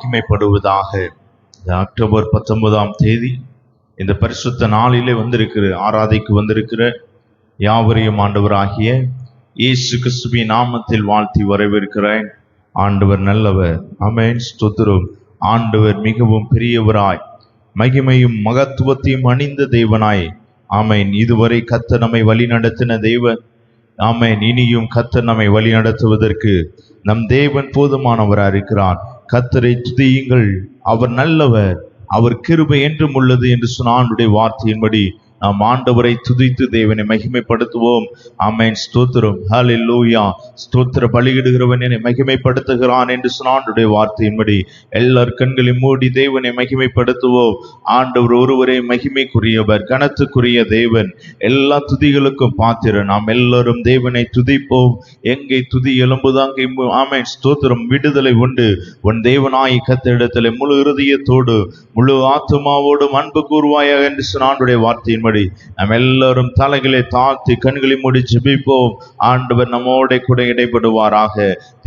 மகிமைப்படுவதாக. அக்டோபர் 19ஆம் தேதி இந்த பரிசுத்த நாளிலே ஆராதிக்கு வந்திருக்கிற யாவரையும் ஆண்டவராகிய இயேசு கிறிஸ்துவின் நாமத்தில் வாழ்த்தி வரவேற்கிறேன். ஆண்டவர் நல்லவர். ஆமென். ஸ்தோத்திரம். ஆண்டவர் மிகவும் பெரியவராய், மகிமையும் மகத்துவத்தையும் அணிந்த தேவனாய், ஆமென், இதுவரை கர்த்தர் நம்மை வழி நடத்தின தேவன். ஆமென். இனியும் கர்த்தர் நம்மை வழி நடத்துவதற்கு நம் தேவன் போதுமானவராய் இருக்கிறார். கர்த்தரை துதியுங்கள், அவர் நல்லவர், அவர் கிருபை என்றும் உள்ளது என்று சொன்ன ஆண்டவருடைய வார்த்தையின்படி நாம் ஆண்டவரை துதித்து தேவனை மகிமைப்படுத்துவோம். ஆமென். ஸ்தோத்திரம். ஹல்லேலூயா. ஸ்தோத்திர பலியிடுகிறவன் என்னை மகிமைப்படுத்துகிறான் என்று சொன்ன ஆண்டவருடைய வார்த்தையின்படி எல்லார் கண்களையும் மூடி தேவனை மகிமைப்படுத்துவோம். ஆண்டவர் ஒருவரே மகிமைக்குரியவர், கனத்துக்குரிய தேவன், எல்லா துதிகளுக்கும் பாத்திர. நாம் எல்லாரும் தேவனை துதிப்போம். எங்கே துதி எழும்புதாங்க. ஆமென். ஸ்தோத்திரம். விடுதலை உண்டு. உன் தேவனாய் கர்த்தரிடத்திலே முழு இருதயத்தோடு முழு ஆத்துமாவோடும் அன்பு கூறுவாயாக என்று சொன்ன ஆண்டவருடைய வார்த்தையின்படி நாம் எல்லாரும் தலைகளை தாழ்த்தி கண்களை மூடி ஜெபிப்போம். ஆண்டவர் நம்மோட கூட இடைபடுவாராக.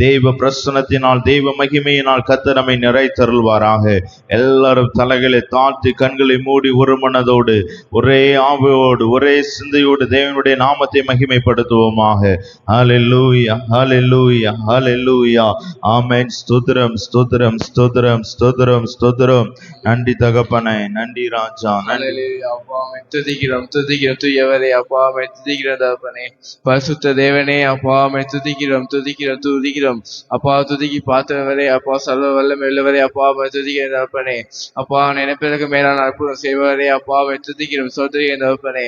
தேவ பிரசன்னத்தினால், தேவ மகிமையினால் கர்த்தர் நம்மை நிறைத்தருள்வாராக. எல்லாரும் தலைகளை தாழ்த்தி கண்களை மூடி ஒரு மனதோடு ஒரே ஆவியோடு ஒரே சிந்தையோடு தேவனுடைய நாமத்தை மகிமைப்படுத்துவோமாக. ஹல்லேலூயா, ஹல்லேலூயா, ஹல்லேலூயா. ஆமென். ஸ்தோத்திரம், ஸ்தோத்திரம், ஸ்தோத்திரம், ஸ்தோத்திரம், ஸ்தோத்திரம். நன்றி தகப்பனே, நன்றி ராஜா, நன்றி. அப்பா துதிக்கிறோம், துதிக்கிறோம் தூயவரே. அப்பா துதிக்கிறோம் தகப்பனே. பரிசுத்த தேவனே, அப்பா துதிக்கிறோம், துதிக்கிறோம், துதிக்கிறோம். அப்பா துதிக்கி பார்த்தவரே, அப்பா சர்வ வல்லமை உள்ளவரே, அப்பா துதிக்கிறோம் தகப்பனே. அப்பா நினைப்பதற்கு மேலான அற்புதம் செய்வரே, அப்பா துதிக்கிறோம், சோதரிக்கிறோம் தகப்பனே.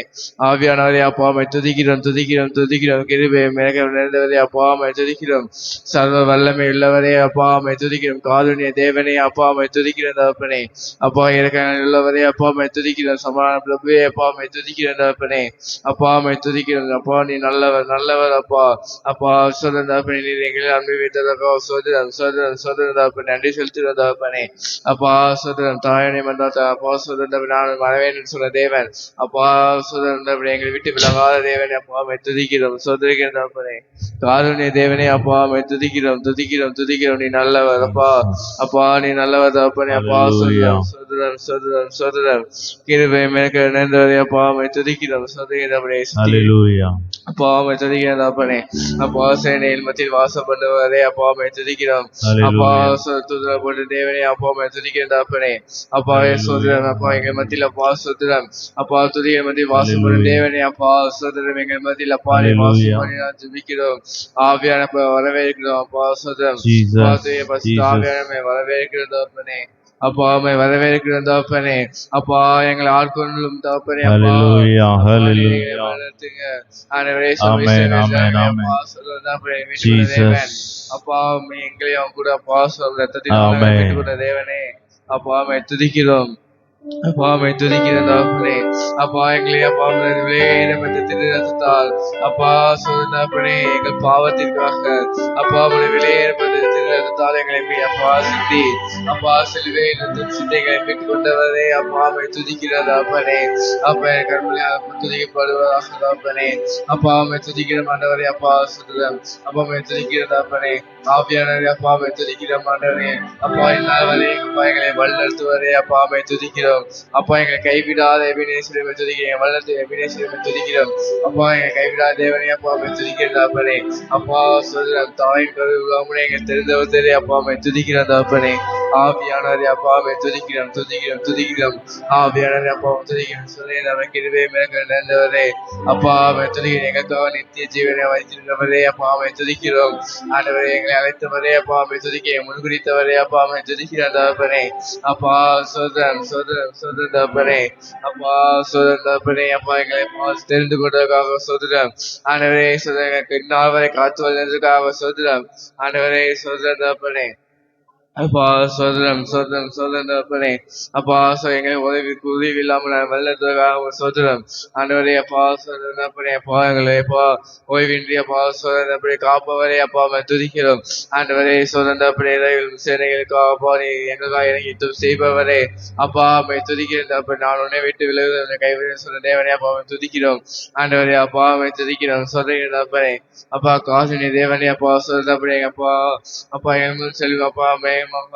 ஆவியானவரே, அப்பா துதிக்கிறோம், துதிக்கிறோம், துதிக்கிறோம். கிருபை மிக நிறைந்தவரே, அப்பா துதிக்கிறோம். சர்வ வல்லமை உள்ளவரே, அப்பா துதிக்கிறோம். காருண்ய தேவனே, அப்பா துதிக்கிறோம் தகப்பனே. அப்பா இறக்க உள்ளவரே, அப்பா துதிக்கிறோம். சமாதான பிரபுவே, அப்பா துதிக்கிறோம் தகப்பனே. அப்பா துதிக்கிறோம். அப்பா நீ நல்லவர், நல்லவர். அப்பா அப்பா சோதரன் தகப்பனே, நீர் எங்களை அன்பை வைத்ததற்கா சோதரன், சோதரன், சோதரன் தகப்பனே, நன்றி செலுத்துகிறோம் தகப்பனே. அப்பா சோதரன் தாயனை மன்றாத்த அப்பா சோதரன் தகப்பனே, நான் வரவேன் சொன்ன தேவன். அப்பா சோதரன் தகப்பனே, எங்களை விட்டு விலகாத தேவனே, அப்பா துதிக்கிறோம், சோதரிக்கிறோம் தகப்பனே. காருண்ய தேவனே, அப்பா துதிக்கிறோம், துதிக்கிறோம், துதிக்கிறோம். நீ நல்லவர் அப்பா, அப்பா நீ நல்லவர் தகப்பனே. அப்பா சோதரன், சோதரன், சோதரன், சோதரன். கிருபை மிக நிறைந்தவரே, அப்பா துதிக்கிறோம், சோதரிக்கிறோம். ஹல்லேலூயா. அப்பா துதிக்கிறோம் தகப்பனே. அப்பா சேனையில் மத்தியில் வாசம் பண்ணுவதே, அப்பா துதிக்கிறோம். அப்பா சுதந்திரம் போன்ற தேவனே, அப்பா துதிக்கிறோம் தகப்பனே. அப்பா சோதரம், அப்பா எங்கள் மத்தியில் அப்பா சுதந்திரம், அப்பா துதிக்கிற மத்தியில் வாசம் பண்ண தேவனே, அப்பா சுதந்திரம் எங்கள் மத்தியில் அப்பா வாசம் பண்ணி நான் ஜெபிக்கிறோம். ஆவியான வரவேற்கிறோம். அப்பா சுதந்திரம் ஆவியான வரவேற்கிறோம் தகப்பனே. அப்பா வரவேற்கிறோம் தகப்பனே. அப்பா எங்களை ஆட்கொள்ளும் தகப்பனே. ஹல்லேலூயா, ஹல்லேலூயா. அப்பா எங்களையும் கூட அப்பா ரத்தத்தின் தேவனே, அப்பா துதிக்கிறோம். அப்பா துதிக்கிறோம் தகப்பனே. அப்பா எங்களை அப்பா ரத்தத்தால் அப்பா சொன்னபடி எங்கள் பாவத்திற்காக அப்பா ரத்தத்தால் எங்களை அப்பா சிந்தி அப்பா சிலுவையில் சிந்தைகளை பெற்றுக் கொண்டவரே, அப்பா துதிக்கிறது அப்பனே. அப்பா கருமையா துதிக்கப்படுவதாக தகப்பனே. அப்பா துதிக்கிற மாண்டவரே, அப்பா சொல்லுறேன். அப்பா துதிக்கிறது அப்பனே. ஆவியானவரே, அப்பா துதிக்கிற மாண்டவரே, அப்பா இல்லாதவரே அப்பா எங்களை வழிநடத்துவரே, அப்பா துதிக்கிறோம். அப்பா எங்களை கைவிடாத எபினேஸ்வரமை துதிக்கிறேன், வல்லத்து எபினேஸ்வரமை துதிக்கிறோம். அப்பா எங்களை கைவிடாத தேவனே, அப்பா துதிக்கிறது அப்பனே. அப்பா சொல்லுறேன். தாயின் கருவுமே எங்கள் தெரிந்தவரே, அப்பா துதிக்கிறோம் தகப்பனே. ஆவியானவரே, அப்பா துதிக்கிறோம், துதிக்கிறோம், துதிக்கிறோம். ஆவியானவரே, அப்பா துதிக்கிறோம். சொல்லி நம்ம கிருபை மிக நிறைந்தவரே, அப்பா துதிக்கிறேன். எங்களுக்காக நித்திய ஜீவனை வைத்திருந்தவரே, அப்பா துதிக்கிறோம். ஆண்டவரே எங்களை அழைத்தவரே, அப்பா துதிக்க முன்குறித்தவரே, அப்பா துதிக்கிறோம் தகப்பனே. அப்பா சோதரன், சோதரன், சோதரன் தகப்பனே. அப்பா சோதரன் தகப்பனே, அப்பா எங்களை தெரிந்து கொண்டதற்காக சோதரம். ஆண்டவரே சோதரன் இந்நாள் வரை காத்து வந்ததற்காக சோதரம். ஆண்டவரே சோதரன் தகப்பனே. அப்பா சோதரம், சோதரம், சோதரன் தகப்பனே. அப்பா எங்களை உதவி இல்லாமல் வெள்ளத்துக்காக சோதரம். ஆண்டவரே அப்பா சோதரன் தகப்பனே, அப்பா எங்களை அப்பா ஓய்வின்றி அப்பா சோதரன் தகப்பனே காப்பவரே, அப்பா துதிக்கிறோம். ஆண்டவரே சோதரன் தகப்பனே, சேனைகளுக்காக அப்பா நீ எங்களுக்காக இறங்கி செய்பவரே, அப்பா துதிக்கிறேன் தகப்பனே. நான் உன்னை விட்டு விலகுவதை கைவிட சொன்ன தேவனே, அப்பா துதிக்கிறோம். ஆண்டவரே அப்பா துதிக்கிறோம், சோதரன் தகப்பனே. அப்பா காசினி தேவனே, அப்பா சோதரன் தகப்பனே. அப்பா அப்பா எங்கள் செல்வம் அப்பா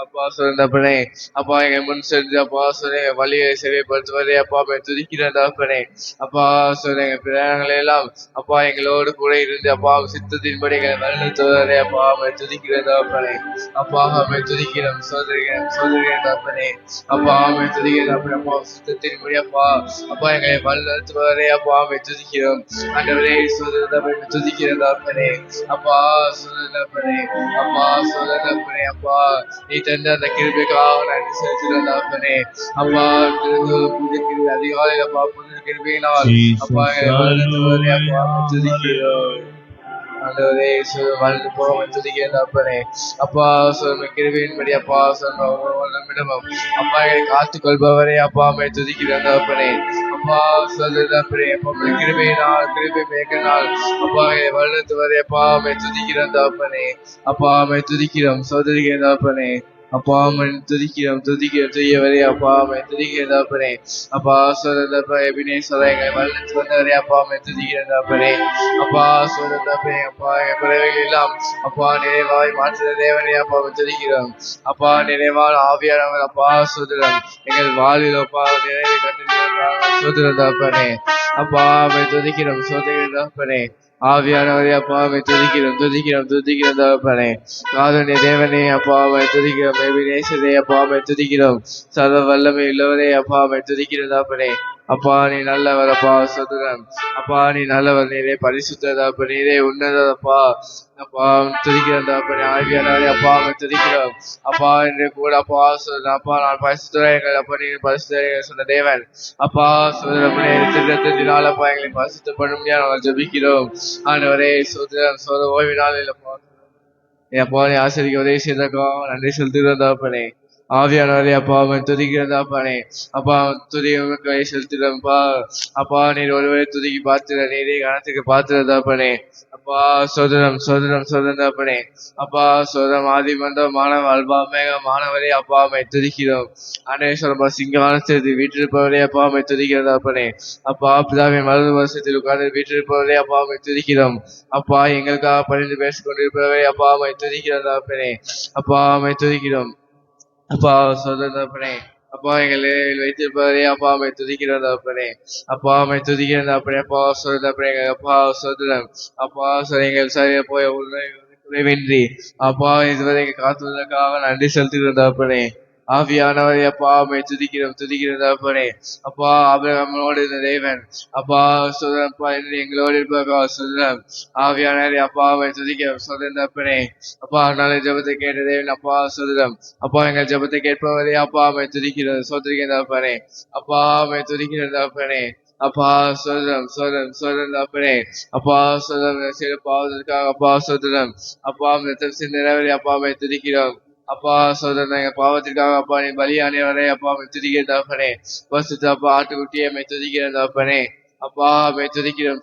அப்பா சொல்லுந்தப்பனே அப்பா எங்க முன் சென்று அப்பா சொல்லுங்க வழியை செவிப்படுத்துவதே அப்பா துதிக்கிற தகப்பனே அப்பா சொல்லுங்க பிரயாணங்களை எல்லாம் அப்பா எங்களோடு கூட இருந்து அப்பா சித்தத்தின்படி எங்களை வழிநடத்துவதே அப்பா துதிக்கிற தகப்பனே அப்பா துதிக்கிறோம் சோதரிகிறேன் தகப்பனே அப்பா துதிக்கிறேன் அப்பா சித்தத்தின்படி அப்பா அப்பா எங்களை வழிநடத்துவதே அப்பா துதிக்கிறோம் ஆண்டவரே சோதனை துதிக்கிற தகப்பனே அப்பா சொல்லுதப்பனே அப்பா சொல்லுதப்பனே அப்பா நீ தந்த அந்த கிருபைக்காக நன்றி செலுத்துகிற தகப்பனே அப்பா புதிய கிருபை அதிகாலையில் அப்பா புதிய கிருபையினால் அப்பா வழிநடத்துவதே அப்பா துதிக்கிறோம் ஆண்டவரே வாழ்ந்து போக துதிக்கிறேன் தகப்பனே அப்பா கிருபையின்படி அப்பா சொன்னமிடமும் அப்பா எங்களை காத்துக் கொள்பவரே அப்பா துதிக்கிறேன் தகப்பனே அப்பா சொல்லுதப்பனே அப்பா கிருபையினால் கிருபை மேகனால் அப்பா எங்களை வழிநடத்துவதே அப்பா துதிக்கிறேன் தகப்பனே அப்பா துதிக்கிறோம் சோதரிக்கிறேன் தகப்பனே அப்பா துதிக்கிறோம் துதியவரே அப்பா துதிக்கிறேன் தகப்பனே அப்பா சொல்லுதப்ப எபினேஸ்வர எங்களை வழிநடத்தி வந்தவரே அப்பா துதிக்கிறேன் தகப்பனே அப்பா சொல்லுதப்பனே அப்பா எங்கள் குறைவைகள் எல்லாம் அப்பா நிறைவாய் மாற்றுற தேவனே அப்பா துதிக்கிறோம் அப்பா நிறைவான ஆவியானவர் அப்பா சொல்லுறோம் எங்கள் வாழ்வில் அப்பா நிறைவை கண்டிருக்கிறார் சொல்லுறோம் தகப்பனே அப்பா துதிக்கிறோம் சோதரிக்கிறேன் தகப்பனே ஆவியானவரே அப்பா துதிக்கிறோம் தகப்பனே காதனே தேவனே அப்பா துதிக்கிறோம் எபினேசரே அப்பா துதிக்கிறோம் சர்வ வல்லமை உள்ளவரே அப்பா துதிக்கிறோம் தகப்பனே அப்பா நீ நல்லவர் அப்பா சொல்லுறேன் அப்பா நீ நல்லவர் நீரே பரிசுத்தப்ப நீரே உன்னதப்பா அப்பா துதிக்கிறோம் தகப்பனே ஆவியானவரே அப்பா துதிக்கிறோம் அப்பா என்று கூட அப்பா சொல்றேன் அப்பா நான் பரிசுத்தங்கள் அப்பா நீங்க பரிசுத்தங்கள் சொன்ன தேவன் அப்பா சொல்றப்பனே திருத்தினால அப்பா எங்களை பரிசுத்தப்பட முடியாது நாங்கள் ஜெபிக்கிறோம் ஆண்டவரே சோதர ஓய்வினால் இல்லப்பா அப்பா நீ ஆசிரியர் உதவி செய்தக்கா நன்றி செலுத்துகிறோம் தகப்பனே ஆவியானவரே அப்பா துதிக்கிறோம் தகப்பனே அப்பா துதிக்க செலுத்துகிறோம்ப்பா அப்பா நீர் ஒருவரை துதிக்கி பார்த்துற நீரே கணத்துக்கு பார்த்துற தகப்பனே அப்பா சோதரம் தகப்பனே அப்பா சோதரம் ஆதி மந்தம் மாணவ அல்பா மேக மாணவரே அப்பா துதிக்கிறோம் அநேஸ்வரப்பா சிங்கவானத்தில் வீட்டிருப்பவரே அப்பா துதிக்கிறோம் தகப்பனே அப்பா பிதாவின் மருந்து வருஷத்தில் உட்கார்ந்து வீட்டிருப்பவரே அப்பா துதிக்கிறோம் அப்பா எங்களுக்காக பணிந்து பேசிக் கொண்டிருப்பவரே அப்பா துதிக்கிறோம் தகப்பனே அப்பா துதிக்கிறோம் அப்பா சொல்றப்பனே அப்பா எங்களை வைத்திருப்பவரே அப்பா துதிக்கிறோம் தகப்பனே அப்பா துதிக்கிறோம் தகப்பனே அப்பா சொல்றப்பனே அப்பா சொல்றேன் அப்பா எங்கள் சரியா போய் குறைவின்றி அப்பா இதுவரை காத்துவதற்காக நன்றி செலுத்துகிறோம் தகப்பனே ஆவியானவரே அப்பா துதிக்கிறோம் தகப்பனே அப்பா ஆபிரகாமோடு இருந்த தேவன் அப்பா சொல்றப்பா எங்களோடு இருப்பா சொல்றேன் ஆவியானவரே அப்பா துதிக்கிறோம் சொல்றேன் தகப்பனே அப்பா அதனால ஜெபத்தை கேட்ட தேவன் அப்பா சொல்றோம் அப்பா எங்கள் ஜெபத்தை கேட்பவரே அப்பா துதிக்கிறோம் சோதரிக்கிறேன் தகப்பனே அப்பா துதிக்கிறேன் தகப்பனே அப்பா சொல்றோம் தகப்பனே அப்பா சொல்றோம் சிறப்பாவதற்காக அப்பா சொல்றோம் அப்பா நிறைவேறி அப்பா துதிக்கிறோம் அப்பா சொல்றேன் எங்க பாவத்திற்காக அப்பா நீ பலியானவரே அப்பா துதிக்கிறேன் தகப்பனே பசுத்த அப்பா ஆட்டுக்குட்டியை துதிக்கிறேன் தகப்பனே அப்பா துதிக்கிறோம்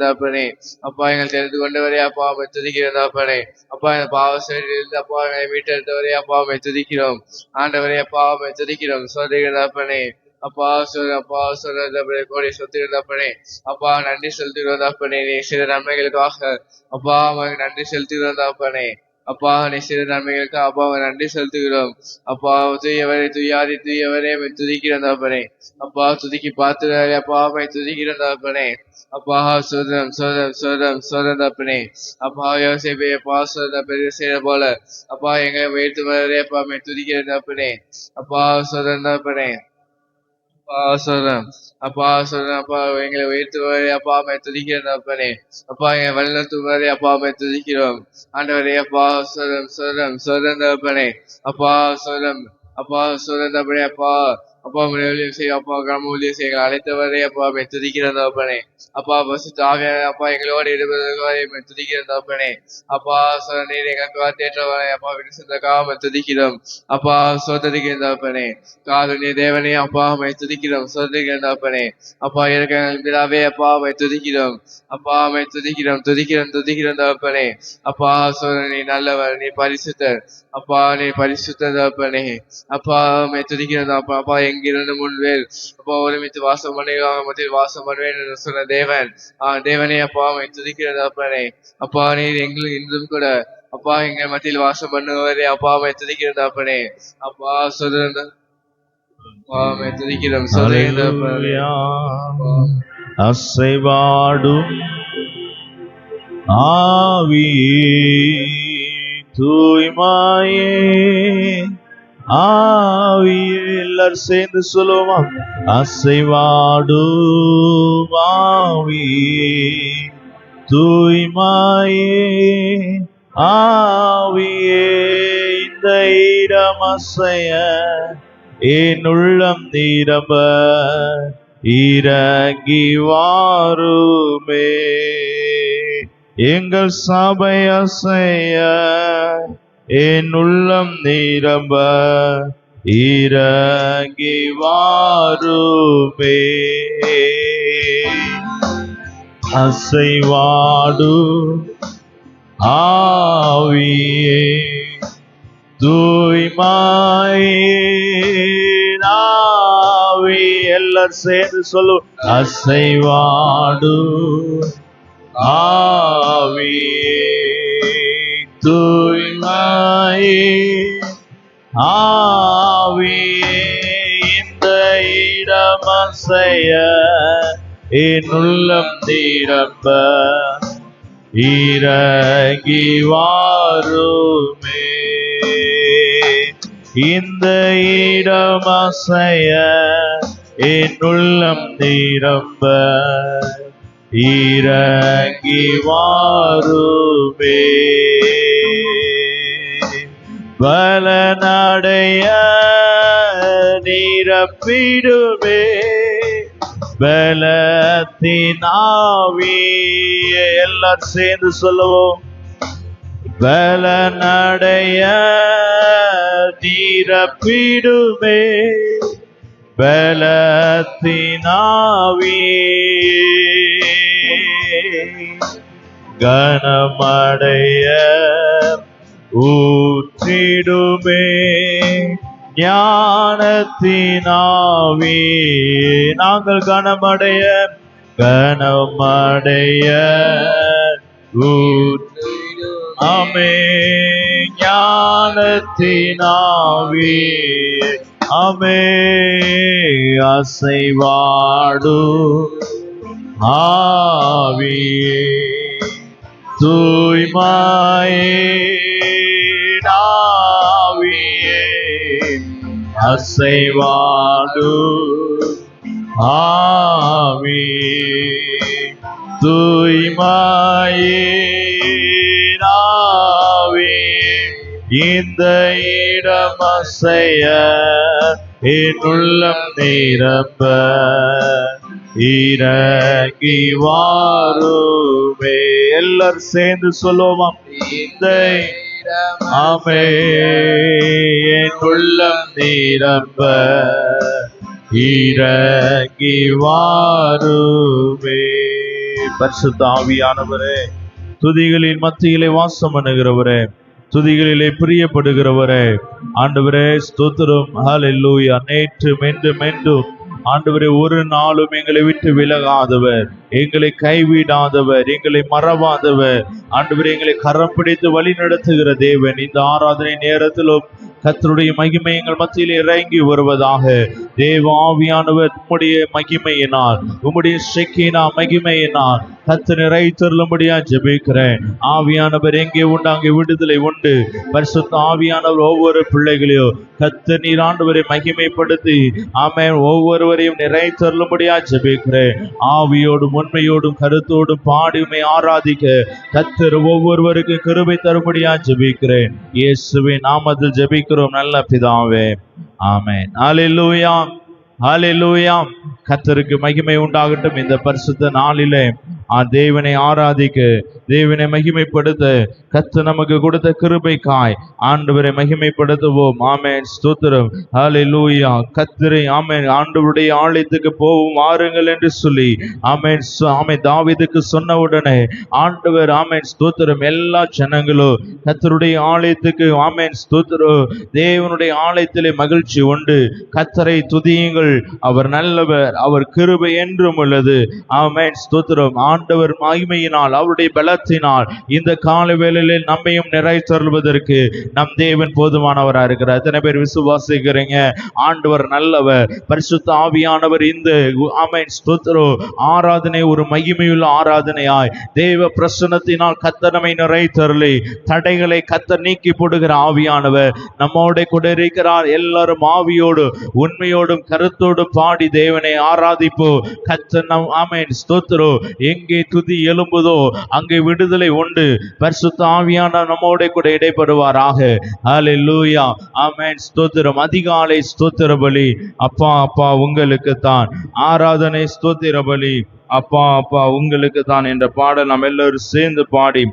தகப்பனே அப்பா எங்கள் தெரிந்து கொண்டவரே அப்பா துதிக்கிறேன் தகப்பனே அப்பா எங்க பாவ செயலிலிருந்து அப்பா எங்களை மீட்டெடுத்தவரே அப்பா துதிக்கிறோம் ஆண்டவரே அப்பா துதிக்கிறோம் சொல்றீங்க தகப்பனே அப்பா சொல்ற கோடி சொத்துக்கிறேன் தகப்பனே அப்பா நன்றி செலுத்துகிறோம் தகப்பனே நீ சில நன்மைகளுக்காக அப்பா நன்றி செலுத்துகிறோம் தகப்பனே அப்பா நீ சிறு நன்மைகளுக்கு அப்பா நன்றி செலுத்துகிறோம் அப்பா தூயவரே துதிக்கிறோம் தகப்பனே அப்பா துதிக்கி பார்த்துறாரு அப்பா துதிக்கிறோம் தகப்பனே அப்பா சோதரம் தகப்பனே அப்பா யோசிப்பை அப்பா பெரிய செய்யற போல அப்பா எங்க உயர்த்துவரே அப்பா துதிக்கிறோம் தகப்பனே அப்பா சோதரம் தகப்பனே அப்பா எங்களை உயர்த்துவரே அப்பா துதிக்கிறோம் தகப்பனே அப்பா எங்க வழிநடத்துவரே அப்பா துதிக்கிறோம் ஆண்டவரே அப்பா சொல்றேன் தகப்பனே அப்பா சொல்றேன் தகப்பனே அப்பா ஊழியம் செய்ய அப்பா கிராம ஊழியம் செய்ய அழைத்தவரே அப்பா துதிக்கிறோம் தகப்பனே அப்பா பசு தாவியான அப்பா எங்களோடு இருப்பதற்காக துதிக்கிறோம் தகப்பனே அப்பா நீர் எங்களுக்கு தேற்றவரே அப்பா விட்டு சென்றக்காக துதிக்கிறோம் அப்பா சோதரிக்கிறேன் தகப்பனே காதுனே தேவனே அப்பா துதிக்கிறோம் சோதரிக்கிறேன் தகப்பனே அப்பா இருக்கிறாவே அப்பா துதிக்கிறோம் அப்பா துதிக்கிறோம் தகப்பனே அப்பா நீ நல்லவர் நீ பரிசுத்தர் அப்பா நீ பரிசுத்த தகப்பனே அப்பா துதிக்கிறோம் அப்பா எங்கிருந்து முன்வேல் அப்பா ஒருமித்து வாசம் பண்ணுவேன் என்று சொன்ன தேவன் தேவனே அப்பா துதிக்கிற தகப்பனே அப்பா நீர் எங்களுக்கு இன்றும் கூட அப்பா எங்க மத்தியில் வாசம் பண்ணுவாரே அப்பா துதிக்கிறோம் தகப்பனே. அப்பா சொல்லுங்க துதிக்கிறோம் ஹல்லேலூயா. அசைவாடும் ஆவியே தூய்மையே ஆவியே, எல்லாரும் சேர்ந்து சொல்லுவோமா? அசைவாடும் ஆவியே தூய்மையே ஆவியே, இந்த இடம் அசைய என் உள்ளம் நிரம்ப இறங்கி வாருமே. எங்கள் சபை அசைய என் உள்ளம் நிரம்ப இறங்கி வாருமே. அசைவாடு ஆவியே தூய்மையே ஆவி, எல்லாரும் சேர்ந்து சொல்லு. அசைவாடு ஆவியே தூய்மையே ஆவியே, இந்த இடம் அசைய என் உள்ளம் நிரம்ப இறங்கி வாருமே. இந்த இடம் அசைய என் உள்ளம் நிரம்ப இறங்கி வாருமே. பலனடைய நிரப்பிடுமே பலத்தின் ஆவியே, எல்லாரும் சேர்ந்து சொல்லுவோம். பலனடைய நிரப்பிடுமே பலத்தின் ஆவியே, கனமடைய ஊற்றிடுமே ஞானத்தின் ஆவியே. நாங்கள் கனமடைய ஆமே ஞானத்தின் ஆவியே. ஆமே அசைவாடு ஆவியே தூய்மையே ஆவியே அசைவாடு ஆவியே தூய்மையே ஆவியே, இந்த இடம் அசைய என் உள்ளம் நிரம்ப இறங்கி வாருமே. எல்லாரும் சேர்ந்து சொல்லுவோம். இந்த ஆமே என் உள்ளம் நிரம்ப இறங்கி வாருமே. பரிசுத்த ஆவியானவரே, துதிகளின் மத்தியிலே வாசம் பண்ணுகிறவரே, துதிகளிலே பிரியப்படுகிறவரே, ஆண்டவரே ஸ்தோத்திரம். ஹல்லேலூயா. நேற்று மென்றும் ஆண்டவரே ஒரு நாளும் எங்களை விட்டு விலகாதவர், எங்களை கைவிடாதவர், எங்களை மறவாதவர், ஆண்டவரே எங்களை கரம் பிடித்து வழி நடத்துகிற தேவன். இந்த ஆராதனை நேரத்திலும் கர்த்தருடைய மகிமை எங்கள் மத்தியில் இறங்கி வருவதாக. தேவ ஆவியானவர் உம்முடைய மகிமையினால், உம்முடைய ஷெக்கினா மகிமையினால் கர்த்தர் நிறைத்தருளும்படியா ஜெபிக்கிறேன். ஆவியானவர் எங்கே உண்டு அங்கே விடுதலை உண்டு. பரிசுத்த ஆவியானவர் ஒவ்வொரு பிள்ளைகளையும் கர்த்தர் நீர் ஆண்டவரை மகிமைப்படுத்தி ஆமென் ஒவ்வொருவரையும் நிறைத்தருளும்படியா ஜெபிக்கிறேன். ஆவியோடும் உண்மையோடும் கருத்தோடும் பாடி உம்மை ஆராதிக்க கர்த்தர் ஒவ்வொருவருக்கும் கிருபை தரும்படியா ஜெபிக்கிறேன். இயேசுவின் நாமத்தில் ஜெபிக்கிறோம் நல்ல பிதாவே, ஆமென். ஹல்லேலூயா, ஹல்லேலூயா. கர்த்தருக்கு மகிமை உண்டாகட்டும். இந்த பரிசுத்த நாளிலே தேவனை ஆராதிக்க, தேவனை மகிமைப்படுத்த கர்த்தர் நமக்கு கொடுத்த கிருபைக்காய் ஆண்டவரை மகிமைப்படுத்துவோம். ஆமென் ஸ்தோத்திரம். ஹல்லேலூயா. கர்த்தரை ஆமென் ஆண்டவருடைய ஆலயத்துக்கு போவோம் வாருங்கள் என்று சொல்லி ஆமென் ஆமென் தாவீதுக்கு சொன்ன உடனே ஆண்டவர் ஆமென் ஸ்தோத்திரம் எல்லா ஜனங்களும் கர்த்தருடைய ஆலயத்துக்கு ஆமென் ஸ்தோத்திரம் தேவனுடைய ஆலயத்திலே மகிழ்ச்சி உண்டு. கர்த்தரை துதியுங்கள், அவர் நல்லவர், அவர் கிருபை என்றும் உள்ளது. ஆமென் ஸ்தோத்திரம். ஆண்டவர் மகிமையினால் அவருடைய பலத்தினால் இந்த கால வேளையிலே நம்மையும் நிறைத்தருள்வதற்கு நம் தேவன் போதுமானவராக இருக்கிறார். எத்தனை பேர் விசுவாசிக்கிறீங்க? ஆண்டவர் நல்லவர், பரிசுத்த ஆவியானவர் இந்த ஆமென் ஸ்தோத்திரம் ஆராதனை ஒரு மகிமையுள்ள ஆராதனையாய் தேவ பிரசன்னத்தினால் கர்த்தர் நம்மை நிறைத்தருளி தடைகளை கர்த்தர் நீக்கி போடுகிற ஆவியானவர் நம்மோட கூட இருக்கிறார். எல்லாரும் ஆவியோடு உண்மையோடும் கருத்தோடும் பாடி தேவனை ஆராதிப்போ. கர்த்தர் நம் ஆமென் ஸ்தோத்திரம் எங்கே துதி எழும்புதோ அங்கே விடுதலை உண்டு. பரிசுத்த ஆவியானவர் நம்மோட கூட இடைப்படுவாராக. ஹல்லேலூயா, ஆமென் ஸ்தோத்திரம். அதிகாலை ஸ்தோத்திர பலி அப்பா அப்பா உங்களுக்கு தான், ஆராதனை ஸ்தோத்திர பலி அப்பா அப்பா உங்களுக்கு தான் என்ற பாடல் நாம் எல்லாரும் சேர்ந்து பாடி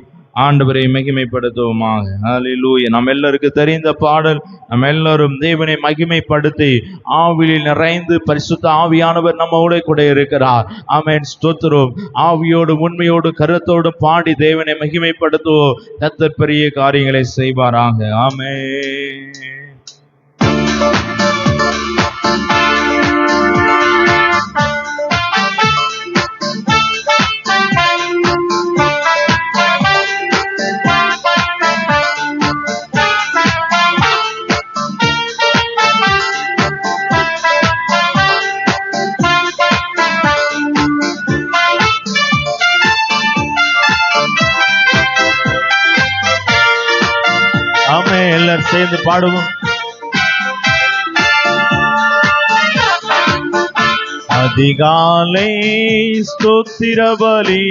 ஆண்டவரை மகிமைப்படுத்துவோமாக. ஹல்லேலூயா. நம்ம எல்லாருக்கும் தெரிந்த பாடல். நம்ம எல்லாரும் தேவனை மகிமைப்படுத்தி ஆவியில் நிறைந்து பரிசுத்த ஆவியானவர் நம்மோட கூட இருக்கிறார். ஆமென் ஸ்தோத்திரம். ஆவியோடு உண்மையோடு கருத்தோடு பாடி தேவனை மகிமைப்படுத்துவோம். கர்த்தர் பெரிய காரியங்களை செய்வாராக. ஆமென். ஆமென். எல்லாரும் சேர்ந்து பாடுவோம். அதிகாலை ஸ்தோத்திர பலி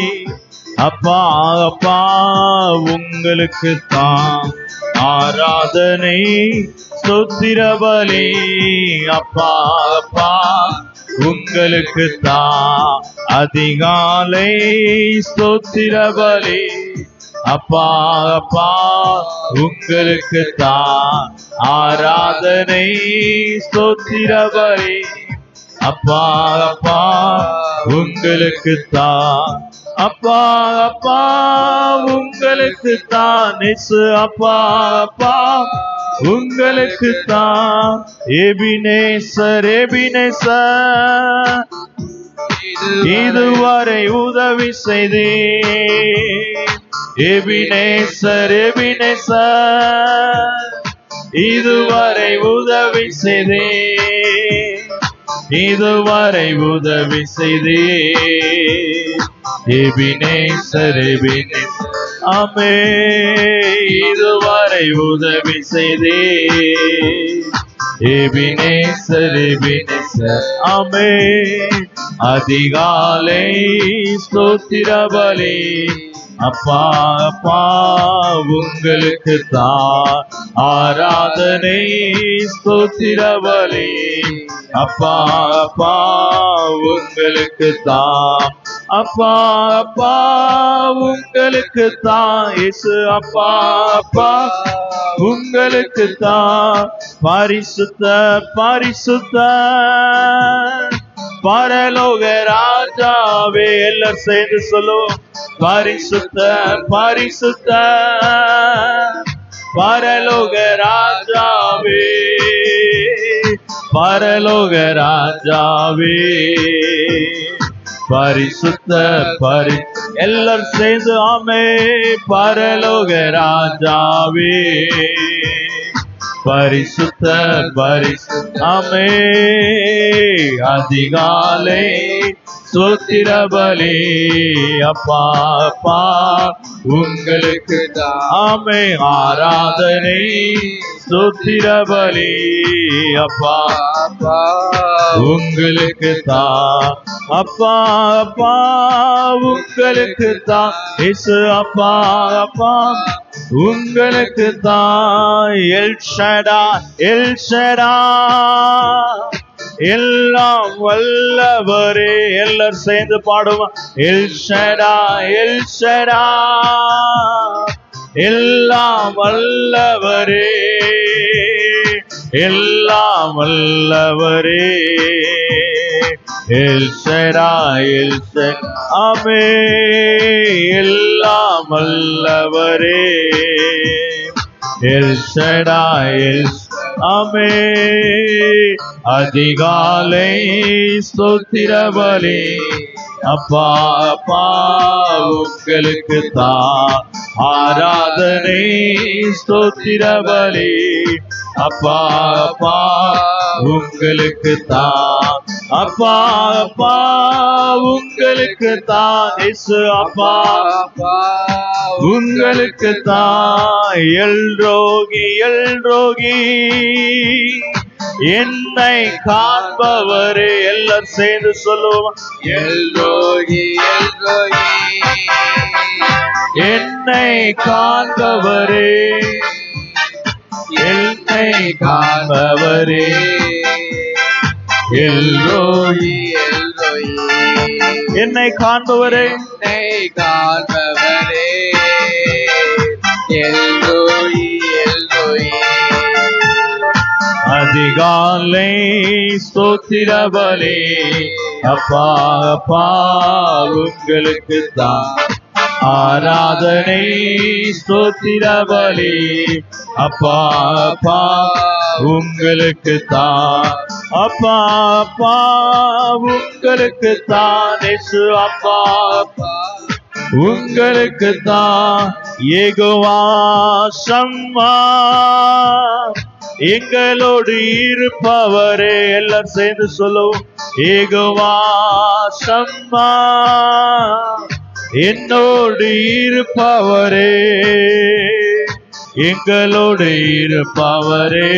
அப்பா அப்பா உங்களுக்கு தான், ஆராதனை ஸ்தோத்திர பலி அப்பா அப்பா உங்களுக்கு தான். அதிகாலை ஸ்தோத்திர பலி அப்பா அப்பா உங்களுக்கு தான், ஆராதனை ஸ்தோத்திர பலி அப்பா அப்பா உங்களுக்கு தான். அப்பா அப்பா உங்களுக்கு தான். இயேசு அப்பா அப்பா உங்களுக்கு தான். எபினேசர் எபினேசர் இதுவரை உதவி செய்தே. எபினேசர் எபினேசர் இதுவரை உதவி செய்தே. இதுவரை உதவி செய்தே. எபினேசர் எபினேசர் ஆமென் இதுவரை உதவி செய்தே. எபினேசர் எபினேசர் ஆமென். அதிகாலை ஸ்தோத்திர பலி அப்பா அப்பா உங்களுக்கு தான், ஆராதனை ஸ்தோத்திர பலி அப்பா அப்பா உங்களுக்கு தான். அப்பா அப்பா உங்களுக்கு தான். இயேசு அப்பா அப்பா உங்களுக்கு தான். பரிசுத்த பரிசுத்த பரலோக ராஜாவே. எல்லாரும் சேர்ந்து சொல்லுவோம். பரிசுத்த பரிசுத்த பரலோக ராஜாவே. பரலோக ராஜாவே பரிசுத்த பரி எல்லாரும் சேர்ந்து ஆமே. பரலோக ராஜாவே பரிசுத்த பரிசுத்த ஆமே. அதிகாலை ஸ்தோத்திர பலி அப்பா அப்பா உங்களுக்கு தான். ஆமே. ஆராதனை ஸ்தோத்திர பலி அப்பா அப்பா உங்களுக்கு தான். அப்பா அப்பா உங்களுக்கு தான். இயேசு அப்பா அப்பா உங்களுக்கு தான். எல் ஷடாய் எல் ஷடாய் எல்லாம் வல்லவரே. எல்லாரும் சேர்ந்து பாடுவோம். எல் ஷடாய் எல் ஷடாய் எல்லாம் வல்லவரே. எல்லாம் வல்லவரே. எல் ஷடாய் எல் ஷடாய் ஆமே. எல்லாம் வல்லவரே. எல் ஷடாய் எல் ஆமே. அதிகாலை ஸ்தோத்திர பலி அப்பா அப்பா உங்களுக்கு தான் ஆராதனை ஸ்தோத்திர பலி. அப்பா அப்பா உங்களுக்கு தான், அப்பா அப்பா உங்களுக்கு தான் இயேசு. அப்பா உங்களுக்கு தான் எல்ரோகி எல்ரோகி என்னை காண்பவரே. எல்லாரும் சேர்ந்து சொல்லுவோம், எல்ரோகி எல்ரோகி என்னை காண்பவரே, என்னை காண்பவரே. எல்ரோகி எல்ரோகி என்னை காண்பவரே, என்னை காண்பவரே. எல்ரோகி எல்ரோகி அதிகாலை ஸ்தோத்திர பலி. அப்பா அப்பா உங்களுக்கு தான் ஆராதனை ஸ்தோத்திர பலி. அப்பா அப்பா உங்களுக்கு தான், அப்பா அப்பா உங்களுக்கு தான் இயேசு. அப்பா அப்பா உங்களுக்கு தான் யெகோவா ஷம்மா எங்களோடு இருப்பவரே. எல்லாரும் சேர்ந்து சொல்லுவோம், யெகோவா ஷம்மா என்னோடு இருப்பவரே, எங்களோடு இருப்பவரே.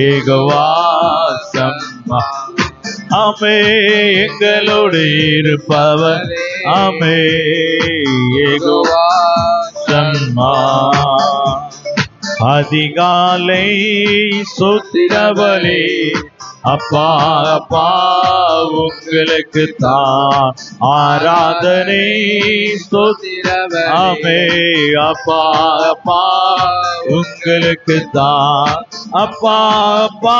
யெகோவா ஷம்மா ஆமே எங்களோடு இருப்பவர். ஆமே யெகோவா ஷம்மா. அதிகாலை ஸ்தோத்திர பலி. அப்பா அப்பா உங்களுக்கு தான் ஆராதனை ஸ்தோத்திர பலி. ஆமே அப்பா அப்பா உங்களுக்கு தான், அப்பா அப்பா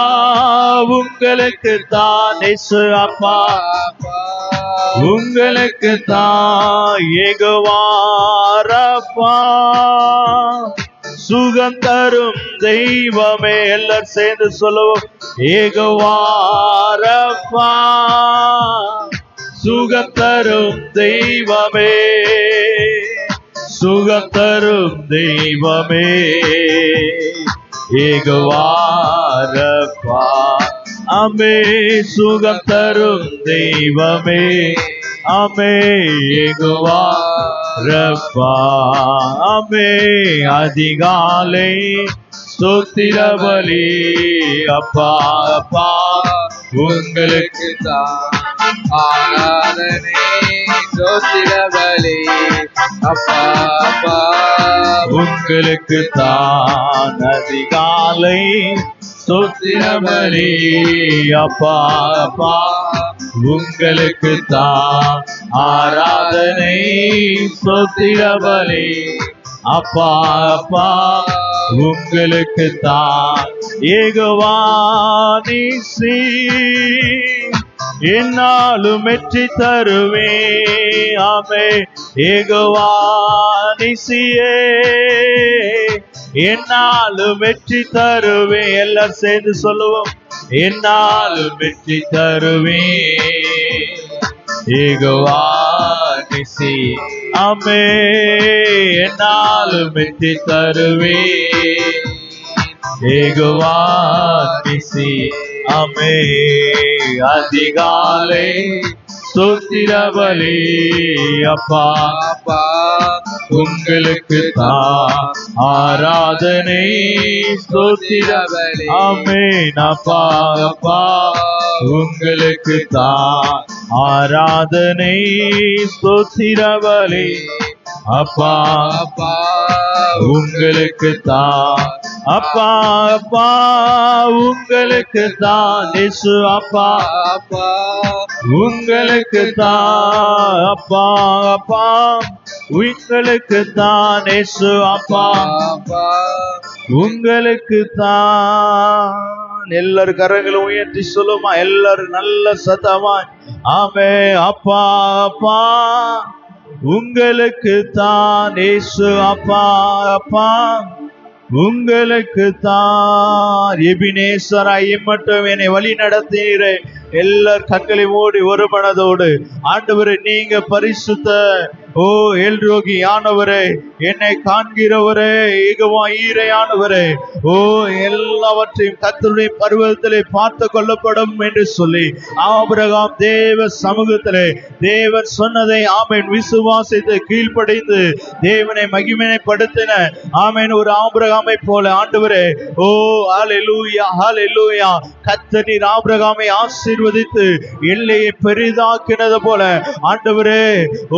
உங்களுக்கு தான் இயேசு. அப்பா உங்களுக்கு தான் யெகோவா ரப்பா சுகம் தரும் தெய்வமே. எல்லாரும் சேர்ந்து சொல்லுவோம், யெகோவா ரப்பா சுகம் தரும் தெய்வமே, சுகம் தரும் தெய்வமே. யெகோவா ரப்பா ஆமே சுகம் தரும் தெய்வமே. ஆமே யெகோவா ரப்பா ஆமே. அதிகாலை ஸ்தோத்திர பலி. அப்பா அப்பா உங்களுக்கு தான் ஆராதனை ஸ்தோத்திர பலி. அப்பா அப்பா உங்களுக்கு தான் அதிகாலை ஸ்தோத்திர பலி. அப்பா அப்பா உங்களுக்கு தான் ஆராதனை ஸ்தோத்திர பலி. அப்பா அப்பா உங்களுக்கு தான் யெகோவா நீசி என்னாலும் வெற்றி தருவே. ஆமே யெகோவா நீசியே என்னாலும் வெற்றி தருவே. எல்லாரும் சேர்ந்து சொல்லுவோம், என்னாலும் வெற்றி தருவே. யெகோவா நீசி ஆமே என்னாலும் வெற்றி தருவே. யெகோவா நீசி ஆமே. அதிகாலை ஸ்தோத்திர பலி. அப்பா அப்பா உங்களுக்கு தான் ஆராதனை ஸ்தோத்திர பலி. ஆமென். அப்பா அப்பா உங்களுக்கு தான் ஆராதனை ஸ்தோத்திர பலி. அப்பா அப்பா உங்களுக்கு தான், அப்பா அப்பா உங்களுக்கு தான் இயேசு. அப்பா அப்பா உங்களுக்கு தான், அப்பா அப்பா உங்களுக்கு தான் இயேசு. அப்பா அப்பா உங்களுக்கு தான். எல்லாரும் கரங்களை உயர்த்தி சொல்லுமா, எல்லாரும் நல்ல சத்தமா ஆமே. அப்பா அப்பா உங்களுக்கு தான் இயேசு. அப்பா அப்பா உங்களுக்கு தான். எபினேசராய் மட்டும் என்னை வழி நடத்தீரே, எல்லார் கண்களை மூடி ஒரு மனதோடு ஆண்டவரே நீங்க பரிசுத்த ஓ எல்ரோகி ஆனவரே, என்னை காண்கிறவரே, ஏகவா ஈரையானவரே, ஓ எல்லாவற்றையும் கர்த்தருடைய பர்வதத்திலே பார்த்து கொள்ளப்படும் என்று சொல்லி ஆபிரகாம் தேவ சமூகத்திலே தேவன் சொன்னதை ஆமென் விசுவாசித்து கீழ்ப்படிந்து தேவனை மகிமைப்படுத்தின ஆமென் ஒரு ஆபிரகாமை போல ஆண்டவரே, ஓ ஹல்லேலூயா ஹல்லேலூயா, கர்த்தர் நீர் ஆபிரகாமை ஆசீர்வதித்து எல்லையை பெரிதாக்கினது போல ஆண்டவரே,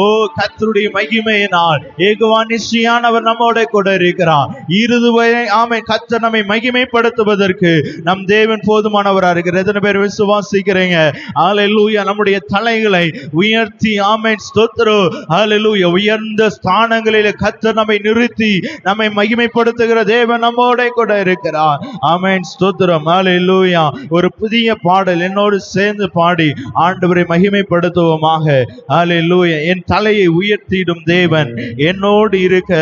ஓ கர்த்தருடைய மகிமையினால் ஏகவா நிச்சயானவர் நம்மோட கூட இருக்கிறார். இருதுவரை ஆமென் கர்த்தர் நம்மை மகிமைப்படுத்துவதற்கு நம் தேவன் போதுமானவரா இருக்கிறார். எத்தனை பேர் விசுவாசிக்கிறீங்க? ஹல்லேலூயா. நம்முடைய தலைகளை உயர்த்தி ஆமென் ஸ்தோத்திரம் ஹல்லேலூயா உயர்ந்த ஸ்தானங்களிலே கர்த்தர் நம்மை நிறுத்தி நம்மை மகிமைப்படுத்துகிற தேவன் நம்மோட கூட இருக்கிறார். ஆமென் ஸ்தோத்திரம் ஹல்லேலூயா. ஒரு புதிய பாடல் என்னோடு சேர்ந்து பாடி ஆண்டவரை மகிமைப்படுத்துவோமாக. ஹல்லேலூயா. என் தலையை உயர்த்திடும் தேவன் என்னோடு இருக்க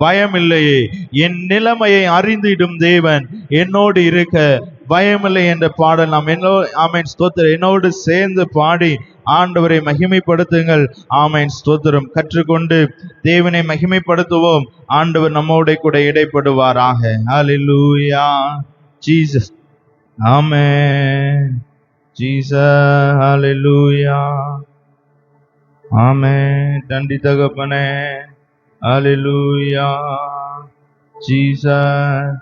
பயமில்லையே, என் நிலைமையை அறிந்திடும் தேவன் என்னோடு இருக்க பயமில்லை என்ற பாடல் நாம் ஆமென் ஸ்தோத்திரம் என்னோடு சேர்ந்து பாடி ஆண்டவரை மகிமைப்படுத்துங்கள். ஆமென் ஸ்தோத்திரம். கற்றுக்கொண்டு தேவனை மகிமைப்படுத்துவோம். ஆண்டவர் நம்மோட கூட இடைப்படுவாராக. ஹல்லேலூயா ஜீசஸ். ஆமென் ஜீசஸ். ஹல்லேலூயா. ஆமென். நன்றி தகப்பனே. ஹல்லேலூயா ஜீசஸ்.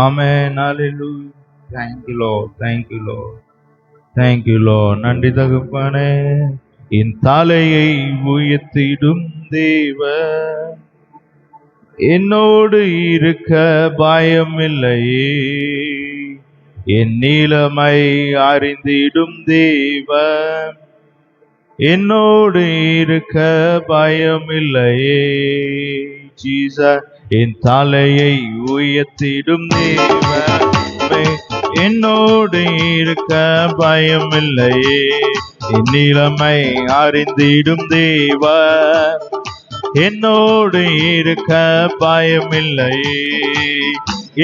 ஆமென். ஹல்லேலூயா. Thank you Lord. Thank you Lord. Thank you Lord. நன்றி தகப்பனே. என் தலையை உயர்த்திடும் தேவன் என்னோடு இருக்க பயமில்லையே, என் நிலைமை அறிந்திடும் தேவன் என்னோடு இருக்க பயமில்லையே. ஜீசஸ். என் தலையை உயர்த்திடும் தேவன் என்னோடு இருக்க பயமில்லையே, என் நிலைமை அறிந்திடும் தேவன் என்னோடு இருக்க பயமில்லையே.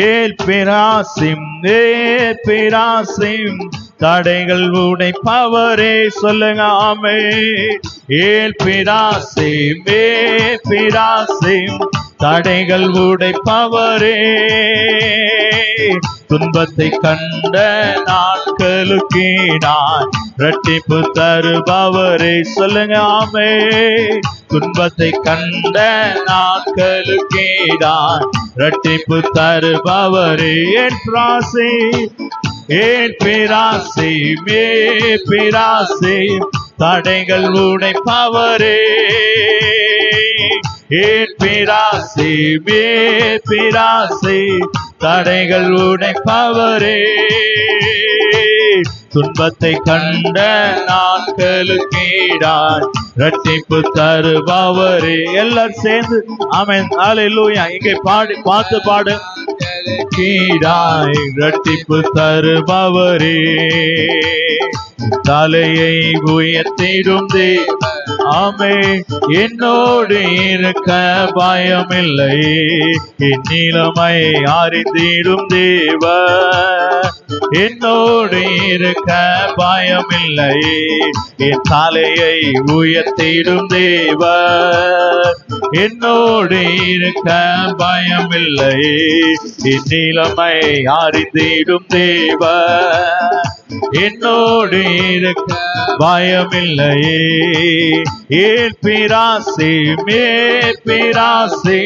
ஏல் பிராசிம் ஏல் பிராசிம் தடைகள் உடைப்பவரே, சொல்லுங்க ஆமென். ஏல் பிராசிம் ஏல் பிராசிம் தடைகள் உடைப்பவரே, துன்பத்தை கண்ட நாட்களுக்கு நான் இரட்டிப்பு தருபவரே, சொல்லுங்க ஆமென். துன்பத்தை கண்ட நாட்களுக்கு நான் இரட்டிப்பு தருபவரே, என் பிராசி ஏன் பிராசி மே பிராசி தடைகள் உடைப்பவரே, ஏன் பிராசி மே பிராசி தடைகள் உடைப்பவரே, துன்பத்தை கண்ட நாட்களுக்கீடாய் இரட்டிப்பு தருபவரே. எல்லாரும் சேர்ந்து ஆமென் ஹல்லேலூயா. இங்கே பாடி பார்த்து பாடு. கீடாய் இரட்டிப்பு தருபவரே, தலையை உயர்த்திடும் தேவன் ஆமென் என்னோடு இருக்க பயமில்லை, என் நிலைமை அறிந்திடும் தேவன் என்னோடு இருக்க பயமில்லை, என் தலையை உயர்த்திடும் தேவன் என்னோடு இருக்க பயமில்லை, என் நிலைமை அறிந்திடும் தேவன் என்னோடு இருக்க பயமில்லையே. ஏன் பிராசி மே பிராசி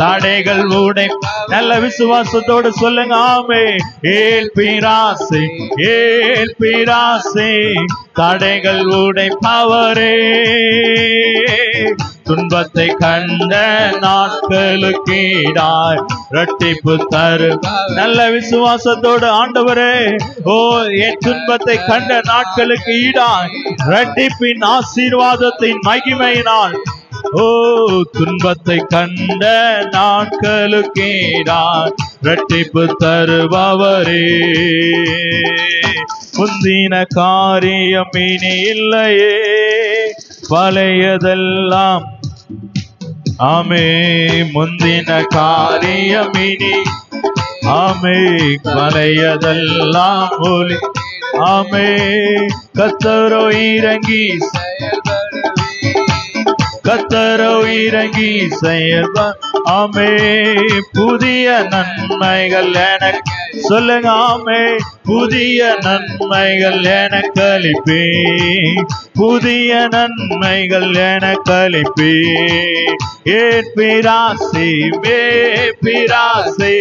தடைகள் உடை. நல்ல விசுவாசத்தோடு சொல்லுங்க ஆமென். ஏல் பிராசி ஏல் பிராசி தடைகள் உடைப்பவரே, துன்பத்தை கண்ட நாட்களுக்கீடாய் இரட்டிப்பு தரு. நல்ல விசுவாசத்தோடு ஆண்டவரே, ஓ என் துன்பத்தை கண்ட நாட்களுக்கு ஈடாய் இரட்டிப்பின் ஆசீர்வாதத்தின் மகிமையினால், ஓ துன்பத்தை கண்ட நாட்களுக்கீடாய் இரட்டிப்பு தருபவரே, முந்தின காரியம் இனி இல்லையே, பழையதெல்லாம் ஆமே, முந்தின காரியம் இனி ஆமே, பழையதெல்லாம் ஒளி ஆமே கத்தரோ இறங்கி கத்தரோ இறங்கி செயல்பா ஆமே புதிய நன்மைகள் எனக்கு சொல்லுங்க ஆமே புதிய நன்மைகள் எனக்கு அளிப்பே புதிய நன்மைகள் எனக்கு அளிப்பே ஏன் பிராசே மே பிராசே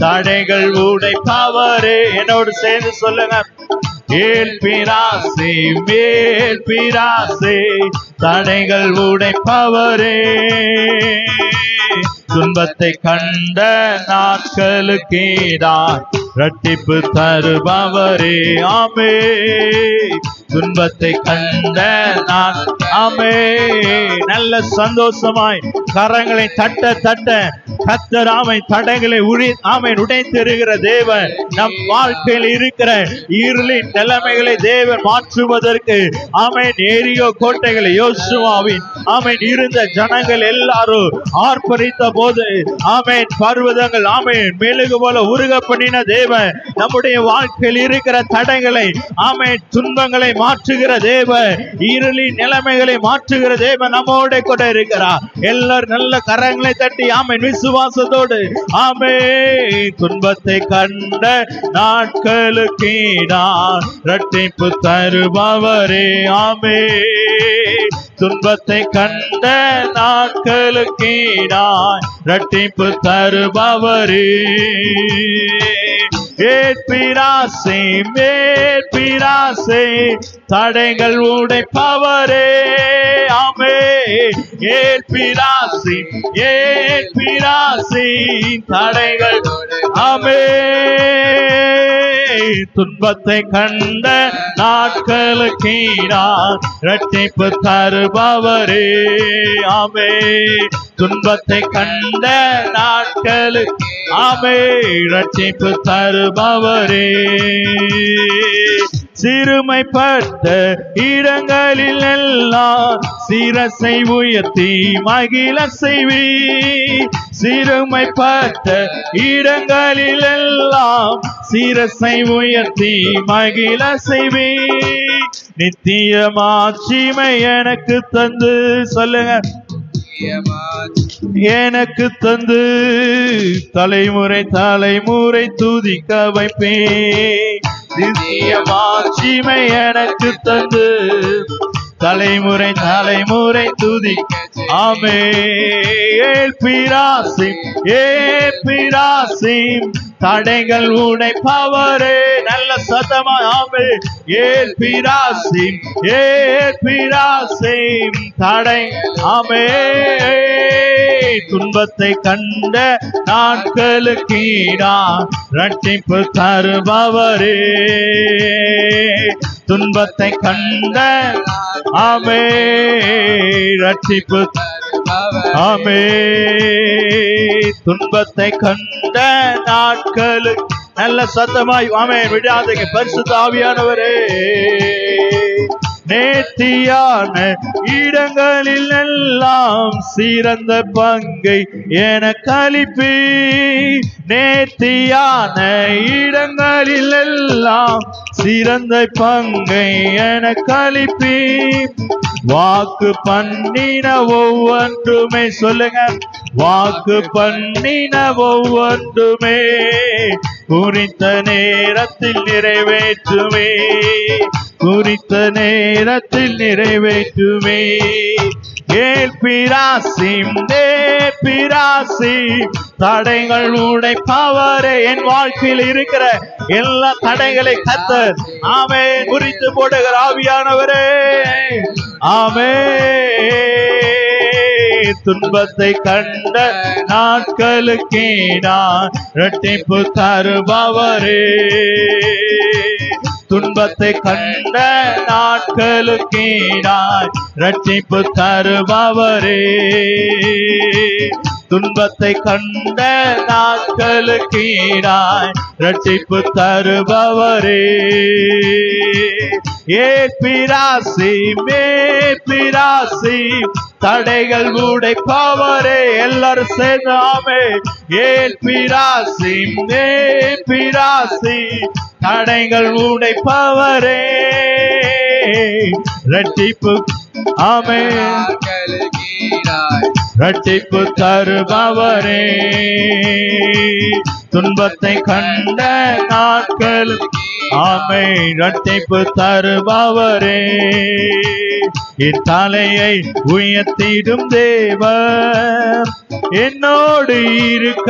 தடைகள் உடைப்பவரே என்னோடு சேர்ந்து சொல்லுங்க ஏல் பிராசே மேல் பிராசே தடைகள் உடைப்பவரே துன்பத்தை கண்ட நாட்களுக்கேதான் இரட்டிப்பு தருபவரே ஆமே துன்பத்தை கண்ட ஆமே நல்ல சந்தோஷமாய் கரங்களை தட்ட தட்ட கர்த்தர் ஆமை தடைகளை உடைத்திருக்கிற தேவன் நம் வாழ்க்கையில் இருக்கிற இருளின் நிலைமைகளை தேவன் மாற்றுவதற்கு ஆமென் எரியோ கோட்டைகளை யோசுவாவின் ஆமென் இருந்த ஜனங்கள் எல்லாரும் ஆர்ப்பரித்த போது ஆமென் பர்வதங்கள் ஆமென் மெழுகு போல உருக பண்ணின தேவன் நம்முடைய வாழ்க்கையில் இருக்கிற தடைகளை ஆமென் துன்பங்களை மாற்றுகிற தேவன் இருளின் நிலைமைகளை மாற்றுகிற தேவன் நம்மோட கூட இருக்கிறார். எல்லாரும் நல்ல கரங்களை தட்டி ஆமென் விசுவாசத்தோடு ஆமே துன்பத்தை கண்ட நாட்களுக்கு நான் இரட்டிப்பு தருபவரே ஆமே துன்பத்தை கண்ட நாட்களுக்கு நான் இரட்டிப்பு தருபவரே ஏற்பிராசே மேற்பிராசே தடைகள் உடைப்பவரே ஆமே ஏற்பிராசே ஏற்பிராசே தடைகள் ஆமே துன்பத்தை கண்ட நாட்களுக்கு நான் இரட்டிப்பு தருபவரே ஆமே துன்பத்தை கண்ட நாட்களுக்கு ஆமே இரட்டிப்பு தருபவரே சிறுமைப்பட்ட இடங்களில் எல்லாம் சிரசை உயர்த்தி மகிழ செய்வி சிறுமைப்பட்ட இடங்களில் எல்லாம் சிரசை உயர்த்தி மகிழ செய்வி நித்திய மாட்சிமை எனக்கு தந்து சொல்லுங்க எனக்கு தந்து தலைமுறை தலைமுறை துதிக்க வைப்பேன் நித்திய மாட்சிமை எனக்கு தந்து தலைமுறை தலைமுறை துதிக்க ஆமே ஏற்பிராசி ஏற்பிராசி தடைகள் உடைப்பவரே நல்ல சத்தமா ஆமே ஏற்பிராசி ஏற்பிராசி தடை ஆமே துன்பத்தை கண்ட நாட்களுக்கு நான் இரட்டிப்பு தருபவரே துன்பத்தை கண்ட ஆமே இரட்டிப்பு ஆமே துன்பத்தை கண்ட நாட்களுக்கு நல்ல சத்தமாய் ஆமே விடாதீங்க பரிசுத்த ஆவியானவரே நேர்த்தியான இடங்களில் எல்லாம் சிறந்த பங்கை எனக்கு அளிப்பி நேர்த்தியான இடங்களில் எல்லாம் சிறந்த பங்கை எனக்கு அளிப்பி வாக்கு பண்ணின ஒவ்வொன்றுமே சொல்லுங்க வாக்கு பண்ணின ஒவ்வொன்றுமே குறித்த நேரத்தில் நிறைவேற்றுமே குறித்த நேரத்தில் நிறைவேற்றுமே ஏற்பிராசி ஏற்பிராசி தடைகள் உடைப்பவரே என் வாழ்க்கையில் இருக்கிற எல்லா தடைகளை கர்த்தர் ஆமே குறித்து போடுகிற ஆவியானவரே ஆமே துன்பத்தை கண்ட நாட்களுக்கு நான் இரட்டிப்பு தருபவரே துன்பத்தை கண்ட நாட்களுக்கு நான் இரட்டிப்பு தருபவரே துன்பத்தை கண்ட நாட்களுக்கு நான் இரட்டிப்பு தருபவரே ஏற்பிராசி மேற்பிராசி தடைகள் உடைப்பவரே எல்லாரும் சேர்ந்து ஆமே ஏற்பிராசி மேற்பிராசி தடைகள் உடைப்பவரே, இரட்டிப்பு ஆமென் இரட்டிப்பு தருபவரே, துன்பத்தை கண்ட நாட்கள் ஆமென் இரட்டிப்பு தருபவரே, என் தலையை உயர்த்திடும் தேவன் என்னோடு இருக்க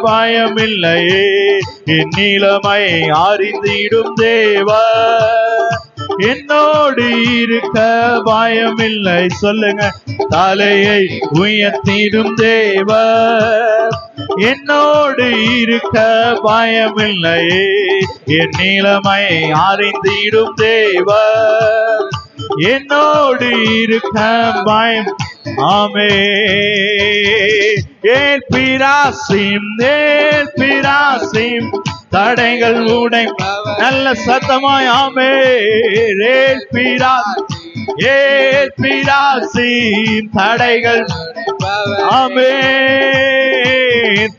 பயமில்லையே, என் நிலைமை அறிந்திடும் தேவன் என்னோடு இருக்க பயமில்லை. சொல்லுங்க, தலையை உயர்த்திடும் தேவன் என்னோடு இருக்க பயமில்லையே, என் நிலைமை அறிந்திடும் தேவன் என்னோடு இருக்க பயம். ஆமென். ஏல் பிராசிம் தடைகள் உடை. நல்ல சத்தமாய் ஆமென். ஏல் பிராசிம் தடைகள் ஆமென்,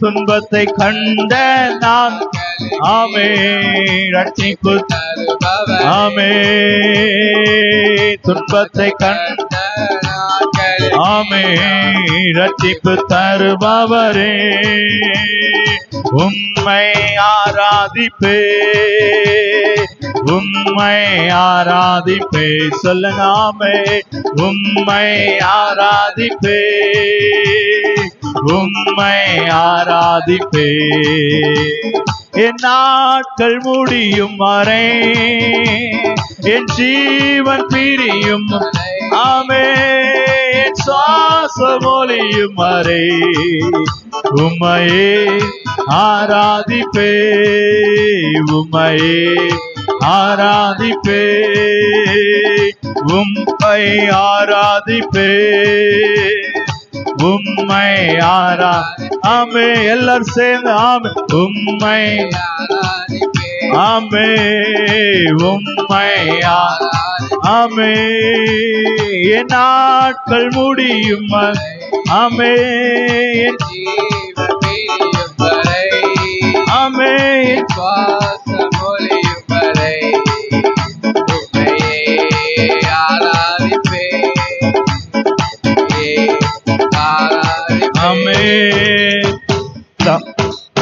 துன்பத்தை கண்ட நான் ஆமென் இரட்சிப்பு ஆமென், துன்பத்தை கண்ட ஆமென் இரட்சிப்பு தருபவரே, உம்மை ஆராதிப்பே உம்மை ஆராதிப்பே. சொல்லுங்க ஆமென். உம்மை ஆராதிப்பே உம்மை ஆராதிப்பே, என் நாட்கள் முடியும் வரை, என் ஜீவன் பிரியும் ஆமென், என் சுவாசம் ஒலியும் வரை, உம்மையே ஆராதிப்பே உம்மையே ஆராதிப்பே உம்மை ஆராதிப்பே உம்மை ஆமே. எல்லாரும் சேர்ந்து ஆமே. உம்மை ஆமே உம்மை ஆமே, என் நாட்கள் முடியும் ஆமே, ஆமே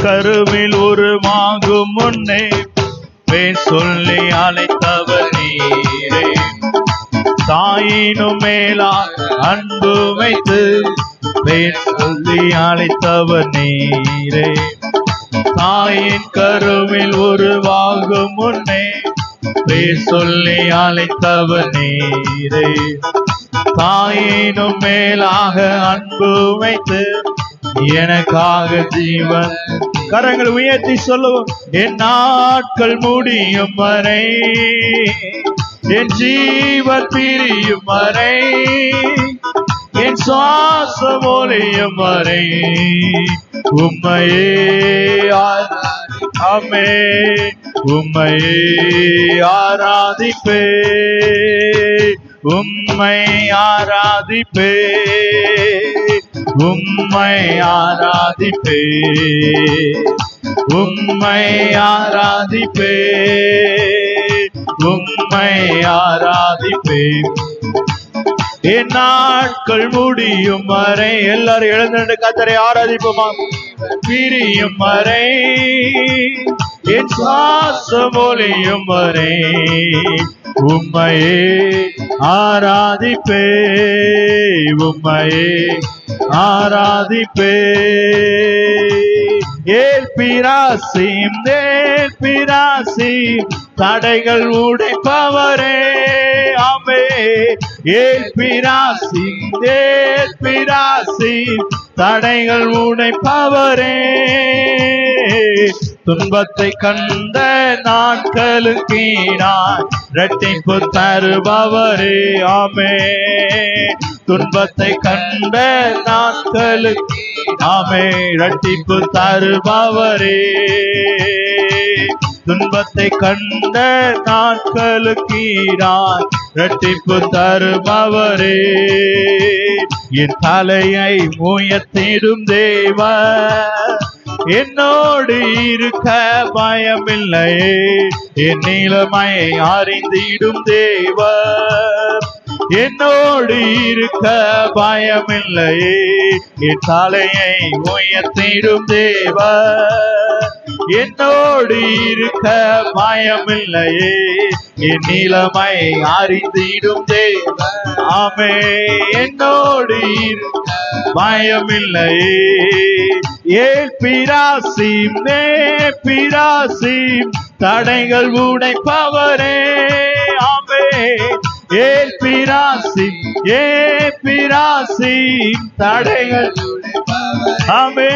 கருவில் உருவாகும் முன்னே பேர் சொல்லி அழைத்தவர் நீரே, தாயினும் மேலா அன்பு வைத்து பேர் சொல்லி அழைத்தவர் நீரே, தாயின் கருவில் உருவாகும் முன்னே பேர் சொல்லி அழைத்தவர் நீரே, தாயினும் மேலாக அன்பு வைத்து எனக்காக ஜீவன். கரங்கள் உயர்த்தி சொல்லுவோம். என் நாட்கள் முடியும் வரை, என் ஜீவன் பிரியும் வரை, என் சுவாசம் ஒலியும் வரை, உம்மையே ஆமே உம்மையே ஆராதிப்பே உம்மை ஆராதிப்பே உம்மை ஆராதிப்பே உம்மை ஆராதிப்பே உம்மை ஆராதிப்பே. என் நாட்கள் முடியும் வரை எல்லாரும் எழுந்து கர்த்தரை ஆராதிப்போமா. பிரியும் வரை என் சுவாசம் ஒலியும் வரை உம்மையே ஆராதிப்பே உம்மையே ஆராதிப்பே. ஏல் பிராசிம் தடைகள் உடைப்பவரே ஆமே. ஏல் பிராசிம் தடைகள் உடைப்பவரே, துன்பத்தை கண்ட நாட்களுக்கு நான் இரட்டிப்பு தருபவரே ஆமே. துன்பத்தை கண்ட நாட்களுக்கு ஆமே இரட்டிப்பு தருபவரே, துன்பத்தை கண்ட நாட்களுக்கு நான் இரட்டிப்பு தருபவரே. என் தலையை உயர்த்திடும் தேவ என்னோடு இருக்க பயமில்லையே, என் நிலைமையை அறிந்திடும் தேவர். என்னோடு இருக்க பயமில்லையே, என் தலையை உயர்த்திடும் தேவர். என்னோடு இருக்க பயமில்லையே, என் நிலைமை அறிந்திடும் தேவர். ஆமே, என்னோடு இருக்க பயமில்லையே. ஏல் பிராசிம் நே பிராசிம் தடைகள் உடைப்பவரே. ஆமே, ஏல் பிராசிம் ஏ பிராசிம் தடைகள். ஆமே,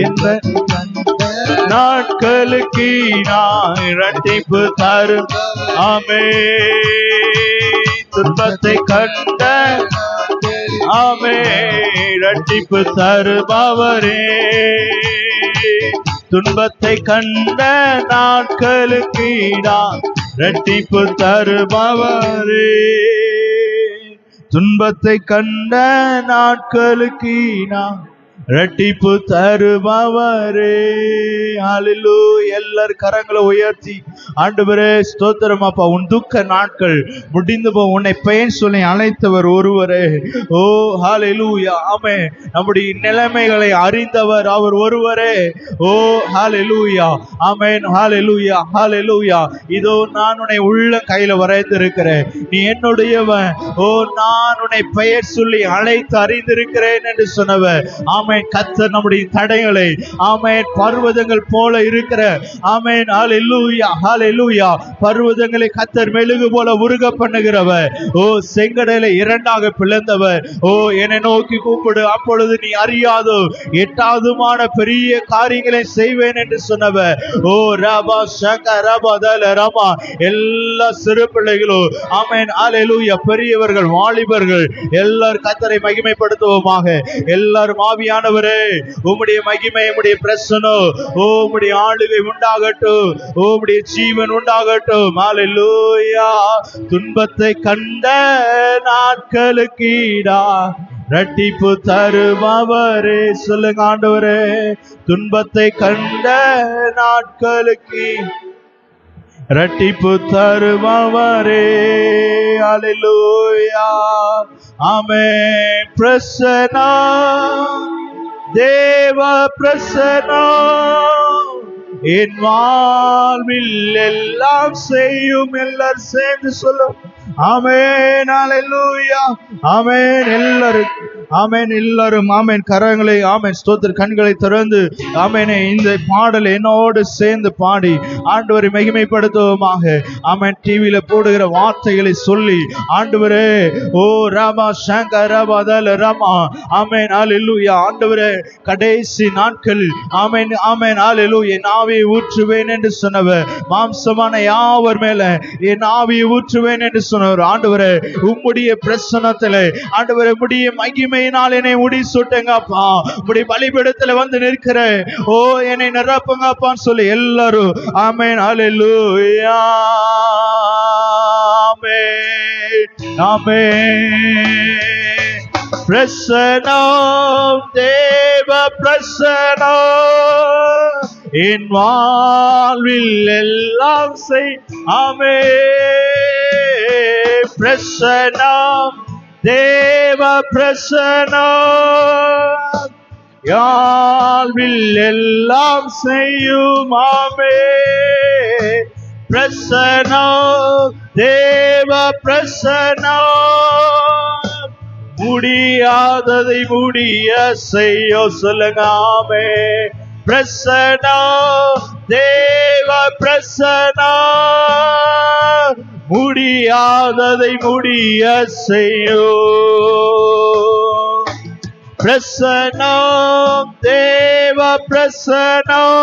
எந்த நாட்களுக்கு நான் இரட்டிப்பு தரும். ஆமே, துன்பத்தை கண்ட ஆமே இரட்டிப்பு தருபவரே. துன்பத்தை கண்ட நாட்களுக்கு நான் இரட்டிப்பு தருபவரே. துன்பத்தை கண்ட நாட்களுக்கு நான் இரட்டிப்பு தருபவரே. ஹல்லேலூயா. எல்லாரும் கரங்களை உயர்த்தி ஆண்டவரே ஸ்தோத்திரம் அப்பா. உன் துக்க நாட்கள் முடிந்து போ, உன்னை பெயர் சொல்லி அழைத்தவர் ஒருவரே. ஓ ஹல்லேலூயா. ஆமென். நம்முடைய நிலைமைகளை அறிந்தவர் அவர் ஒருவரே. ஓ ஹல்லேலூயா. ஆமென். ஹல்லேலூயா. ஹல்லேலூயா. இதோ நான் உன்னை உள்ள கையில வரைந்திருக்கிறேன், நீ என்னுடையவன். ஓ, நான் உன்னை பெயர் சொல்லி அழைத்து அறிந்திருக்கிறேன் என்று சொன்னவர். ஆமென். கர்த்தர் நம்முடைய தடைகளை ஆமென் பர்வதங்கள் போல இருக்கிற ஆமென் ஹல்லேலூயா ஹல்லேலூயா பர்வதங்களை கர்த்தர் மெழுகு போல உருக பண்ணுகிறவர். ஓ, செங்கடலை இரண்டாக பிளந்தவர். ஓ, என்னை நோக்கி கூப்பிடு, அப்பொழுது நீ அறியாதோ எட்டாவதுமான பெரிய காரியங்களை செய்வேன் என்று சொன்னவர். ஓ ரபா சங்க ரபா தல ரமா. எல்லா சிறு பிள்ளைகளும் ஆமென் ஹல்லேலூயா, பெரியவர்கள் வாலிபர்கள் எல்லாரும் கர்த்தரை மகிமைப்படுத்துவோமாக. எல்லாரும் ஆவியான உம்முடைய மகிமை, உம்முடைய பிரசன்னம், ஓ உம்முடைய ஆளுகை உண்டாகட்டும், ஓ உம்முடைய ஜீவன் உண்டாகட்டும். ஹல்லேலூயா. துன்பத்தை கண்ட நாட்களுக்கு இரட்டிப்பு தருபவரே. சொல்லுங்க ஆண்டவரே, துன்பத்தை கண்ட நாட்களுக்கு இரட்டிப்பு தருபவரே. ஹல்லேலூயா. ஆமென். பிரசன்னம் தேவ பிரசன்னம் என் வாழ்வில் எல்லாம் செய்யும். எல்லாரும் சேர்ந்து சொல்லும். ஆமென். ஹல்லேலூயா. ஆமென். எல்லாரும் ஆமென். எல்லாரும் ஆமென். கரங்களை ஆமென் ஸ்தோத்திர கண்களை திறந்து ஆமென் இந்த பாடல் என்னோடு சேர்ந்து பாடி ஆண்டவரை மகிமைப்படுத்துவோமாக. ஆமென். டிவியில போடுகிற வார்த்தைகளை சொல்லி ஆண்டவரே ஓ ராமா சங்கர ரபாதல ராமா. ஆமென். ஹல்லேலூயா. ஆண்டவரே, கடைசி நாட்கள் ஆமென் ஆமென் ஹல்லேலூயா என் ஆவியை ஊற்றுவேன் என்று சொன்னவர். மாம்சமான யாவர் மேல என் ஆவியை ஊற்றுவேன் என்று சொன்னவர். ஆண்டவரே, உம்முடைய பிரசன்னத்திலே ஆண்டவரே உம்முடைய மகிமையினால் என்னை முடி சுட்டுங்கப்பா. உம்முடைய பலிபீடத்துல வந்து நிற்கிற ஓ என்னை நிரப்புங்கப்பான்னு சொல்லி எல்லாரும் ஆமென் ஹல்லேலூயா. ஆமென் ஆமென். பிரசன்னம் தேவ பிரசன்னம் என் வாழ்வில் எல்லாம் செய். ஆமென். பிரசன்னம் தேவ பிரசன்னம் வாழ்வில் எல்லாம் செய்யும். ஆமென். பிரசன்னம் தேவ பிரசன்னம் முடியாததை முடிய செய்ய. சொல்லுங்க. ஆமென். பிரசன்னம் தேவ பிரசன்னம் முடியாததை முடிய செய்யும். பிரசன்னம் தேவ பிரசன்னம்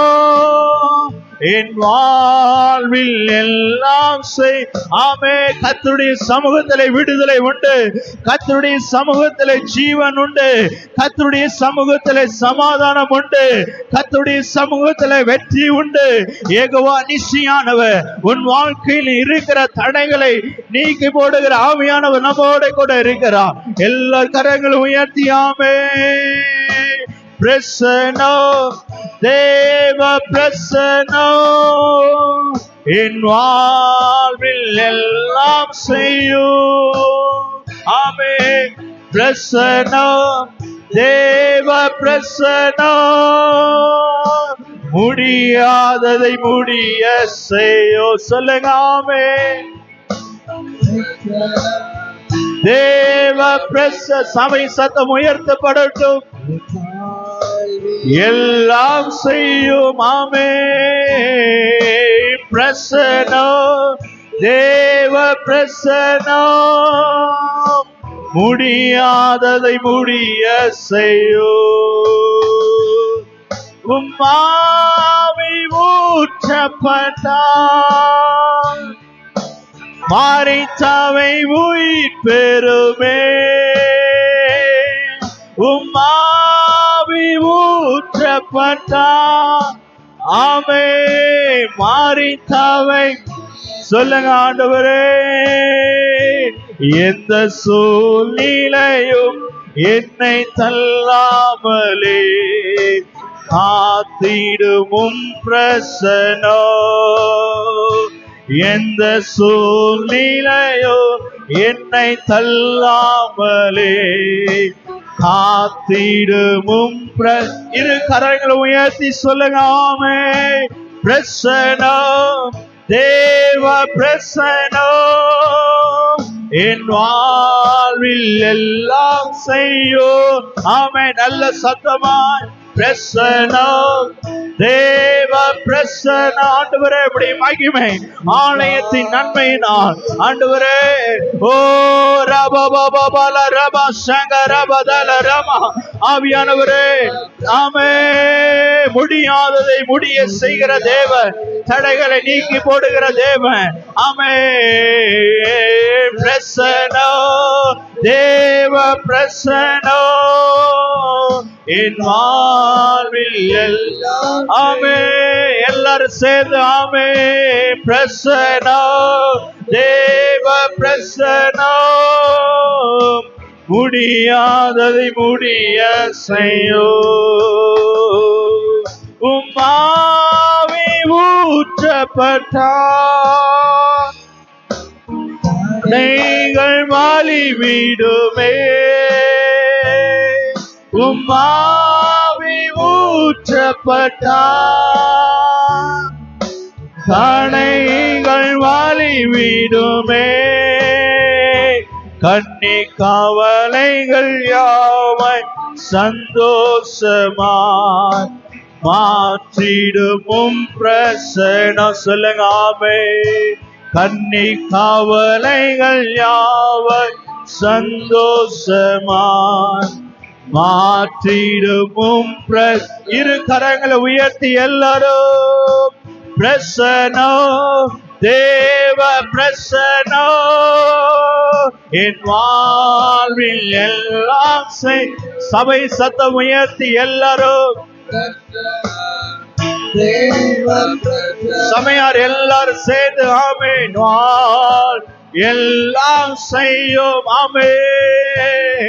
என் வாழ்வில் எல்லாம் செய். ஆமென். கர்த்தருடைய சமூகத்திலே விடுதலை உண்டு, கர்த்தருடைய சமூகத்திலே ஜீவன் உண்டு, கர்த்தருடைய சமூகத்திலே சமாதானம் உண்டு, கர்த்தருடைய சமூகத்திலே வெற்றி உண்டு. யெகோவா நிசியானவர் உன் வாழ்க்கையில் இருக்கிற தடைகளை நீக்கி போடுகிற ஆவியானவர் நம்மோட கூட இருக்கிறார். எல்லா கரங்களும் உயர்த்தி ஆமென். பிரசனம், தேவ பிரசனம் என் வாழ்வில் எல்லாம் செய்யும். ஆமென். பிரசனம், தேவ பிரசனம் முடியாததை முடிய செய்யோ. சொல்லுங்க ஆமென். தேவ பிரச சபை சத்தம் உயர்த்தப்படட்டும். எல்லாம் செய்யும். ஆமென். பிரசனம், தேவ பிரசனம் முடியாததை முடிய செய்யும். உம்மாவி ஊற்றப்பட்டார், மரித்தவை உயிர் பெறுமே. உம்மாவி ஊற்றப்பட்டார், ஆமென், மரித்தவை. சொல்லுங்க ஆண்டவரே. எந்த சூழ்நிலையும் என்னை தள்ளாமலே காத்திடும் பிரசனம். எந்த சூழ்நிலையோ என்னை தள்ளாமலே காத்திடும் இரு கரங்களை உயர்த்தி சொல்லுங்க ஆமென். பிரசனம், தேவ பிரசனம் என் வாழ்வில் எல்லாம் செய்யும். ஆமென். நல்ல சத்தமாய் பிரசனம், தேவ பிரசனம். ஆண்டவரே இப்படி மகிமை ஆலயத்தின் நன்மையினால் ஆண்டவரே. ஓ ரபபபல ரப சங்கர பதல ரமா. ஆவியானவரே ஆமென். முடியாததை முடிய செய்கிற தேவன், தடைகளை நீக்கி போடுகிற தேவன். ஆமென். பிரசனம், தேவ பிரசனம் என் வாழ்வில் எல்லாம். ஆமென். எல்லாரும் சேர்ந்து ஆமென். பிரசனம், தேவ பிரசனம் முடியாததை முடிய செய்யும். உம்மாவி ஊற்றப்பட்டார், நீங்கள் வழிவிடுமே. உம்மாவி ஊற்றப்பட்டார், தடைகள் வழிவிடுமே. கண்ணி கவலைகள் யாவை சந்தோஷமாய் மாற்றிடும் பிரசனம். சொல்லுங்க ஆமென். கண்ணி கவலைகள் யாவை சந்தோஷமாய் மாற்றிடும் இரு கரங்களை உயர்த்தி எல்லாரும் பிரசனம், தேவ பிரசனம் என் வாழ்வில் எல்லாம் சபை சத்தம் உயர்த்தி எல்லாரும் சமையார் எல்லாரும் சேர்ந்து ஆமென். எல்லாம் செய்யும். ஆமென்.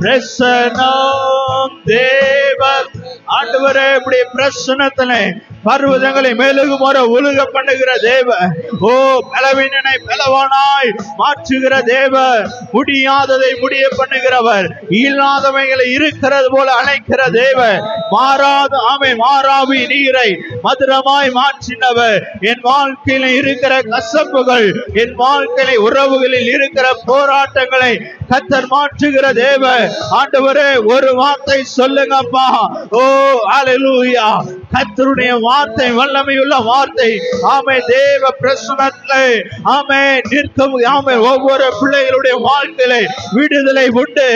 பிரசனம், தேவ. ஆண்டவரே இப்படி பிரசனத்திலே பர்வதங்களை மேலுகுமாறு ஒழுக பண்ணுகிற தேவ. ஓ பலவீனனை பலவானாய் மாற்றுகிற தேவ. முடியாததை முடிய பண்ணுகிறவர், இல்லாதவைகளை இருக்கிறது போல அழைக்கிற தேவ. மாறாத மாறாவி நீரை மதுரமாய் மாற்றினவர். என் வாழ்க்கையில இருக்கிற கசப்புகள், என் வாழ்க்கையில உறவுகளில் இருக்கிற போராட்டங்களை கர்த்தர் மாற்றுகிற தேவ. ஆண்டவரே ஒரு வார்த்தை சொல்லுங்கப்பா. ஓ அல்லேலூயா. கர்த்தருடைய வார்த்தை வல்லமையுள்ள வார்த்தை. ஆமென். தேவ பிரசன்னத்திலே ஆமென் நிற்கும். ஆமென். ஒவ்வொரு பிள்ளைகளுடைய வாழ்க்கையிலே விடுதலை உண்டு.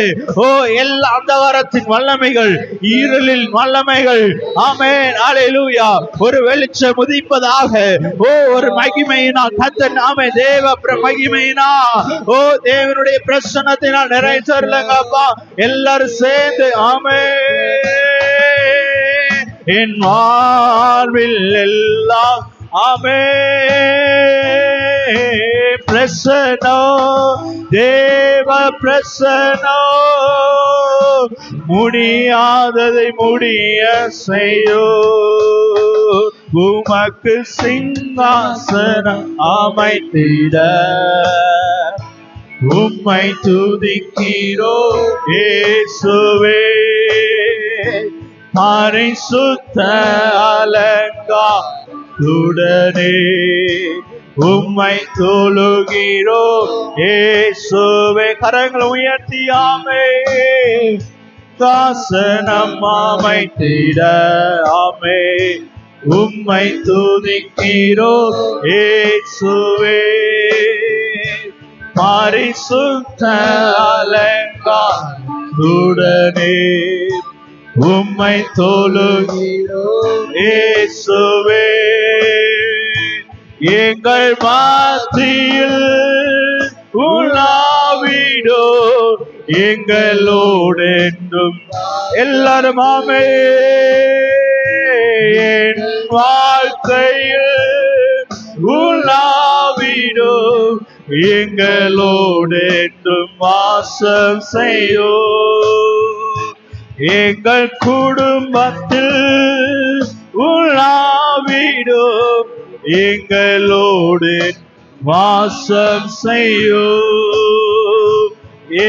ஓ எல்லா அந்தகாரத்தின் வல்லமைகள், இருளில் வல்லமைகள் ஆமென் அல்லேலூயா ஒரு வெளிச்சம் உதிப்பதாக. ஓ ஒரு மகிமையினால் கர்த்தர் ஆமென் தேவ மகிமையினால் ஓ தேவனுடைய பிரசன்னத்தினால் நிறைஞ்சிருங்கப்பா. எல்லாரும் சேர்ந்து ஆமென். என் வாழ்வில் எல்லாம் ஆமென். பிரசனம், தேவ பிரசனம் முடியாததை முடிய செய்யோ. உமக்கு சிங்காசனம் அமைத்திட உம்மை துதிக்கிறோ இயேசுவே. பரிசுத்த அலங்காரத்துடனே உம்மை தொழுகிறோ இயேசுவே. கரங்களை உயர்த்தியாமே சாசனம் அமைத்திட ஆமே உம்மை துதிக்கிறோ இயேசுவே. பரிசுத்த அலங்காரத்துடனே உம்மை தொழுகிறோ இயேசுவே. எங்கள் மத்தியில் உலாவிடோ எங்களோடு என்றும். எல்லாரும் ஆமே. என் வாழ்க்கையில் உலாவிடோ எங்களோடு என்றும் வாசம் செய்யோ. எங்கள் குடும்பத்தில் உலாவிடோ எங்களோடு வாசம் செய்யோ.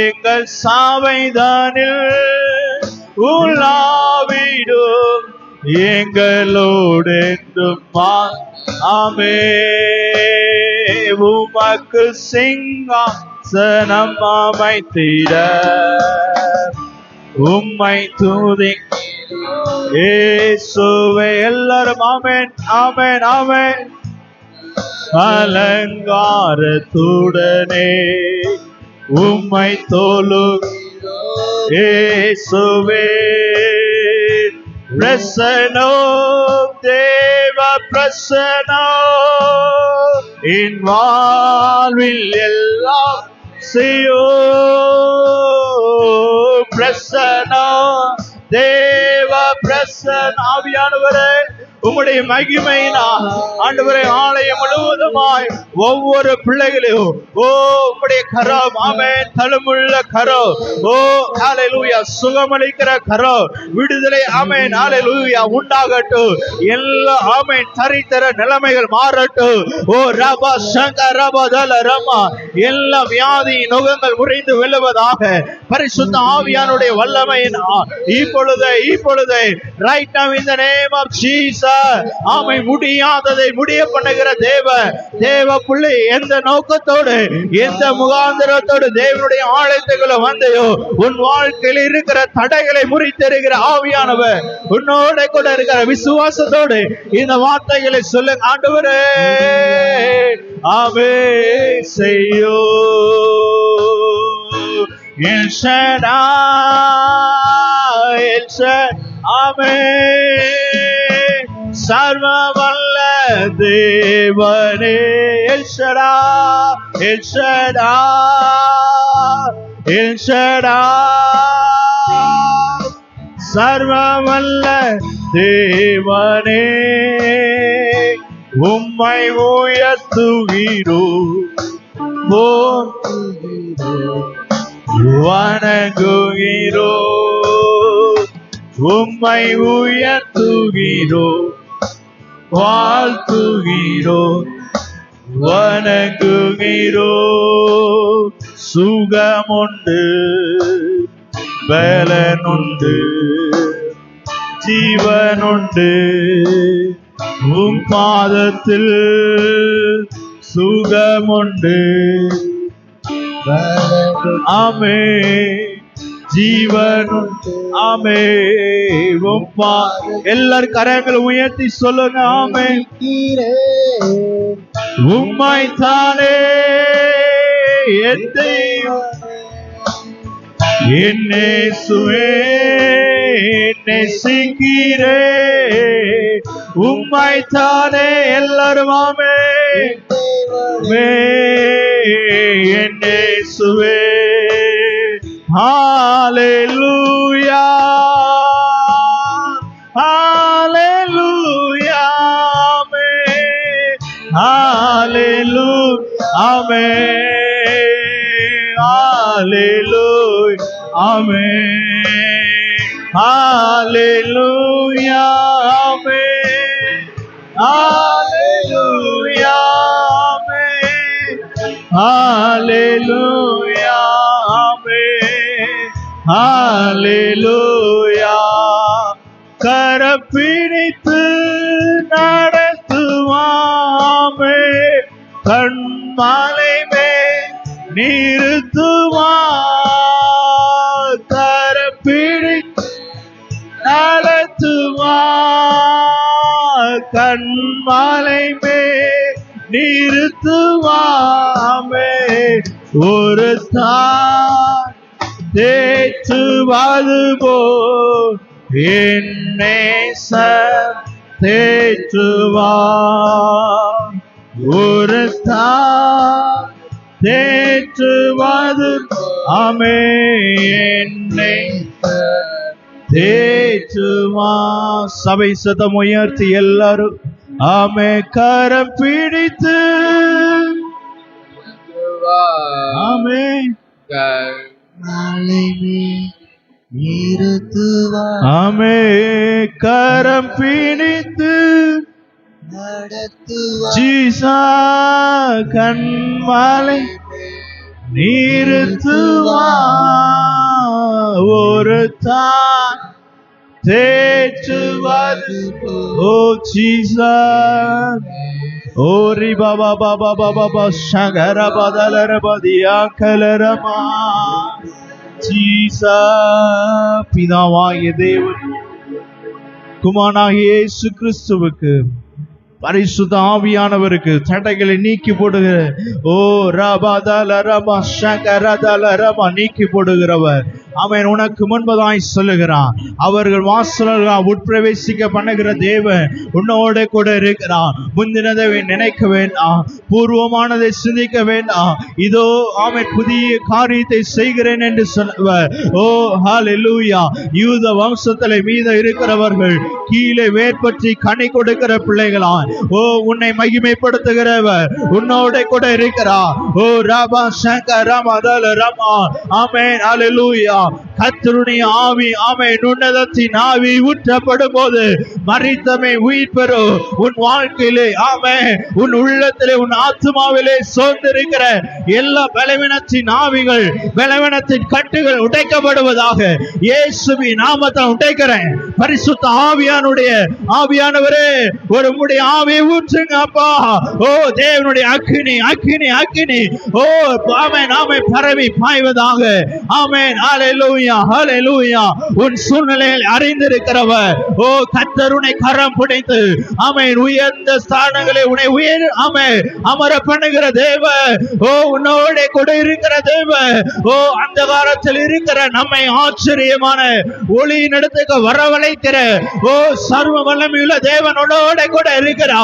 எங்கள் சபைதானில் உலாவிடோ எங்களோடு ஆமே. உமக்கு சிங்காசனம் அமைத்திட உம்மை துதிக்கிறோ இயேசுவே. எல்லாரும் ஆமென் ஆமென் ஆமென். அலங்காரத்துடனே உம்மை தொழுகிறோ இயேசுவே. பிரசன்னோ தேவ பிரசன்னோ என் வாழ்வில் எல்லாம் செய்யோ. பிரசன்னோ தேவ பிரசன்ன ஆவியானவரே உம்முடைய மகிமையினால் ஆண்டவரே ஆலயம் முழுவதுமாய் ஒவ்வொரு பிள்ளைகளையும் உம்முடைய கரம் ஆமென் தழுமுள்ள கரம் ஹல்லேலூயா சுகமளிக்கிற கரம் விடுதலை ஆமென் ஹல்லேலூயா உண்டாகட்டும். எல்லா ஆமென் தரித்திர நிலைமைகள் மாறட்டும். ரபா சங்கர ரபதல ரமா எல்லா வியாதி நுகங்கள் முறிந்து விழுவதாக பரிசுத்த ஆவியானுடைய வல்லமையினால் இப்பொழுது right now in the name of Jesus. ஆமை முடியாததை முடிய பண்ணுகிற தேவ பிள்ளை எந்த நோக்கத்தோடு எந்த முகாந்திரத்தோடு தேவனுடைய ஆலயத்துக்குள்ள வந்தையோ உன் வாழ்க்கையில் இருக்கிற தடைகளை முறித்தெறுகிற ஆவியானவர் உன்னோட கூட இருக்கிற விசுவாசத்தோடு இந்த வார்த்தைகளை சொல்லுங்க. ஆண்டவரே ஆமே செய்யோ. எல் ஷடாய் ஆமே. சர்வ வல்ல தேவனே L Shaddai L Shaddai L Shaddai. சர்வ வல்ல தேவனே உம்மை உயர்த்துகிறோ வணங்குகிறோ. உம்மை உயர்த்துகிறோ வாழ்த்துகிறோ வணங்குகிறோ. சுகமுண்டு பலனுண்டு ஜீவனுண்டு உம் பாதத்தில் சுகமுண்டு ஆமே ஜீவனுண்டு ஆமே. எல்லாரும் கரங்களை உயர்த்தி சொல்லுங்க ஆமே. உம்மை தானே என்னை சுவே நேசிக்கிறே. உம்மை தானே எல்லாரும் ஆமே என்னை சுவே. ஹalleluya ஹalleluya ஹalleluya ஆமென் ஹalleluya ஆமென். ஹalleluya ஆமென் ஹalleluya ஆமென் ஹalleluya ஆமென் ஹalleluya கரப்பிடித்து நடத்துவாமே கண்மாலை மேல் நிறுத்துவார் கரப்பிடித்து நடத்துவார் கண்மாலை மேல் நிறுத்துவாமே ஒரு தாய் தேற்றுவது போல் என்னை தேற்றுவார் ஒரு தாய் தேற்றுவது ஆமே என்னை தேற்றுவார். சபை சத்தம் உயர்த்தி எல்லாரும் ஆமே கரம் பிடித்து ஆமே ஆமே கரம் பிடித்து ஜீசா கண்மாலை நிறுத்துவா ஒரு தான் தேற்றுவது ஓ ஜீசா ஓரி பாபா பாபா பாபா சங்கர பதலர பதியா கலரமா ஜீசா பிதாவாகிய தேவன் குமாரனாகிய இயேசு கிறிஸ்துவுக்கு பரிசுத்த ஆவியானவருக்கு தடைகளை நீக்கி போடுகிற ஓ ரபதல ரப சங்கரதல ரப நீக்கி போடுகிறவர் அவன் உனக்கு முன்பதாய் சொல்லுகிறான். அவர்கள் வாசல்கள் உட்பிரவேசிக்க பண்ணுகிற தேவன் உன்னோட கூட இருக்கிறான். முந்தினதை நினைக்க வேண்டாம், பூர்வமானதை சிந்திக்க வேண்டாம். இதோ அவன் புதிய காரியத்தை செய்கிறேன் என்று சொன்னவர். ஓ ஹல்லேலூயா. யூத வம்சத்திலே மீத இருக்கிறவர்கள் கீழே வேர்பற்றி கனி கொடுக்கிற பிள்ளைகளா ஓ உன்னை மகிமைப்படுத்துகிறவர் உன்னோட கூட இருக்கிறார். ஓ ரபா சங்கர ரமதல ரமா ஆமென் ஹல்லேலூயா. கர்த்தருடைய ஆவி ஆமென் உன்னதத்தின் ஆவி ஊற்றப்படும் போது மரித்தமை உயிர் பெறும். உன் வாழ்க்கையிலே ஆமென் உன் உள்ளத்திலே உன் ஆத்துமாவிலே சோர்ந்திருக்கிற எல்லா பலவீனத்தின் ஆவிகள் பலவீனத்தின் கட்டுகள் உடைக்கப்படுவதாக இயேசுவின் நாமத்தில் உடைக்கிறேன். பரிசுத்த ஆவியானவரே ஒரு முடி ஆவியை ஊற்றுங்க அப்பா. ஓ தேவனுடைய அக்கினி அக்கினி அக்கினி ஓ ஆமென் ஆமென் பரவி பாய்வதாக. ஆமென் ஹல்லேலூயா ஹல்லேலூயா. உன் சூழ்நிலையில் அறிந்திருக்கிறவர் ஓ கர்த்தர் உன்னை கரம் பிடித்து ஆமென் உயர்ந்த ஸ்தானங்களை உன்னை ஆமென் அமர பண்ணுகிற தேவன் ஓ உன்னோட கூட இருக்கிற தேவன் ஓ அந்தகாரத்தில் இருக்கிற நம்மை ஆச்சரியமான ஒளியின் இடத்துக்கு வரவழைக்கிற ஓ சர்வ வல்லமையுள்ள தேவன் உன்னோட கூட இருக்கிறார்.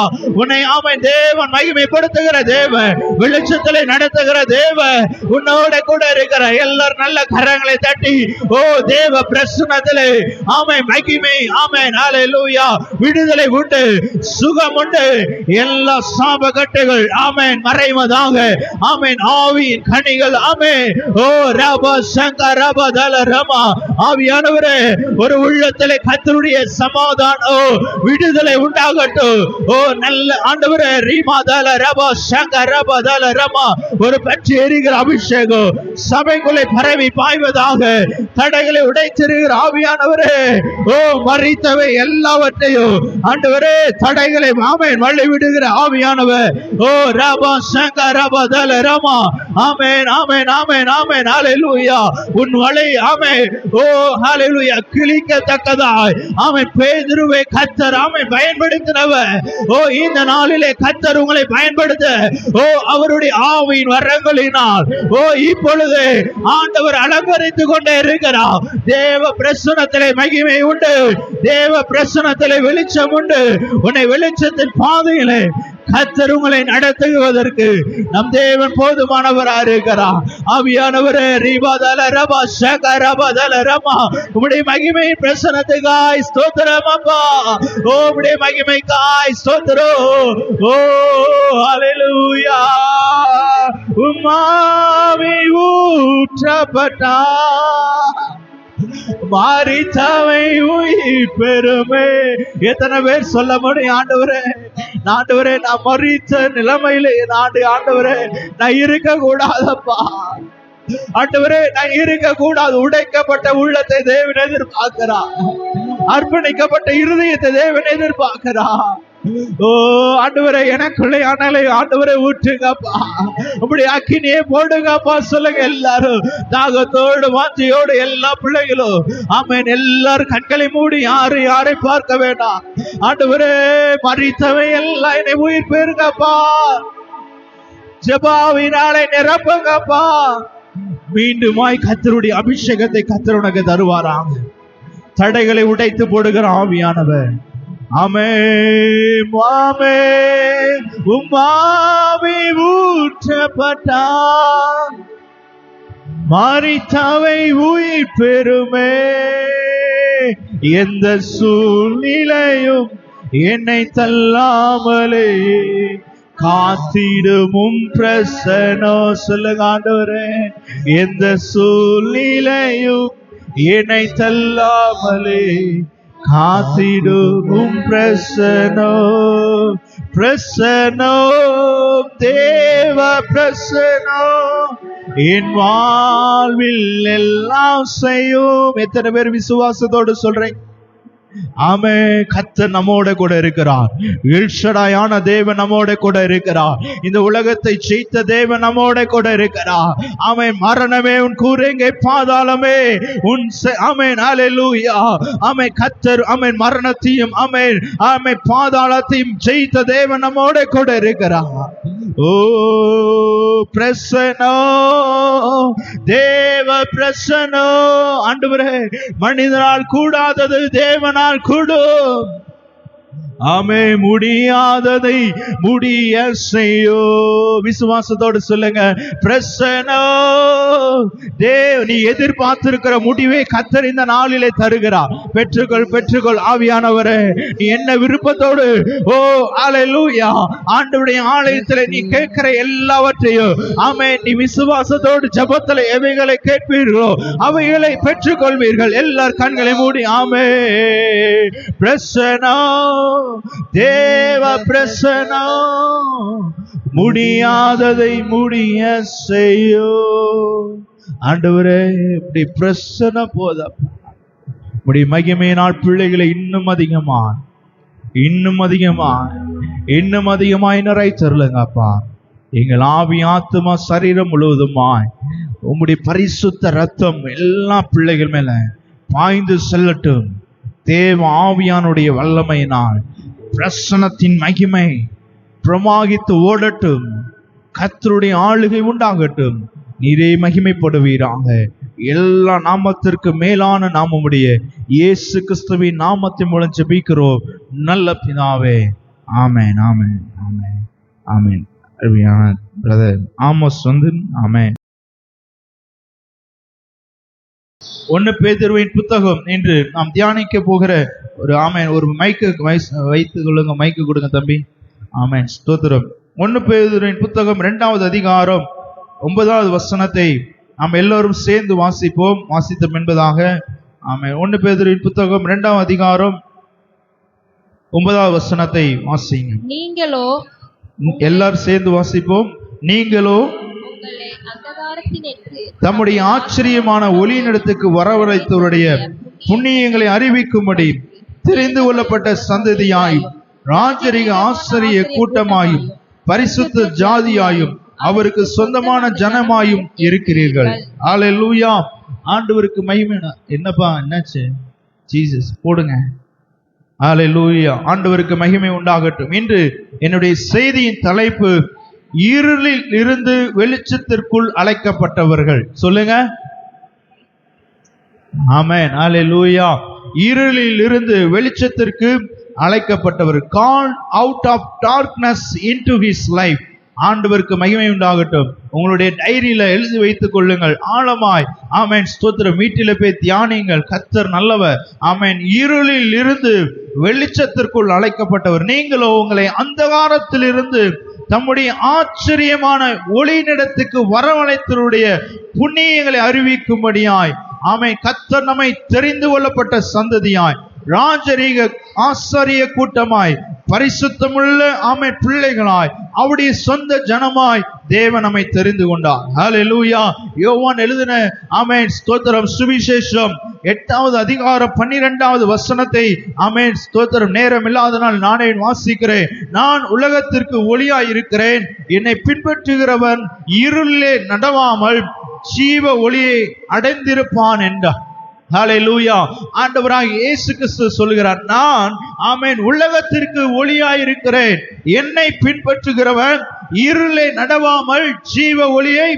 உன்னை ஆமென் தேவன் மகிமைப்படுத்துகிற தேவன் வெளிச்சத்திலே நடத்துகிற தேவன் உன்னோட கூட இருக்கிற எல்லாரும் நல்ல கரங்களை தட்டி ஓ தேவ பிரசன்னத்திலே ஆமென் மகிமை ஆமென் ஹல்லேலூயா. விடுதலை உண்டு, சுகம் உண்டு, எல்லா சாபக்கட்டுகள் ஆமென் மறைவதாக. ஆமென் ஆவியின் கனிகள் ஆமென் ஓ ரபா சங்கர ரபதல ரமா. ஆவியானவரே ஒரு உள்ளத்திலே கர்த்தருடைய சமாதானம் விடுதலை உண்டாகட்டும். ஓ நல்ல ஆண்டவரே ரீமாதல ரபா சங்கர ரபதல ரமா. ஒரு பற்றி எரிகிற அபிஷேகம் சபைக்குள்ளே பரவி பாய்வதாக. தடைகளை உடைத்திருக்கிற ஆவியானவரே ஓ மரித்தவை எல்லாவற்றையும் ஆண்டவரே தடைகளை ஆமென் வள்ளி விடுகிற ஆவியானவர் ஓ ரபா சங்கர ரபதல ரமா. ஆமென் ஆமென் ஆமென் ஆமென் ஹல்லேலூயா. உன் வலை ஆமென் ஓ ஹல்லேலூயா கிழிக்கத்தக்கதாய் ஆமென் பேதுருவை கர்த்தர் ஆமென் பயன்படுத்தினவர். ஓ இந்த நாளிலே கர்த்தர் உங்களை பயன்படுத்த ஓ அவருடைய ஆவியின் வரங்களினால் ஓ இப்பொழுது ஆண்டவர் அலங்கரித்துக் கொண்டே இருக்கிறார். தேவ பிரசன்னத்திலே மகிமை உண்டு, தேவ பிரசன்னத்திலே வெளிச்சம் உண்டு. உன்னை வெளிச்சத்தின் பாதையிலே கர்த்தர் உங்களை நடத்துவதற்கு நம் தேவன் போதுமானவராக இருக்கிறார். ஆவியானவரே ரீபாதல ரபா சகர ரபதல ரமா. உம்முடைய மகிமையின் பிரசன்னத்துக்காய் ஸ்தோத்திரம் அப்பா. ஓ உம்முடைய மகிமைக்காய் ஸ்தோத்திரம். ஓ ஹல்லேலூயா. உம்மாவி ஊற்றப்பட்டா மாறித்தவை உயிர் பெருமே. எத்தனை பேர் சொல்ல முடியும், ஆண்டவரே ஆண்டவரே நான் மறித்த நிலைமையிலே ஆண்டவரே நான் இருக்க கூடாதப்பா, ஆண்டவரே நான் இருக்க கூடாது. உடைக்கப்பட்ட உள்ளத்தை தேவன் எதிர்பார்க்கிறார், அர்ப்பணிக்கப்பட்ட இருதயத்தை தேவன் எதிர்பார்க்கிறார். ஓ ஆண்டவரே எனக்குள்ளே அனலை ஆண்டவரே ஊற்றுங்கப்பா, அப்படி அக்கினியே போடுங்கப்பா. சொல்லுங்க எல்லாரும் தாகத்தோடு வாஞ்சியோடு எல்லா பிள்ளைகளும். ஆமென். எல்லாரும் கண்களை மூடி யாரை பார்க்க வேண்டாம். ஆண்டவரே மரித்தவை எல்லாம் என்னை உயிர் பெறுங்கப்பா, ஜெபாவினாலே நிரப்புங்கப்பா. மீண்டுமாய் கர்த்தருடைய அபிஷேகத்தை கர்த்தர் உனக்கு தருவாராம். தடைகளை உடைத்து போடுகிற ஆவியானவர். ஆமென் ஆமென். உம்மாவி ஊற்றப்பட்டார், மரித்தவை உயிர் பெறுமே. எந்த சூழ்நிலையும் என்னை தள்ளாமலே காத்திடுமும் பிரசன்னோ. சொல்லுங்க ஆண்டவரே, எந்த சூழ்நிலையும் என்னை தள்ளாமலே காத்திடுமும் பிரசன்னோ. பிரசன்னோ தேவ பிரசன்னோ என் வாழ்வில் எல்லாம் செய்யும். எத்தனை பேர் விசுவாசத்தோடு சொல்றேன்? ஆமே. கர்த்தர் நம்மோட கூட இருக்கிறார். எல்ஷடாயான தேவன் நம்மோட கூட இருக்கிறார். இந்த உலகத்தை ஜெயித்த தேவன் நம்மோட கூட இருக்கிறார். ஆமே. மரணமே உன் கூரெங்கே, பாதாளமே உன் ஆமென் ஹல்லேலூயா. ஆமே. கர்த்தர் ஆமென் மரணத்தையும் ஆமென் ஆமே பாதாளத்தையும் ஜெயித்த தேவன் நம்மோட கூட இருக்கிறார். ஓ பிரசன்னோ தேவ பிரசன்னோ. ஆண்டவரே மனிதனால் கூடாதது தேவனால் கூடும். ஆமே. முடியாததை முடிய செய்யோ. விசுவாசத்தோடு சொல்லுங்க, பிரசன்னோ தேவ. நீ எதிர்பார்த்திருக்கிற முடிவை கர்த்தர் இந்த நாளிலே தருகிறார். பெற்றுக்கொள் பெற்றுக்கொள் ஆவியானவரே. நீ என்ன விருப்பத்தோடு ஓ ஹல்லேலூயா ஆண்டவருடைய ஆலயத்தில் நீ கேட்கிற எல்லாவற்றையும் ஆமே நீ விசுவாசத்தோடு ஜெபத்தில் எவைகளை கேட்பீர்களோ அவைகளை பெற்றுக்கொள்வீர்கள். எல்லார் கண்களை மூடி ஆமே. பிரசன்னோ தேவ பிரசன்னோ முடியாததை முடிய செய்யோ. ஆண்டவரே இப்படி பிரசன்ன போதும். இப்படி மகிமையினால் பிள்ளைகளை இன்னும் அதிகமாய் நிறைத்தருளுங்கப்பா. எங்கள் ஆவி ஆத்துமா சரீரம் முழுவதுமாய் உம்முடைய பரிசுத்த ரத்தம் எல்லா பிள்ளைகள் மேல பாய்ந்து செல்லட்டும். தேவ ஆவியானுடைய வல்லமையினால் பிரசன்னத்தின் மகிமை பிரமாகித்து ஓடட்டும். கர்த்தருடைய ஆளுகை உண்டாகட்டும். நீரே மகிமைப்படுவீராக. எல்லா நாமத்திற்கு மேலான நாமமுடைய இயேசு கிறிஸ்துவின் நாமத்தின் மூலம் ஜெபிக்கிறோம் நல்ல பிதாவே. ஆமென் ஆமென் ஆமென் ஆமென். பிரதர் ஆமோஸ் ஆமென். 1 பேதுருவின் புத்தகம் என்று நாம் தியானிக்க போகிற ஒரு ஆமென். ஒரு மைக்கு வைத்துக் கொள்ளுங்க, மைக்கு கொடுங்க தம்பி. ஆமென் ஸ்தோத்திரம். 1 பேதுருவின் புத்தகம் 2வது அதிகாரம் 9வது வசனத்தை நாம் எல்லோரும் சேர்ந்து வாசிப்போம். வாசித்தோம் என்பதாக. ஆமென். 1 பேதுருவின் புத்தகம் 2வது அதிகாரம் 9வது வசனத்தை வாசிங்க. நீங்களோ, எல்லாரும் சேர்ந்து வாசிப்போம். நீங்களோ தம்முடைய ஆச்சரியமான ஒளியினிடத்துக்கு வரவழைத்தவருடைய புண்ணியங்களை அறிவிக்கும்படி தெரிந்து கொள்ளப்பட்ட சந்ததியாயும் ராஜரிக ஆசிரிய கூட்டமாயும் பரிசுத்த ஜாதியாயும் அவருக்கு சொந்தமான ஜனமாயும் இருக்கிறீர்கள். ஹல்லேலூயா. ஆண்டவருக்கு மகிமை. என்னப்பா என்னாச்சு? ஜீசஸ் போடுங்க. ஹல்லேலூயா. ஆண்டவருக்கு மகிமை உண்டாகட்டும். இன்று என்னுடைய செய்தியின் தலைப்பு இருளில் இருந்து வெளிச்சத்திற்குள் அழைக்கப்பட்டவர்கள். சொல்லுங்க. ஆமென் ஹல்லேலூயா. இருளில் இருந்து வெளிச்சத்திற்கு அழைக்கப்பட்டவர். Called out of darkness into his life. ஆண்டவருக்கு மகிமை உண்டாகட்டும். உங்களுடைய டைரியில எழுதி வைத்துக் கொள்ளுங்கள் ஆழமாய். ஆமென் ஸ்தோத்திரம். வீட்டில போய் தியானிங்கள். கர்த்தர் நல்லவர். ஆமென். இருளில் இருந்து வெளிச்சத்திற்குள் அழைக்கப்பட்டவர். நீங்களோ உங்களை அந்தகாரத்தில் இருந்து தம்முடைய ஆச்சரியமான ஒளியினிடத்துக்கு வரவழைத்தவருடைய புண்ணியங்களை அறிவிக்கும்படியாய் ஆமென் கர்த்தர் நம்மை தெரிந்து கொள்ளப்பட்ட சந்ததியாய், ராஜரீக ஆசாரிய கூட்டமாய், பரிசுத்தமுள்ள ஆமென் பிள்ளைகளாய், அவருடைய சொந்த ஜனமாய் தேவன் நம்மை தெரிந்து கொண்டார். ஹல்லேலூயா. யோவான் எழுதின ஆமென் ஸ்தோத்திரம் சுவிசேஷம் 8வது அதிகாரம் 12வது வசனத்தை ஆமென் ஸ்தோத்திரம் நேரம் இல்லாதனால் நானே வாசிக்கிறேன். நான் உலகத்திற்கு ஒளியாய் இருக்கிறேன், என்னை பின்பற்றுகிறவன் இருளிலே நடவாமல் ஜீவ ஒளியை அடைந்திருப்பான் என்றார். ஹல்லேலூயா. ஆண்டவராகிய இயேசு கிறிஸ்து சொல்கிறார், நான் ஆமென் உலகத்திற்கு ஒளியாய் இருக்கிறேன், என்னை பின்பற்றுகிறவன் இருளை நடவாமல் ஜீவ ஒளியை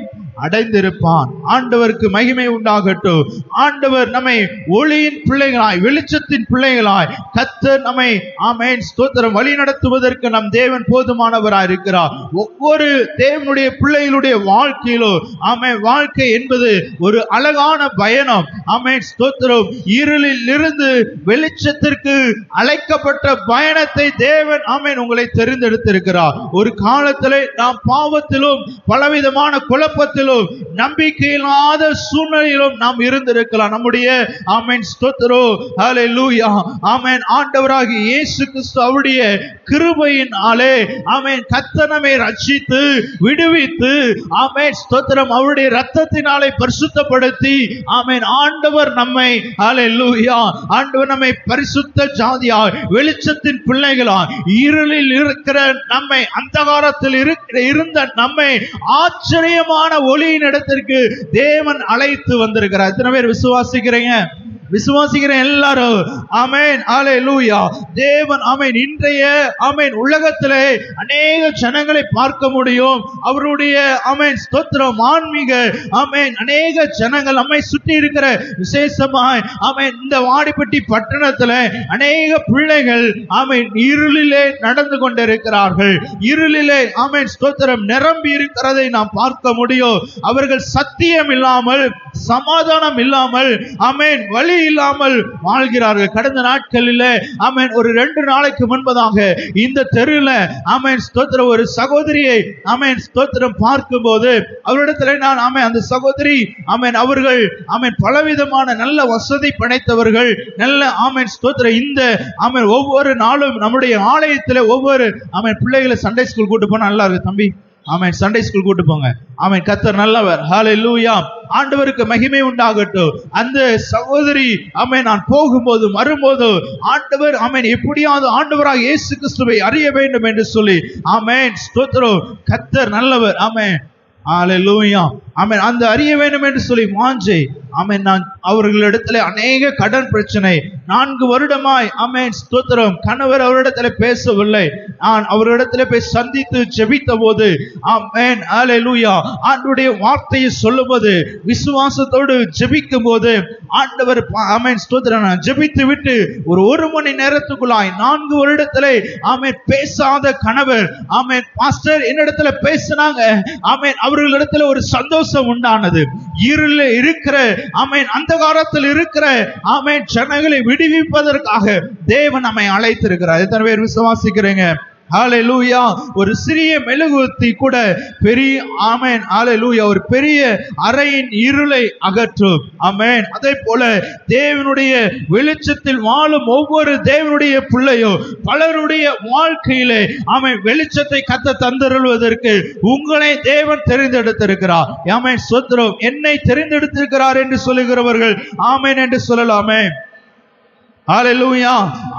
அடைந்திருப்பான். ஆண்டவருக்கு மகிமை உண்டாகட்டும். ஆண்டவர் நம்மை ஒளியின் பிள்ளைகளாய், வெளிச்சத்தின் பிள்ளைகளாய் கர்த்தர் நம்மை ஆமென் ஸ்தோத்திரம் வழி நடத்துவதற்கு நம் தேவன் போதுமானவராய் இருக்கிறார். ஒவ்வொரு தேவனுடைய பிள்ளைகளுடைய வாழ்க்கையிலும் ஆமென் வாழ்க்கை என்பது ஒரு அழகான பயணம். ஆமென் ஸ்தோத்திரம். இருளில் இருந்து வெளிச்சத்திற்கு அழைக்கப்பட்ட பயணத்தை தேவன் ஆமென் உங்களை தெரிந்தெடுத்திருக்கிறார். ஒரு காலத்திலே நாம் பாவத்திலும் பலவிதமான குழப்பத்திலும் நம்பிக்கையில்லாத சூழ்நிலையிலும் நாம் இருந்திருக்கலாம். நம்முடைய ஆமென் ஸ்தோத்திரம் ஹல்லேலூயா ஆமென் ஆண்டவராகிய இயேசு கிறிஸ்து அவருடைய கிருபையினாலே ஆமென் கர்த்தர் நம்மை ரட்சித்து விடுவித்து ஆமென் ஸ்தோத்திரம் அவருடைய இரத்தத்தினாலே பரிசுத்தப்படுத்தி ஆமென் ஆண்டவர் நம்மை ஹல்லேலூயா ஆண்டவர் நம்மை பரிசுத்த ஜாதியாய், வெளிச்சத்தின் பிள்ளைகளாய், இருளில் இருக்கிற நம்மை, அந்தகாரத்தில் இருந்த நம்மை ஆச்சரியமான ஒளியின் இடத்திற்கு தேவன் அழைத்து வந்திருக்கிறார். எத்தனை பேர் விசுவாசிக்கிறீங்க? விசுவாசிக்கிறேன் எல்லாரும். ஆமென் ஹல்லேலூயா. தேவன் ஆமென் இன்றைய ஆமென் உலகத்திலே அநேக ஜனங்களை பார்க்க முடியும். அவருடைய ஆமென் ஸ்தோத்திரம் ஆன்மீக ஆமென் அநேக ஜனங்கள் நம்மை சுற்றி இருக்கிற விசேஷமாய் ஆமென் இந்த வாடிப்பட்டி பட்டணத்திலே அநேக பிள்ளைகள் ஆமென் இருளிலே நடந்து கொண்டிருக்கிறார்கள். இருளிலே ஆமென் ஸ்தோத்திரம் நிரம்பி இருக்கிறதை நாம் பார்க்க முடியும். அவர்கள் சத்தியம் இல்லாமல், சமாதானம் இல்லாமல், ஆமென் வழி இல்லாமல் வாழ்கிறார்கள். கடந்த நாட்களில் ஆமென் ஒரு 2 நாளைக்கு முன்பதாக இந்த தெருவில் ஆமென் ஸ்தோத்திரம் ஒரு சகோதரியை ஆமென் ஸ்தோத்திரம் பார்க்கும்போது அவரிடத்தில் நான் ஆமென் அந்த சகோதரி ஆமென் அவர்கள் ஆமென் பலவிதமான நல்ல வசதி படைத்தவர்கள், நல்ல ஆமென் ஸ்தோத்திரம் இந்த ஆமென் ஒவ்வொரு நாளும் நம்முடைய ஆலயத்தில் ஒவ்வொரு ஆமென் பிள்ளைகளை சண்டே ஸ்கூல் கூட்டு போனா நல்லா இருக்கு தம்பி. ஆமென் சண்டே ஸ்கூல் கூட்டு போங்க. ஆமென் கர்த்தர் நல்லவர். ஹல்லேலூயா. ஆண்டவருக்கு மகிமை உண்டாகட்டும். அந்த சகோதரி ஆமென் நான் போகும்போது வரும்போது ஆண்டவர் ஆமென் எப்படியாவது ஆண்டவராக இயேசு கிறிஸ்துவை அறிய வேண்டும் என்று சொல்லி ஆமென் ஸ்தோத்திரம் கர்த்தர் நல்லவர். ஆமென் ஹல்லேலூயா. ஆமென் அந்த அறிய வேண்டும் என்று சொல்லி வாஞ்சை ஆமென் நான் அவர்களிடத்தில் அநேக கடன் பிரச்சனை 4 வருடமாய் ஆமென் ஸ்தோத்திரம் கணவர் அவரிடத்தில் பேசவில்லை. நான் அவரிடத்தில் போய் சந்தித்து ஜெபித்த போது ஆமென் ஹல்லேலூயா ஆண்டவருடைய வார்த்தையை சொல்லும்போது விசுவாசத்தோடு ஜெபிக்கும் போது ஆண்டவர் ஆமென் ஸ்தோத்திரம் நான் ஜெபித்து விட்டு ஒரு மணி நேரத்துக்குள்ளாய் 4 வருடத்தில் ஆமென் பேசாத கணவர் ஆமென் பாஸ்டர் என்னிடத்துல பேசினாங்க. ஆமென் அவர்களிடத்தில் ஒரு சந்தோஷம் உண்டானது. இருளில் இருக்கிற ஆமென் அந்தகாரத்தில் இருக்கிற ஆமென் ஜனங்களை விடுவிப்பதற்காக தேவன் நம்மை அழைத்திருக்கிறார். எத்தனை பேர் விசுவாசிக்கிறீங்க? ஹல்லேலூயா. ஒரு சிறிய மெழுகுவர்த்தி கூட பெரிய ஆமென் ஹல்லேலூயா ஒரு பெரிய அறையின் இருளை அகற்றும். ஆமென். அதே போல தேவனுடைய வெளிச்சத்தில் வாழும் ஒவ்வொரு தேவனுடைய பிள்ளையும் பலருடைய வாழ்க்கையிலே ஆமென் வெளிச்சத்தை கர்த்தர் தந்தருள்வதற்கு உங்களை தேவன் தெரிந்தெடுத்திருக்கிறார். ஆமென் ஸ்தோத்திரம். என்னை தெரிந்தெடுத்திருக்கிறார் என்று சொல்லுகிறவர்கள் ஆமென் என்று சொல்லலாமே. ஹல்லேலூயா.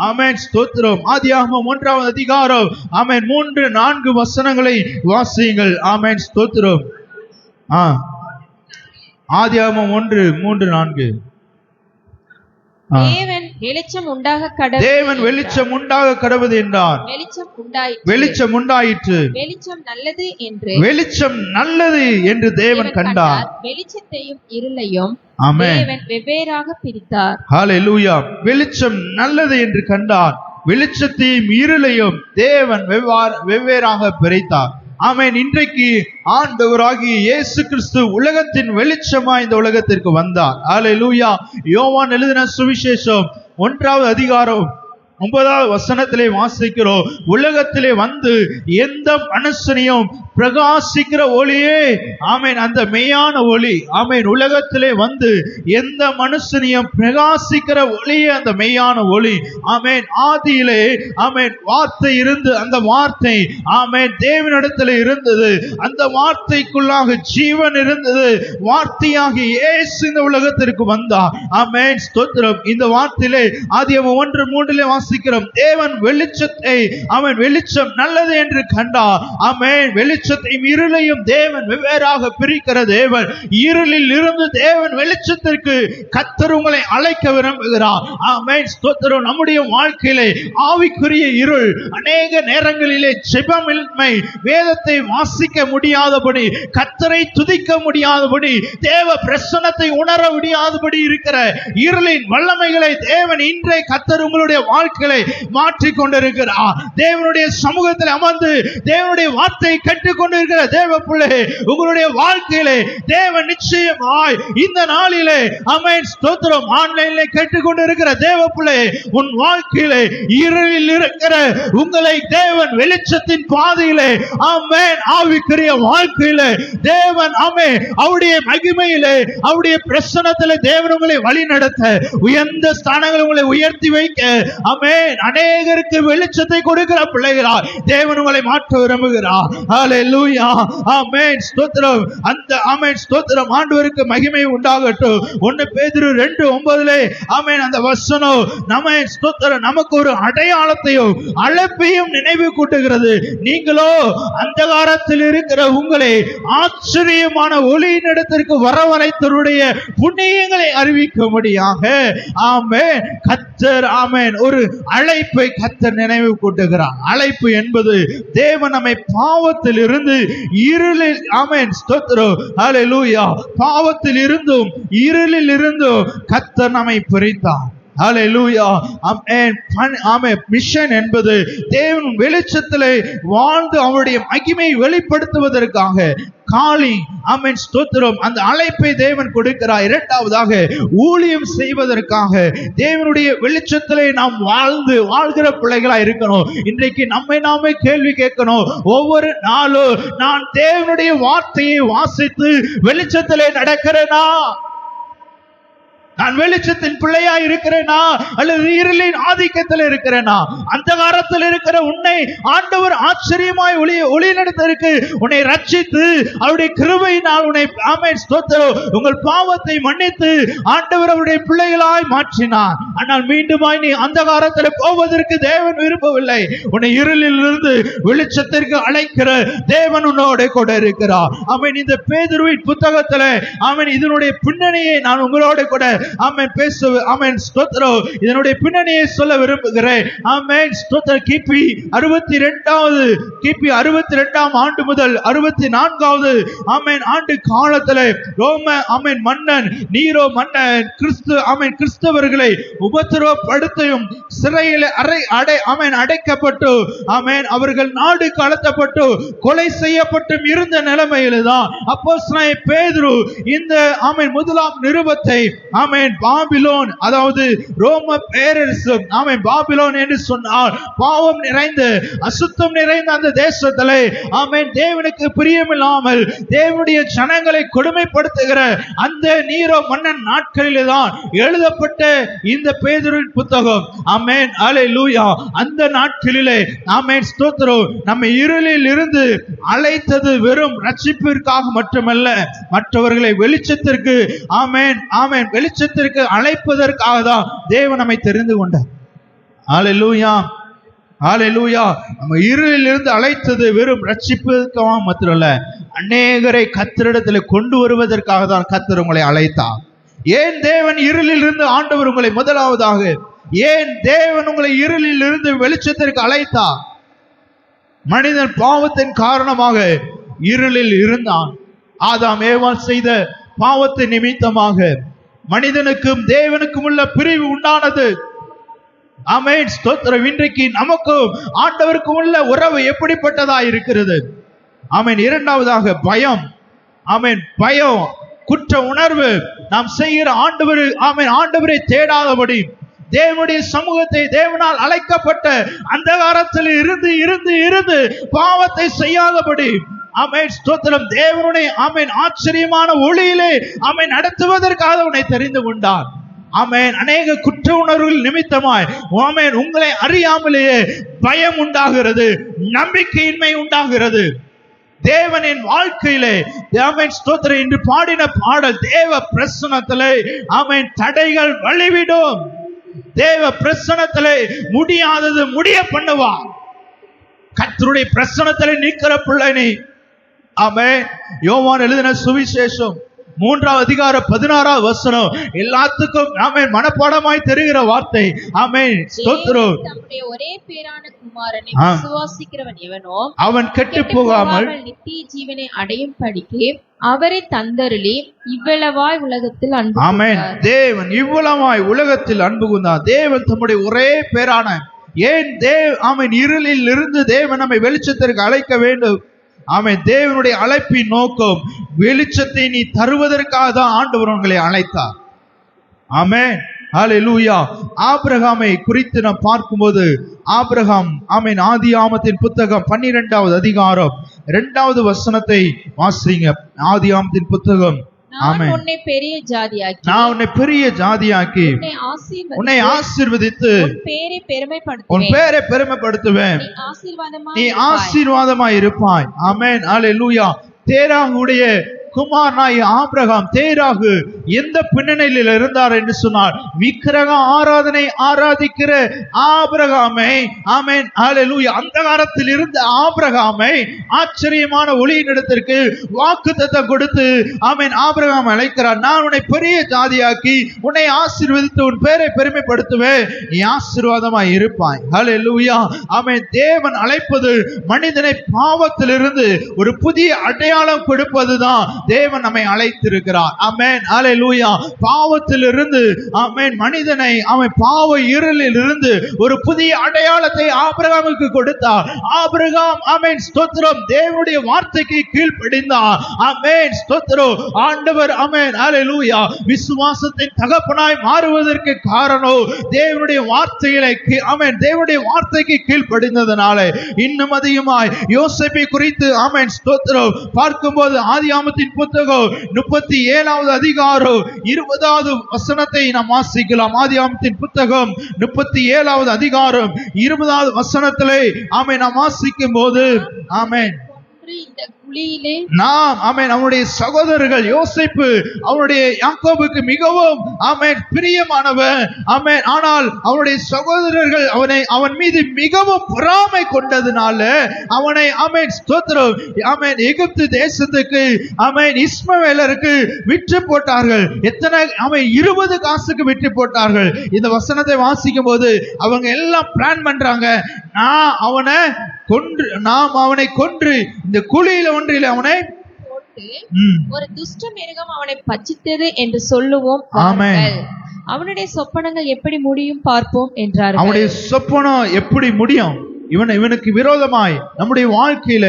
ஆமென் ஸ்தோத்திரம். ஆதியாகமம் 1வது அதிகாரம் ஆமென் 3-4 வசனங்களை வாசியுங்கள். ஆமென் ஸ்தோத்திரம். ஆதியாகமம் 1:3-4. தேவன் வெளிச்சம் உண்டாக கடவுது. தேவன் வெளிச்சம் உண்டாக கடவுது என்றார். வெளிச்சம் உண்டாயிற்று. வெளிச்சம் நல்லது என்று வெளிச்சம் நல்லது என்று தேவன் கண்டார். வெளிச்சத்தையும் இருளையும் ஆமென் தேவன் வெவ்வேறாக பிரித்தார். ஹல்லேலூயா. வெளிச்சம் நல்லது என்று கண்டார். வெளிச்சத்தையும் இருளையும் தேவன் வெவ்வேறாக பிரித்தார். ஆமென். இன்றைக்கு ஆண்டவராகிய இயேசு கிறிஸ்து உலகத்தின் வெளிச்சமாய் இந்த உலகத்திற்கு வந்தார். ஹல்லேலூயா. யோவான் எழுதின சுவிசேஷம் 1வது அதிகாரம் 9வது வசனத்திலே வாசிக்கிறோம், உலகத்திலே வந்து எந்த மனுஷனையும் பிரகாசிக்கிற ஒளியே, ஆமென், அந்த மெய்யான ஒளி, ஆமென், உலகத்திலே வந்து எந்த மனுஷனையும் பிரகாசிக்கிற ஒளியே அந்த மெய்யான ஒளி. ஆமென். ஆதியிலே, ஆமென், வார்த்தை இருந்து, அந்த வார்த்தை, ஆமென், தேவனிடத்திலே இருந்தது, அந்த வார்த்தைக்குள்ளாக ஜீவன் இருந்தது, வார்த்தையாகி இயேசு இந்த உலகத்திற்கு வந்தார். ஆமென், ஸ்தோத்திரம். இந்த வார்த்தையிலே ஆதியாகமம் 1:3 வாசிக்கிறோம், தேவன் வெளிச்சத்தை, அவன் வெளிச்சம் நல்லது என்று கண்டார். ஆமென். வெளிச்சத்தையும் இருளையும் தேவன் வெவ்வேறாக பிரிக்கிற தேவன். இருளில் இருந்து தேவன் வெளிச்சத்திற்கு கர்த்தர் உங்களை அழைக்க விரும்புகிறார். ஆமென், ஸ்தோத்திரம். நம்முடைய வாழ்க்கையிலே ஆவிக்குரிய இருள், அநேக நேரங்களிலே ஜெபமின்மை, வேதத்தை வாசிக்க முடியாதபடி, கர்த்தரை துதிக்க முடியாதபடி, தேவ பிரசன்னத்தை உணர முடியாதபடி இருக்கிற இருளின் வல்லமைகளை தேவன் இன்றைய கர்த்தர் உங்களுடைய வாழ்க்கையை மாற்றிக் கொண்டிருக்கிறார். தேவனுடைய சமூகத்தில் அமர்ந்து தேவனுடைய வார்த்தையை கேட்டுக்கொண்டிருக்கிற தேவ பிள்ளை, உங்களுடைய வாழ்க்கையிலே தேவன் நிச்சயமாய் இந்த நாளிலே, ஆமென், ஸ்தோத்திரம், ஆன்லைனிலே கேட்டுக்கொண்டிருக்கிற தேவ பிள்ளை, உன் வாழ்க்கையிலே இருளில் இருக்கிற உங்களை தேவன் வெளிச்சத்தின் பாதையிலே, ஆமென், ஆவிக்குரிய வாழ்க்கையிலே தேவன், ஆமென், அவருடைய மகிமையிலே, அவருடைய பிரசன்னத்திலே தேவன் உங்களை வழி நடத்த, உயர்ந்த ஸ்தானங்களை உங்களை உயர்த்தி வைக்க, ஆமென், அநேகருக்கு வெளிச்சத்தை கொடுக்கிற பிள்ளைகளாய் தேவன் உங்களை மாற்ற விரும்புகிறார். ஹல்லேலூயா. ஆமென், ஸ்தோத்திரம். அந்த, ஆமென், ஸ்தோத்திரம், ஆண்டவருக்கு மகிமை உண்டாகட்டும். 1 பேதுரு 2:9 ஆமென், அந்த வசனம் நம்ம, ஸ்தோத்திரம், நமக்கு ஒரு அடையாளத்தையும் அழைப்பையும் நினைவு கூட்டுகிறது. நீங்களோ அந்தகாரத்தில் இருக்கிற உங்களை ஆச்சரியமான ஒளியின் இடத்திற்கு வரவழைத்தவருடைய புண்ணியங்களை அறிவிக்கும்படியாக, ஆமென், கர்த்தர், ஆமென், ஒரு அழைப்பை கர்த்தர் நினைவு கூட்டுகிறார். அழைப்பு என்பது தேவன் நம்மை பாவத்தில் இருந்து இருளில், ஆமென், ஸ்தோத்திரம், ஹல்லேலூயா, பாவத்தில் இருந்தும் இருளில் இருந்தும் கர்த்தர் நம்மை பிரித்தார். ஹல்லேலூயா. ஆமென். ஆமென். மிஷன் என்பது தேவன் வெளிச்சத்திலே வாழ்ந்து அவருடைய மகிமையை வெளிப்படுத்துவதற்காக காலிங், ஆமென், ஸ்தோத்திரம், அந்த அழைப்பை தேவன் கொடுக்கிறார். இரண்டாவதாக ஊழியம் செய்வதற்காக தேவனுடைய வெளிச்சத்திலே நாம் வாழ்கிற பிள்ளைகளா இருக்கணும். இன்றைக்கு நம்மை நாமே கேள்வி கேட்கணும். ஒவ்வொரு நாளும் நான் தேவனுடைய வார்த்தையை வாசித்து வெளிச்சத்திலே நடக்கிறேனா? நான் வெளிச்சத்தின் பிள்ளையா இருக்கிறேனா அல்லது இருளின் ஆதிக்கத்தில் இருக்கிறேனா? அந்தகாரத்தில் இருக்கிற உன்னை ஆண்டவர் ஆச்சரியமாய் ஒளி நடத்திற்கு உன்னை ரட்சித்து அவருடைய கிருபையினால் உன்னை, ஆமென், ஸ்தோத்திரம், உங்கள் பாவத்தை மன்னித்து ஆண்டவர் அவருடைய பிள்ளைகளாய் மாற்றினார். ஆனால் மீண்டுமாய் நீ அந்தகாரத்தில் போவதற்கு தேவன் விரும்பவில்லை. உன்னை இருளில் இருந்து வெளிச்சத்திற்கு அழைக்கிற தேவன் உன்னோட கூட இருக்கிறார். ஆமென். இந்த பேதுருவின் புத்தகத்தில், ஆமென், இதனுடைய பின்னணியை நான் உங்களோட கூட, ஆமென், ஆமென், ஸ்தோத்திரம், இதனுடைய பின்னணியை சொல்ல விரும்புகிறேன். ஆமென், ஸ்தோத்திரம். கிபி 62ஆம் ஆண்டு முதல் 64வது, ஆமென், ஆண்டு காலத்திலே ரோம, ஆமென், மன்னன் நீரோ மன்னன் கிறிஸ்தவர்களை உபத்திரவப்படுத்தியும் சிறையில் அடைக்கப்பட்டு, ஆமென், அவர்கள் நாடு கடத்தப்பட்டு கொலை செய்யப்பட்டும் இருந்த நிலைமையில்தான் அப்போஸ்தலனாகிய பேதுரு இந்த, ஆமென், முதலாம் நிருபத்தை, ஆமென், பாபிலோன், அதாவது ரோம பேரரசு, ஆமென், பாபிலோன் என்று சொன்னால் பாவம் நிறைந்த, அசுத்தம் நிறைந்த அந்த தேசத்திலே, ஆமென், தேவனுக்கு பிரியமில்லாமல் தேவனுடைய ஜனங்களை கொடுமைப்படுத்துகிற அந்த நீரோ மன்னன் நாட்களிலே தான் எழுதப்பட்ட இந்த பேதுருவின் புத்தகம். ஆமென், அல்லேலூயா. அந்த நாட்களிலே, ஆமென், ஸ்தோத்திரம், நம்ம இருளில் இருந்து அழைத்தது வெறும் ரட்சிப்பிற்காக மட்டுமல்ல, மற்றவர்களை வெளிச்சத்திற்கு, ஆமென், ஆமென், வெளிச்சத்திற்கு அழைப்பதற்காக தான் தேவன் நம்மை தெரிந்து கொண்டார். அல்லேலூயா, அல்லேலூயா. நம்ம இருளில் இருந்து அழைத்தது வெறும் ரட்சிப்பதற்காக மாத்திரமல்ல, அநேகரை கர்த்தரிடத்தில் கொண்டு வருவதற்காக தான் கர்த்தர் உங்களை அழைத்தார். ஏன் தேவன் இருளில் இருந்து, ஆண்டவர் உங்களை முதலாவதாக, ஏன் தேவன் உங்களை இருளில் இருந்து வெளிச்சத்திற்கு அழைத்தார்? மனிதன் பாவத்தின் காரணமாக இருளில் இருந்தான். ஆதாம் ஏவாள் செய்த பாவத்தின் நிமித்தமாக மனிதனுக்கும் தேவனுக்கும் உள்ள பிரிவு உண்டானது. ஆமென், ஸ்தோத்திரம். இன்றைக்கு நமக்கும் ஆண்டவருக்கும் உள்ள உறவு எப்படிப்பட்டதா இருக்கிறது? ஆமென். இரண்டாவதாக பயம். ஆமென், பயம், குற்ற உணர்வு. நாம் செய்கிற ஆண்டவரை தேடாதபடி, தேவனுடைய சமூகத்தை, தேவனால் அழைக்கப்பட்ட அந்தகாரத்தில் இருந்து இருந்து இருந்து பாவத்தை செய்யாதபடி ஆமென் ஸ்தோத்திரம், தேவனுடைய ஆமென் ஆச்சரியமான ஒளியிலே ஆமென் நடத்துவதற்காக உன்னை தெரிந்து கொண்டார். ஆமென். அநேக குற்ற உணர்வுகள் நிமித்தமாய் ஆமென் உங்களை அறியாமலேயே பயம் உண்டாகிறது, நம்பிக்கையின்மை உண்டாகிறது. தேவனின் வாழ்க்கையிலே ஆமென் ஸ்தோத்திரம், இன்று பாடின பாடல் தேவ பிரசன்னத்திலே ஆமென் தடைகள் வழிவிடும். தேவ பிரசன்னத்திலே முடியாதது முடிய பண்ணுவார். கர்த்தருடைய பிரசன்னத்திலே நிற்கிற பிள்ளை நீ. ஆமென். யோவான் எழுதின சுவிசேஷம் 3:16 எல்லாத்துக்கும் ஆமென் மனப்பாடமாய் தெரிகிற வார்த்தை. ஆமென் ஸ்தோத்திரம். தம்முடைய ஒரே பேரான குமாரனை விசுவாசிக்கிறவன் எவனோ அவன் கெட்டு போகாமல் நித்திய ஜீவனை அடையும் படிக்கு அவரை தந்தருளி இவ்வளவாய் உலகத்தில் அன்பு ஆமென். தேவன் இவ்வளவாய் உலகத்தில் அன்பு கூர்ந்தார். தேவன் தம்முடைய ஒரே பேரான ஏன் ஆமென் இருளில் இருந்து தேவன் நம்மை வெளிச்சத்திற்கு அழைக்க வேண்டும். ஆமென். தேவனுடைய அழைப்பின் நோக்கம் வெளிச்சத்தை நீ தருவதற்காக தான் ஆண்டவர் உங்களை அழைத்தார். ஆமென். ஹல்லேலூயா. ஆபிரகாமை குறித்து நாம் பார்க்கும்போது ஆபிரகாம் ஆமென் ஆதியாகமத்தின் புத்தகம் 12வது அதிகாரம் 2வது வசனத்தை வாசிங்க. ஆதியாகமத்தின் புத்தகம். நான் உன்னை பெரிய ஜாதியாக்கி நான் உன்னை பெரிய ஜாதியாக்கி உன்னை ஆசீர்வதித்து உன் பேரை பெருமைப்படுத்துவேன். நீ ஆசீர்வாதமாய் இருப்பாய். ஆமென். ஹல்லேலூயா. தேராகுடைய குமாரனாய் ஆபிரகாம், தேராகு எந்த பின்னணியில் இருந்தார் என்று சொன்னார், விக்கிரக ஆராதனை ஆராதிக்கிற ஆபிரகாமை ஆமென் ஹல்லேலூயா அந்தகாரத்தில் இருந்த ஆபிரகாமை ஆச்சரியமான ஒளியின் இடத்திற்கு வாக்குத்தத்தம் கொடுத்து ஆமென் ஆபிரகாம் அழைக்கிறார். நான் உன்னை பெரிய ஜாதியாக்கி உன்னை ஆசீர்வதித்து உன் பேரை பெருமைப்படுத்துவேன், நீ ஆசீர்வாதமாய் இருப்பாய். ஹல்லேலூயா. ஆமென். தேவன் அழைப்பது மனிதனை பாவத்திலிருந்து ஒரு புதிய அடையாளம் கொடுப்பதுதான் தேவன் நம்மை அழைத்திருக்கிறார். ஆமென். ஹல்லேலூயா. பாவத்திலிருந்து ஆமென் மனிதனை அவன் பாவ இருளில் இருந்து ஒரு புதிய அடையாளத்தை ஆபிரகாமுக்கு கொடுத்தார். ஆபிரகாம் ஆமென் ஸ்தோத்திரம் தேவனுடைய வார்த்தைக்கு கீழ்ப்படிந்தார். ஆமென் ஸ்தோத்திரம். ஆண்டவர் ஆமென் ஹல்லேலூயா விசுவாசத்தின் தகப்பனாய் மாறுவதற்கு காரணம் தேவனுடைய வார்த்தைகளை ஆமென் தேவனுடைய வார்த்தைக்கு கீழ்ப்படிந்ததனால. இன்னும் அதிகமாய் யோசேப்பை குறித்து ஆமென் ஸ்தோத்திரம் பார்க்கும்போது ஆதியாகமத்தின் புத்தகம் 37வது அதிகாரம் 20வது வசனத்தை நாம் வாசிக்கலாம். ஆதியாகமத்தின் புத்தகம் 37வது அதிகாரம் 20வது வசனத்திலே ஆமென் நாம் வாசிக்கும் போது ஆமென் நாம் ஆமென் அவனுடைய சகோதரர்கள் யோசேப்பு அவனுடைய யாக்கோபுக்கு மிகவும் ஆமென் பிரியமானவன். ஆமென். ஆனால் அவனுடைய சகோதரர்கள் அவன் மீது மிகவும் பொறாமை கொண்டதுனால அவனை ஆமென் ஸ்தோத்திரம் ஆமென் எகிப்து தேசத்துக்கு ஆமென் இஸ்மவேலருக்கு விற்று போட்டார்கள். எத்தனை அவன் 20 காசுக்கு விற்று போட்டார்கள். இந்த வசனத்தை வாசிக்கும் போது அவங்க எல்லாம் பிளான் பண்றாங்க, நாம் அவனை கொன்று இந்த குழியில ஒன்றில் அவனை போட்டு ஒரு துஷ்ட மிருகம் அவனை பட்சித்தது என்று சொல்லுவோம். அவனுடைய சொப்பனங்கள் எப்படி முடியும் பார்ப்போம் என்றார். அவனுடைய சொப்பனம் எப்படி முடியும்? இவனுக்கு விரோதமாய் நம்முடைய வாழ்க்கையில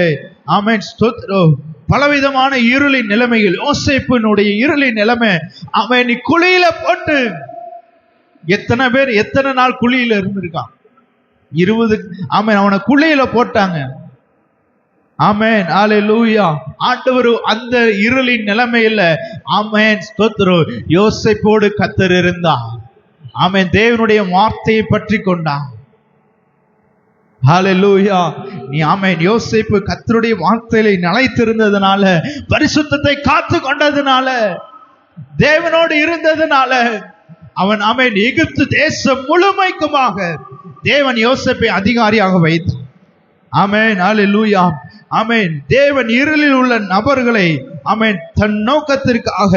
ஆமென் ஸ்தோத்திரம் பலவிதமான இருளின் நிலைமைகள், யோசேப்பினுடைய இருளின் நிலைமை, அவன் குழியில போட்டு எத்தனை பேர் எத்தனை நாள் குழியில இருந்திருக்கான்? 20 ஆமென் அவனை குழியில போட்டாங்க. ஆமென் ஹல்லேலூயா. ஆண்டவர் அந்த இருளின் நிலைமையில ஆமென் ஸ்தோத்திரம் யோசேப்போடு கர்த்தர் இருந்தார். ஆமென் தேவனுடைய வார்த்தையை பற்றி கொண்டான். ஹல்லேலூயா. நீ ஆமென் யோசேப்பு கர்த்தருடைய வார்த்தையிலே நிலைத்திருந்ததனால, பரிசுத்தத்தை காத்து கொண்டதனால, தேவனோடு இருந்ததனால அவன் ஆமென் எகிப்து தேசம் முழுமைக்குமாக தேவன் யோசேப்பை அதிகாரியாக வைத்தார். ஆமென் ஹல்லேலூயா. ஆமென் தேவன் இருளில் உள்ள நபர்களை ஆமென் தன் நோக்கத்திற்காக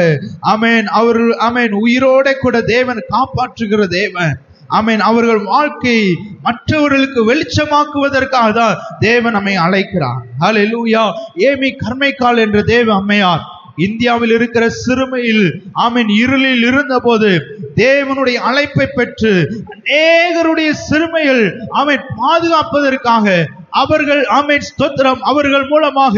ஆமென் அவர்கள் ஆமென் உயிரோட கூட தேவன் காப்பாற்றுகிற தேவன். ஆமென் அவர்கள் வாழ்க்கையை மற்றவர்களுக்கு வெளிச்சமாக்குவதற்காக தான் தேவன் நம்மை அழைக்கிறார். ஹல்லேலூயா. ஏமி கர்மைக்கால் என்ற தேவ அம்மையார் இந்தியாவில் இருக்கிற சிறுமையில் ஆமென் இருளில் இருந்த போது தேவனுடைய அழைப்பை பெற்று அநேகருடைய சிறுமையில் ஆமென் பாதுகாப்பதற்காக அவர்கள் ஆமென் ஸ்தோத்திரம் அவர்கள் மூலமாக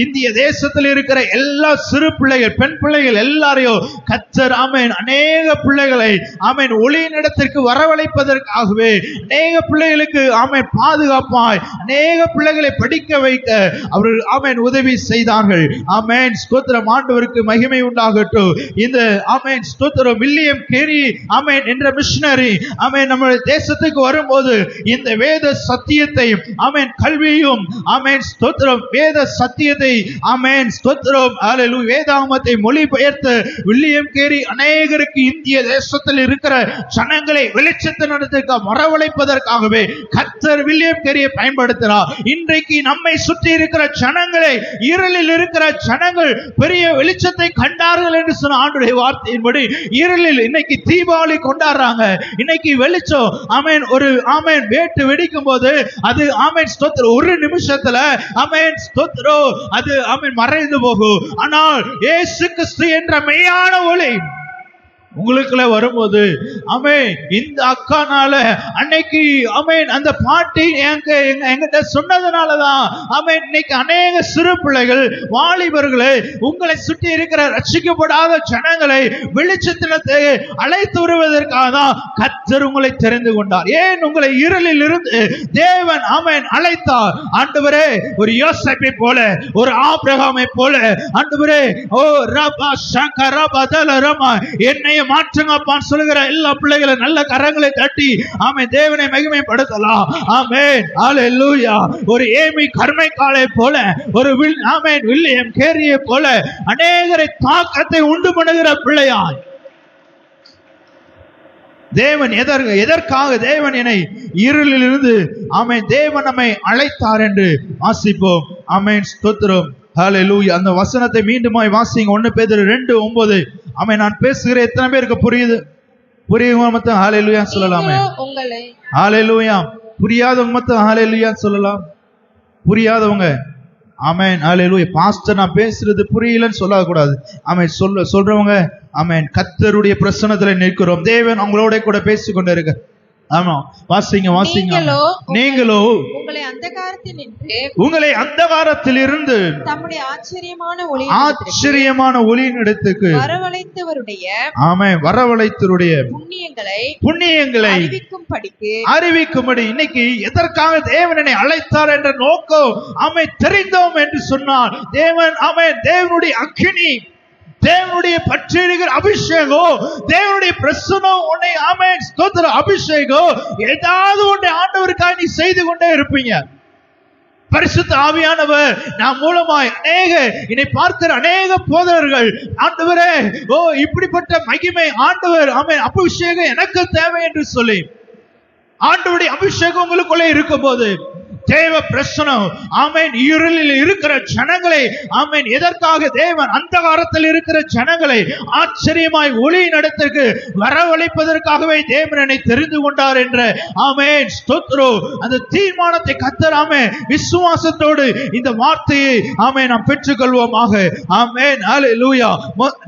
இந்திய தேசத்தில் இருக்கிற எல்லா சிறு பிள்ளைகள் பெண் பிள்ளைகள் எல்லாரையும் கர்த்தர் ஆமென் அநேக பிள்ளைகளை ஆமென் ஒளியினிடத்திற்கு வரவழைப்பதற்காகவே அநேக பிள்ளைகளுக்கு ஆமென் பாதுகாப்பாய் அநேக பிள்ளைகளை படிக்க வைக்க அவர்கள் ஆமென் உதவி செய்தார்கள். ஆமென் ஸ்தோத்திரம் ஆண்டவருக்கு மகிமை உண்டாகட்டும். இந்த ஆமென் ஸ்தோத்திரம் வில்லியம் கேரி ஆமென் என்ற மிஷனரி ஆமென் நம்ம தேசத்துக்கு வரும்போது இந்த வேத சத்தியத்தை ஆமென் கல்வியும் ஆமென் ஸ்தோத்திரம் வேத சத்தியத்தை ஆமென் ஸ்தோத்திரம் ஹல்லேலூயா வேதாகமத்தை மொழிபெயர்த்து வில்லியம் கேரி அநேகருக்கு இந்திய தேசத்தில் இருக்கிற ஜனங்களை வெளிச்சத்தினத்துக்கு வரவழைப்பதற்காகவே கர்த்தர் வில்லியம் கேரியை பயன்படுத்தினார். இன்றைக்கு நம்மை சுற்றி இருக்கிற ஜனங்களை இருளில் இருக்கிற ஜனங்கள் பெரிய வெளிச்சத்தை கண்டார்கள் என்று சொன்ன ஆண்டுடைய வார்த்தையின்படி இருளில் இன்னைக்கு தீபாவளி கொண்டாடுறாங்க. இன்னைக்கு வெளிச்சம் ஆமென் ஒரு ஆமென் வேட்டு வெடிக்கும் போது அது ஆமென் ஸ்தோத்திரம் ஒரு நிமிஷத்துல ஆமென் ஸ்தோத்திரம் அது ஆமென் மறைந்து போகும். ஆனால் இயேசு கிறிஸ்து என்ற மெய்யான ஒளி உங்களுக்குள்ள வரும்போது ஆமென் இந்த அக்கானால அன்னைக்கு ஆமென் அந்த பாட்டி என்கிட்ட சொன்னதுனாலதான் ஆமென் இன்னைக்கு அநேக சிறு பிள்ளைகள் வாலிபர்களை உங்களை சுற்றி இருக்கிற ரட்சிக்கப்படாத ஜனங்களை வெளிச்சத்தினத்தை அழைத்து வருவதற்காக தான் கர்த்தர் உங்களை தெரிந்து கொண்டார். ஏன் உங்களை இருளில் இருந்து தேவன் ஆமென் அழைத்தார். ஆண்டவரே ஒரு யோசேப்பை போல ஒரு ஆபிரகாமை போல ஆண்டவரே ஓ ரபா ஷங்கர பதல ரமா என்னை மாற்றுங்கப்பான்னு சொல்லுகிற எல்லா பிள்ளைகளை நல்ல கரங்களை தட்டி ஆமென் தேவனை மகிமைப்படுத்தலாம். ஆமென் ஹல்லேலூயா. ஒரு ஏமி கர்மைக்காலை போல ஒரு ஆமென் வில்லியம் கேரியை போல அநேகரை தாக்கத்தை உண்டு பண்ணுகிற பிள்ளையாய் தேவன் எதற்காக தேவன் என்னை இருளில் இருந்து ஆமென் தேவன் நம்மை அழைத்தார் என்று வாசிப்போம். ஆமென் ஸ்தோத்திரம் ஹல்லேலூயா. அந்த வசனத்தை மீண்டுமாய் வாசிங்க. 1 பேதுரு 2:9. ஆமென் நான் பேசுகிற எத்தனை பேருக்கு புரியுது? புரியுங்க மொத்தம் ஹல்லேலூயா சொல்லலாமே. ஹல்லேலூயா. புரியாதவங்க மொத்தம் ஹல்லேலூயா சொல்லலாம். புரியாதவங்க ஆமென் ஹல்லேலூயா. பாஸ்டர் நான் பேசுறது புரியலன்னு சொல்லக்கூடாது. ஆமென் சொல்றவங்க ஆமென் கர்த்தருடைய பிரசன்னத்துல நிற்கிறோம். தேவன் அவங்களோட கூட பேசிக் கொண்டு இருக்க. ஆமா வாசிங்க நீங்களோ உங்களை அந்தகாரத்தில் இருந்து தம்முடைய ஆச்சரியமான ஒளியினிடத்துக்கு வரவழைத்தவருடைய புண்ணியங்களை அறிவிக்கும்படி இன்னைக்கு எதற்காக தேவனை அழைத்தார் என்ற நோக்கம் ஆமென் தெரிந்தோம் என்று சொன்னார். தேவன் ஆமென் தேவனுடைய அக்கினி தேவனுடைய பற்றியிருக்கிற அபிஷேகம் தேவனுடைய பிரசன்னம் உன்னை ஆமென் ஸ்தோத்திர அபிஷேகம் ஏதாவது ஒன்றை ஆண்டவருக்காக நீ செய்து கொண்டே இருப்பீங்க. பரிசுத்த ஆவியானவர் நாம் மூலமாய் என்னை பார்க்கிற அநேக போதகர்கள் ஆண்டவரே ஓ இப்படிப்பட்ட மகிமை ஆண்டவர் ஆமென் அபிஷேகம் எனக்கு தேவை என்று சொல்லி ஆண்டவருடைய அபிஷேகம் உங்களுக்குள்ளே இருக்கும் போது தேவ பிரசனம் ஆமென் இருளில் இருக்கிற ஜனங்களை ஆமென் எதற்காக தேவன் அந்தகாரத்தில் இருக்கிற ஜனங்களை ஆச்சரியமாய் ஒளியின் இடத்திற்கு வரவழைப்பதற்காகவே தேவன் என்னை தெரிந்து கொண்டார் என்ற ஆமென் ஸ்தோத்திரம் அந்த தீர்மானத்தை கர்த்தர் ஆமென் விசுவாசத்தோடு இந்த வார்த்தையை ஆமென் நாம் பெற்றுக்கொள்வோமாக. ஆமென் ஹல்லேலூயா.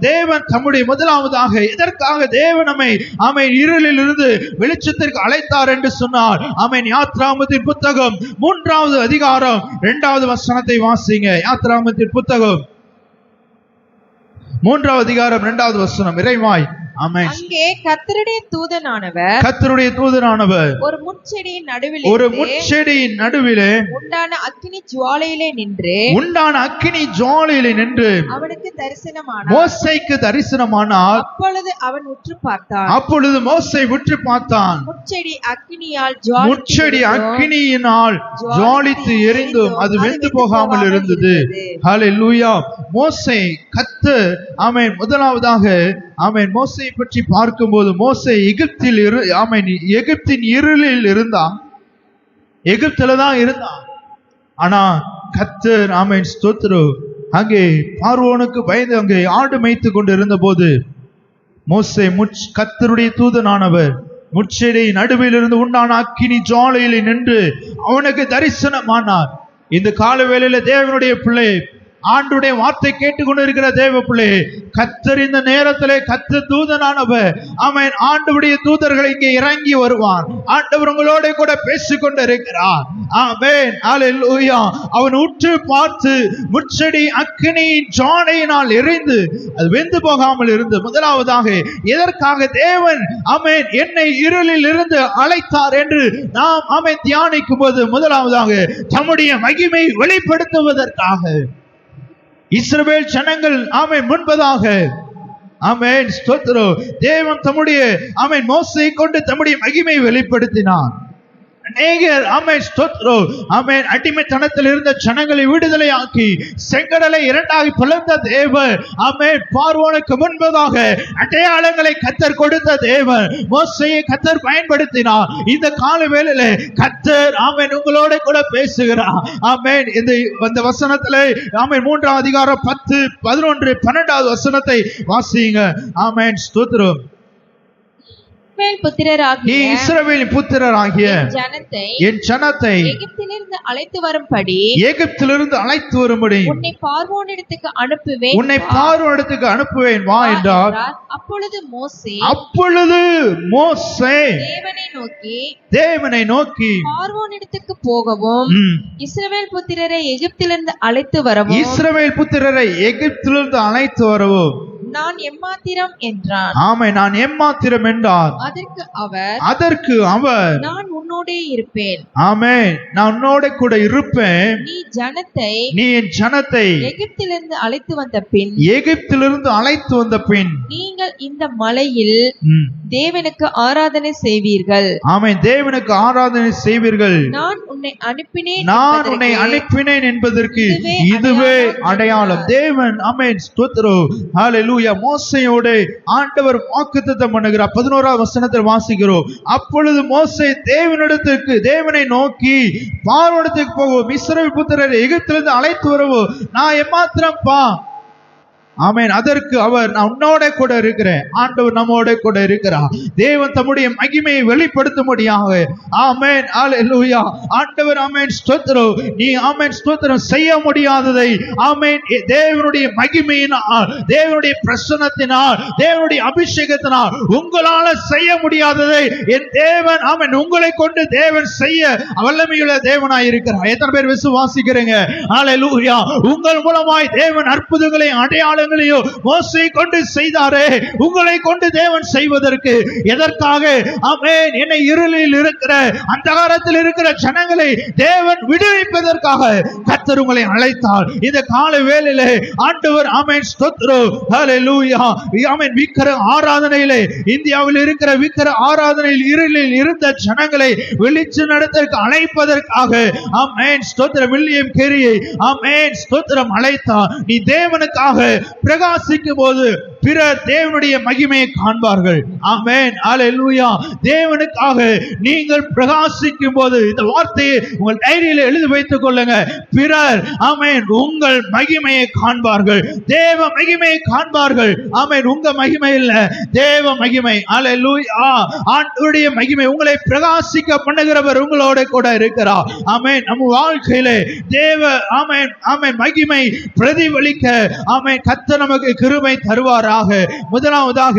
தேவன் தம்முடைய முதலாவதாக எதற்காக தேவன் நம்மை ஆமென் இருளில் இருந்து வெளிச்சத்திற்கு அழைத்தார் என்று சொன்னார். ஆமென் யாத்ராகமத்தின் புத்தகம் 3வது அதிகாரம் 2வது வசனத்தை வாசிங்க. யாத்ராகமத்தின் புத்தகம் 3வது அதிகாரம் 2வது வசனம் இறைவாய் ஆமென். அங்கே கர்த்தருடைய தூதனானவர் ஒரு முட்செடியின் நடுவிலே உண்டான அக்கினி ஜுவாலையிலே நின்று அவனுக்கு தரிசனமானார். மோசேக்கு தரிசனமானார். அப்பொழுது மோசே உற்று பார்த்தான். முட்செடி அக்கினியினால் ஜுவாலித்து எரிந்தும் அது வெந்து போகாமல் இருந்தது. ஹல்லேலூயா. மோசே கர்த்தர் ஆமென் முதலாவதாக ஆமென் மோசேயை பற்றி பார்க்கும்போது மோசே எகிப்தின் இருளில் இருந்தான். எகிப்துல தான் இருந்தான். ஆனா கர்த்தர் ஆமென் ஸ்தோத்திரம் அங்கே பார்வோனுக்கு பயந்து அங்கே ஆடு மேய்த்து கொண்டு இருந்த போது மோசே கர்த்தருடைய தூதனானவர் முட்செடி நடுவில் இருந்து உண்டான அக்கினி ஜுவாலையில் நின்று அவனுக்கு தரிசனமானார். இந்த கால வேளையில தேவனுடைய பிள்ளை ஆண்டுடைய வார்த்தை கேட்டுக்கொண்டு இருக்கிற தேவ பிள்ளை, கர்த்தர் இந்த நேரத்திலே கர்த்தர் தூதனானவர், ஆமென், ஆண்டவருடைய தூதர்கள் இங்கே இறங்கி வருவார். ஆண்டவர் உங்களோட கூட பேசிக்கொண்டு இருக்கிறார். ஆமென், ஹல்லேலூயா. அவன் உற்று பார்த்து முச்செடி அக்கினியின் ஜாடையினால் எரிந்து அது வெந்து போகாமல் இருந்து, முதலாவதாக எதற்காக தேவன் ஆமென் என்னை இருளில் இருந்து அழைத்தார் என்று நாம் ஆமென் தியானிக்கும் போது, முதலாவதாக தம்முடைய மகிமை வெளிப்படுத்துவதற்காக. இஸ்ரவேல் ஜனங்கள் ஆமென் முன்பதாக ஆமென் ஸ்தோத்திரம், தேவன் தம்முடைய ஆமென் மோசேயை கொண்டு தம்முடைய மகிமை வெளிப்படுத்தினார். அநேகர் ஆமென் ஸ்தோத்திரம், ஆமென் அடிமைத்தனத்தில் இருந்த ஜனங்களை விடுதலை ஆக்கி செங்கடலை இரண்டாக பிளந்த தேவன், ஆமென் பார்வோனுக்கு முன்பதாக அடையாளங்களை கர்த்தர் கொடுத்த தேவன், மோசேயை கர்த்தர் பயன்படுத்தினார். இந்த கால வேளையிலே கர்த்தர் ஆமென் உங்களோட கூட பேசுகிறார். ஆமென், இந்த வசனத்திலே ஆமென் 3ஆம் அதிகாரம் 10, 11, 12வது வசனத்தை வாசிங்க. ஆமென் ஸ்தோத்திரம். இஸ்ரவேலின் புத்திரராகிய என் ஜனத்தை எகிப்திலிருந்து அழைத்து வரும்படி உன்னை பார்வோனிடத்துக்கு அனுப்புவேன் வா என்றார். அப்பொழுது மோசே தேவனை நோக்கி பார்வோனிடத்துக்கு போகவும் இஸ்ரவேல் புத்திரரை எகிப்திலிருந்து அழைத்து வரவும் நான் எம்மாத்திரம் என்றான். ஆமென், நான் எம்மாத்திரம் என்றார். அதற்கு அவர் நான் உன்னோடே இருப்பேன். ஆமென், நான் உன்னோட கூட இருப்பேன். நீ என் ஜனத்தை எகிப்திலிருந்து அழைத்து வந்த பின் நீங்கள் இந்த மலையில் தேவனுக்கு ஆராதனை செய்வீர்கள். ஆமென், தேவனுக்கு ஆராதனை செய்வீர்கள். நான் உன்னை அனுப்பினேன் என்பதற்கு இதுவே அடையாளம். தேவன் ஆமென் ஸ்தோத்திரம், ஹல்லேலூயா. மோசேயோடு ஆண்டவர் வாக்குத்தத்தம் பண்ணுகிறார். 11வது வசனத்தில் வாசிக்கிறோம். அப்பொழுது மோசே தேவனை நோக்கி பார்வோனிடத்துக்கு போவோம், இஸ்ரவேல் புத்திரரை எகிப்திலிருந்து அழைத்து வரவும் நான் எம்மாத்திரம் பா. ஆமென், அதற்கு அவர் நான் உன்னோட கூட இருக்கிறேன். ஆண்டவர் நம்மோட கூட இருக்கிறார். தேவன் தம்முடைய மகிமையை வெளிப்படுத்தும்படியாக ஆமென் ஹல்லேலூயா. ஆண்டவர் ஆமென் ஸ்தோத்திரம், நீ ஆமென் ஸ்தோத்திரம் செய்ய முடியாததை ஆமென் தேவனுடைய மகிமையினால், தேவனுடைய பிரசன்னத்தினால், தேவனுடைய அபிஷேகத்தினால் உங்களால செய்ய முடியாததை என் தேவன் ஆமென் உங்களை கொண்டு தேவன் செய்ய வல்லமையுள்ள தேவனாய் இருக்கிறார். எத்தனை பேர் விசுவாசிக்கிறீங்க? ஹல்லேலூயா. உங்கள் மூலமாய் தேவன் அற்புதங்களை அடையாளங்களையும் மோசே கொண்டு செய்தாரே, உங்களை கொண்டு தேவன் செய்வதற்கு. எதற்காக? ஆமென், என்னை இருளில் இருக்கிற அந்தகாரத்தில் இருக்கிற ஜனங்களை தேவன் விடுவிப்பதற்காக கர்த்தர் உங்களை அழைத்தார். இந்த கால வேளையிலே ஆண்டவர் ஆமென் ஸ்தோத்திரம், ஹல்லேலூயா. ஆமென், விக்கிர ஆராதனையிலே, இந்தியாவில் இருக்கிற விக்கிர ஆராதனையில் இருளில் இருந்த ஜனங்களை வெளிச்சு நடத்தற்கு அழைப்பதற்காக ஆமென் ஸ்தோத்திரம் வில்லியம் கேரியை ஆமென் ஸ்தோத்திரம் அழைத்தார். நீ தேவனுக்காக பிரகாசிக்கும் போது பிறர் தேவனுடைய மகிமையை காண்பார்கள். ஆமென் ஹல்லேலூயா. தேவனுக்காக நீங்கள் பிரகாசிக்கும் போது, இந்த வார்த்தையை உங்கள் டைரியில எழுதி வைத்துக் கொள்ளுங்க, பிறர் ஆமென் உங்கள் மகிமையை காண்பார்கள், தேவ மகிமையை காண்பார்கள். ஆமென், உங்க மகிமை இல்ல, தேவ மகிமை. ஹல்லேலூயா. ஆண்டவருடைய மகிமை உங்களை பிரகாசிக்க பண்ணுகிறவர் உங்களோட கூட இருக்கிறார். ஆமென், நம்ம வாழ்க்கையிலே தேவ ஆமென் ஆமென் மகிமை பிரதிபலிக்க ஆமென் கர்த்தர் நமக்கு கிருபை தருவாராக. முதலாவதாக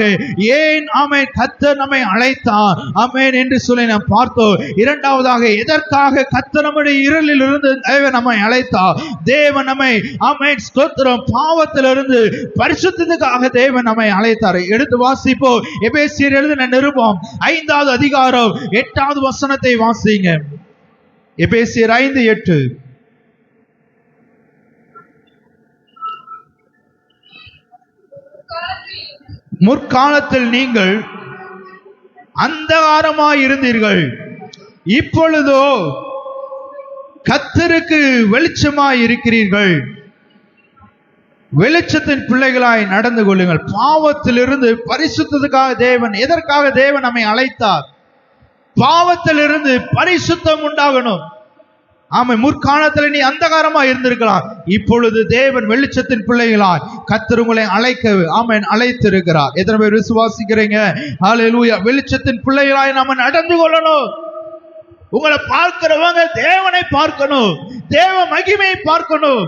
ஏன் ஆமென் கர்த்தர் நம்மை அழைத்தார் ஆமென் என்று சொல்லி நாம் பார்த்தோம். இரண்டாவதாக எதற்காக கர்த்தர் நம்முடைய இருளில் இருந்து தேவன் நம்மை அழைத்தார். தேவன் நம்மை ஆமென் ஸ்தோத்திரம் பாவத்திலிருந்து பரிசுத்தத்துக்காக தேவன் நம்மை அழைத்தார். எடுத்து வாசிப்போம். எபேசியர் எழுதின நிருபம் 5வது அதிகாரம் 8வது வசனத்தை வாசிங்க. எபேசியர் 5:8. முற்காலத்தில் நீங்கள் அந்தகாரமாய் இருந்தீர்கள், இப்பொழுதோ கர்த்தருக்கு வெளிச்சமாய் இருக்கிறீர்கள். வெளிச்சத்தின் பிள்ளைகளாய் நடந்து கொள்ளுங்கள். பாவத்திலிருந்து பரிசுத்தத்துக்காக தேவன், எதற்காக தேவன் நம்மை அழைத்தார்? பாவத்திலிருந்து பரிசுத்தம் உண்டாகணும். ஆமா, முற்காலத்தில் நீ அந்தகாரமா இருந்திருக்கலாம், இப்பொழுது தேவன் வெளிச்சத்தின் பிள்ளைகளாய் கர்த்தர் உங்களை அழைக்க ஆமென் அழைத்திருக்கிறார். எத்தனை பேர் விசுவாசிக்கிறீங்க? ஹல்லேலூயா. வெளிச்சத்தின் பிள்ளைகளாய் நாம நடந்து கொள்ளணும். உங்களை பார்க்கிறவங்க தேவனை பார்க்கணும், தேவ மகிமையை பார்க்கணும்.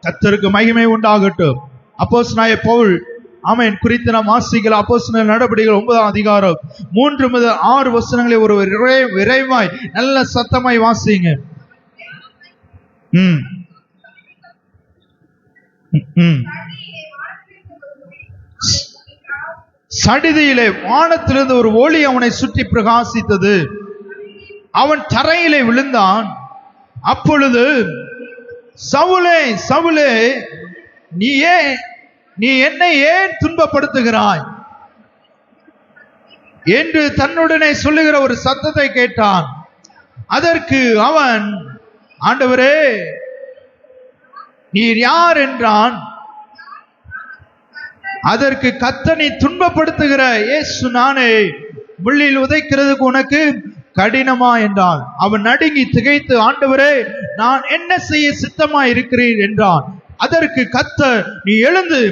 கர்த்தருக்கு மகிமை உண்டாகட்டும். அப்போஸ்தலனாகிய பவுல் ஆமென் குறித்து நாம் வாசிக்கலாம். அப்போஸ்தலர் நடபடிகள் 9ஆம் அதிகாரம் 3 முதல் 6 வசனங்களை ஒரு விரைவாய் நல்ல சத்தமாய் வாசிங்க. சடிதியிலே வானத்திலிருந்து ஒரு ஒளி அவனை சுற்றி பிரகாசித்தது. அவன் தரையிலே விழுந்தான். அப்பொழுது சவுலே சவுலே நீ என்னை ஏன் துன்பப்படுத்துகிறாய் என்று தன்னுடனே சொல்லுகிற ஒரு சத்தத்தை கேட்டான். அதற்கு அவன், ஆண்டவரே நீர் யார் என்றான். அதற்கு கர்த்தர், நீ துன்பப்படுத்துகிற இயேசு நானே, முள்ளில் உதைக்கிறதுக்கு உனக்கு கடினமா என்றான். அவன் நடுங்கி திகைத்து, ஆண்டவரே நான் என்ன செய்ய சித்தமா இருக்கிறேன் என்றான். அதற்கு கர்த்தர், நீ எழுந்து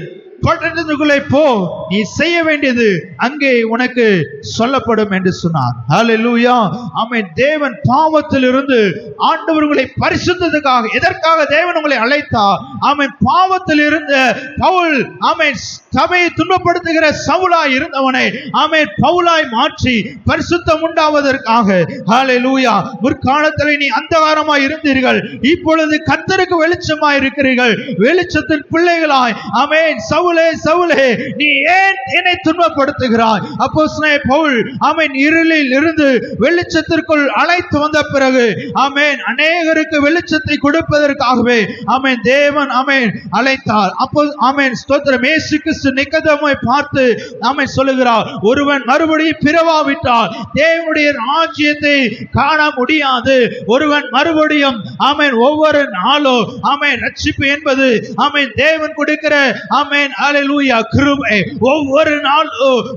பட்டணத்துக்குள்ளே போ, நீ செய்ய வேண்டியது அங்கே உனக்கு சொல்லப்படும் என்று சொன்னார். ஹல்லேலூயா. ஆமென். தேவன் பாவத்தில் இருந்து ஆண்டவர்களை பரிசுத்தத்துக்காக, எதற்காக தேவன் உங்களை அழைத்தார்? ஆமென். பாவத்தில் இருந்த பவுல், ஆமென், சபையை துன்பப்படுத்துகிற சவுலாய் இருந்தவனை ஆமென் பவுலாய் மாற்றி பரிசுத்தம் உண்டாவதற்காக. ஹல்லேலூயா. முற்காலத்தில் நீ அந்தகாரமாய் இருந்தீர்கள், இப்பொழுது கர்த்தருக்கு வெளிச்சமாய் இருக்கிறீர்கள். வெளிச்சத்தின் பிள்ளைகளாய் ஆமென். சவுலே சவுலே நீ ஏன் என்னை துன்பப்படுத்துகிறாய்? அப்போஸ்தலனாகிய பவுல் ஆமென் இருளில் இருந்து வெளிச்சத்திற்குள் அழைத்து வந்த பிறகு ஆமென் அநேகருக்கு வெளிச்சத்தை கொடுப்பதற்காகவே ஆமென் தேவன் ஆமென் அழைத்தார். அப்போ ஆமென் ஸ்தோத்திரம். இயேசு கிறிஸ்து நிக்கதேமை பார்த்து ஆமென் சொல்லுகிறார், ஒருவன் மறுபடியும் பிறவாவிட்டால் தேவனுடைய ராஜ்யத்தை காண முடியாது. ஒருவன் மறுபடியும் ஆமென் ஒவ்வொரு நாளும் ஆமென் ரட்சிப்பு என்பது ஆமென் தேவன் கொடுக்கிற ஆமென் ஹல்லேலூயா கிருபை. ஒவ்வொரு நாள்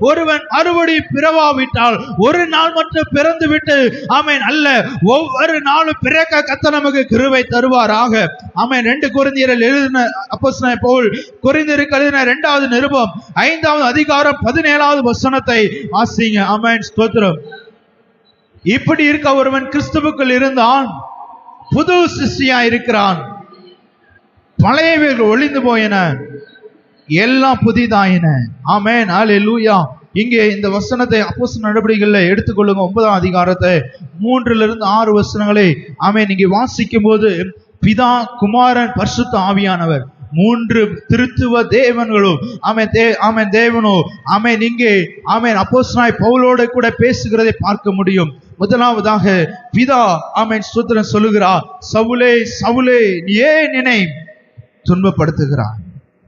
ஒருவன் மறுபடியும் பிறவாவிட்டால், ஒரு நாள் மட்டும் பிறந்து விட்டு ஆமென் அல்ல, ஒவ்வொரு நாளும் பிறக்க கர்த்தர் நமக்கு கிருபை தருவாராக. ஆமென். 2 கொரிந்தியரில் எழுதின அப்போஸ்தலனாகிய பவுல் கொரிந்தியருக்கு எழுதின 2வது நிருபம் 5வது அதிகாரம் 17வது வசனத்தை வாசிங்க. ஆமென் ஸ்தோத்திரம். இப்படி இருக்க ஒருவன் கிறிஸ்துவுக்குள் இருந்தான், புது சிருஷ்டியா இருக்கிறான். பழையவைகள் ஒளிந்து போயின, எல்லாம் புதிதாயின. ஆமென் ஹல்லேலூயா. இங்கே இந்த வசனத்தை அப்போஸ்தலர் நடபடிகளில் எடுத்துக்கொள்ளுங்க. 9ஆம் அதிகாரத்தை 3லிருந்து 6 வசனங்களை ஆமென் இங்கே வாசிக்கும் போது, பிதா குமாரன் பரிசுத்த ஆவியானவர் 3 திருத்துவ தேவன்களும் ஆமென் தேவனோ ஆமென் இங்கே ஆமென் அப்போஸ்தலனாகிய பவுலோடு கூட பேசுகிறதை பார்க்க முடியும். முதலாவதாக பிதா ஆமென் ஸ்தோத்திரம் சொல்லுகிறார், சவுலே சவுலே நீ ஏன் என்னை துன்பப்படுத்துகிறாய்?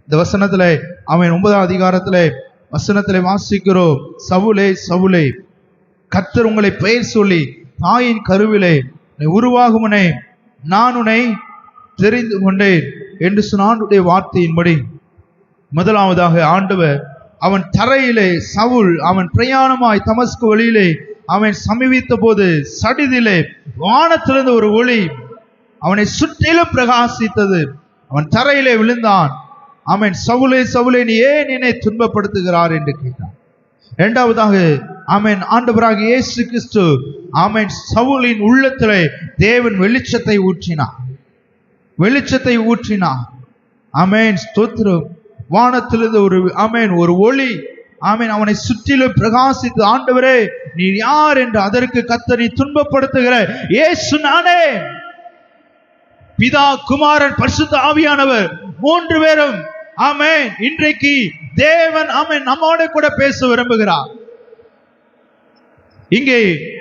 இந்த வசனத்துல அவன் 9ஆம் அதிகாரத்துல வசனத்துல வாசிக்கிறோம், சவுலே சவுலே கர்த்தர் உங்களை பெயர் சொல்லி தாயின் கருவிலே உருவாகும் முன்னே நான் உன்னை தெரிந்து கொண்டேன் என்று சொன்ன வார்த்தையின்படி முதலாவதாக ஆண்டவர் அவன் தரையிலே சவுல் அவன் பிரயாணமாய் தமஸ்கு வழியிலே அவன் சமீபித்த போது சடிதிலே வானத்திலிருந்து ஒரு ஒளி அவனை சுற்றிலும் பிரகாசித்தது. அவன் தரையிலே விழுந்தான். ஆமென். சவுலே சவுலே நீ ஏன் என்னை துன்பப்படுத்துகிறார் என்று கேட்டான். இரண்டாவதாக ஆமென் ஆண்டவராகிய இயேசு கிறிஸ்து ஆமென் சவுலின் உள்ளத்திலே தேவன் வெளிச்சத்தை ஊற்றினார். வெளிச்சத்தை ஊற்றினார். ஆமென் ஸ்தோத்திரம். வானத்திலிருந்து ஒரு ஆமென் ஒரு ஒளி ஆமென் அவனை சுற்றிலும் பிரகாசித்து, ஆண்டவரே நீ யார் என்று. அதற்கு கர்த்தர், நீ துன்பப்படுத்துகிற இயேசு நானே. பிதா குமாரன் பரிசுத்த ஆவியானவர் 3 பேரும் ஆமென் இன்றைக்கு தேவன் ஆமென் நம்மோடு கூட பேச விரும்புகிறார். இங்கே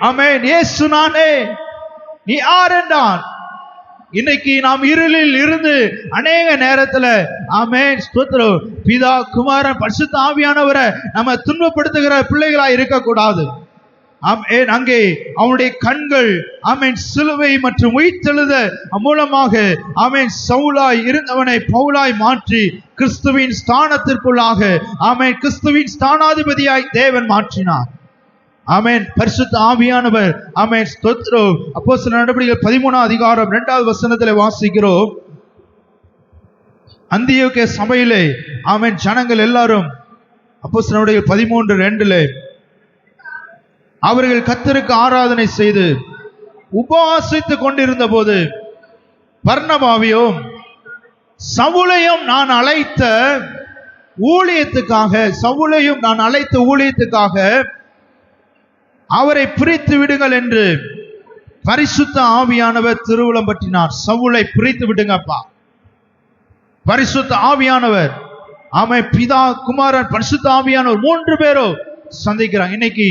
ஆமென் இயேசு நானே நீ யார் என்றான். இன்னைக்கு நாம் இருளில் இருந்து அநேக நேரத்துல ஆமென் ஸ்தோத்திரம் பிதா குமாரன் பரிசுத்த ஆவியானவரை நம்ம துன்பப்படுத்துகிற பிள்ளைகளா இருக்கக்கூடாது. அங்கே அவனுடைய கண்கள் ஆமென் சிலுவை மற்றும் உயிர்த்தெழுத மூலமாக ஆமென் சவுலாய் இருந்தவனை பவுலாய் மாற்றி கிறிஸ்துவின் ஸ்தானத்திற்குள்ளாக ஆமென் கிறிஸ்துவின் ஸ்தானாதிபதியாய் தேவன் மாற்றினார். ஆமென். பரிசுத்த ஆவியானவர் ஆமென் ஸ்தோத்திரம். அப்போஸ்தலர் நடபடிகள் 13ஆம் அதிகாரம் 2வது வசனத்திலே வாசிக்கிறோம், அந்தியோக்கிய சபையிலே ஆமென் ஜனங்கள் எல்லாரும் அப்போஸ்தலர் நடபடிகள் 13:2 அவர்கள் கர்த்தருக்கு ஆராதனை செய்து உபவாசித்துக் கொண்டிருந்த போது பர்னபாவையும் சவுலையும் நான் அழைத்த ஊழியத்துக்காக அவரை பிரித்து விடுங்கள் என்று பரிசுத்த ஆவியானவர் திருவுளம் பற்றினார். சவுலை பிரித்து விடுங்கப்பா. பரிசுத்த ஆவியானவர், ஆமென், பிதா, குமாரன், பரிசுத்த ஆவியானவர் 3 பேரும் சந்திக்கிறாங்க இன்னைக்கு.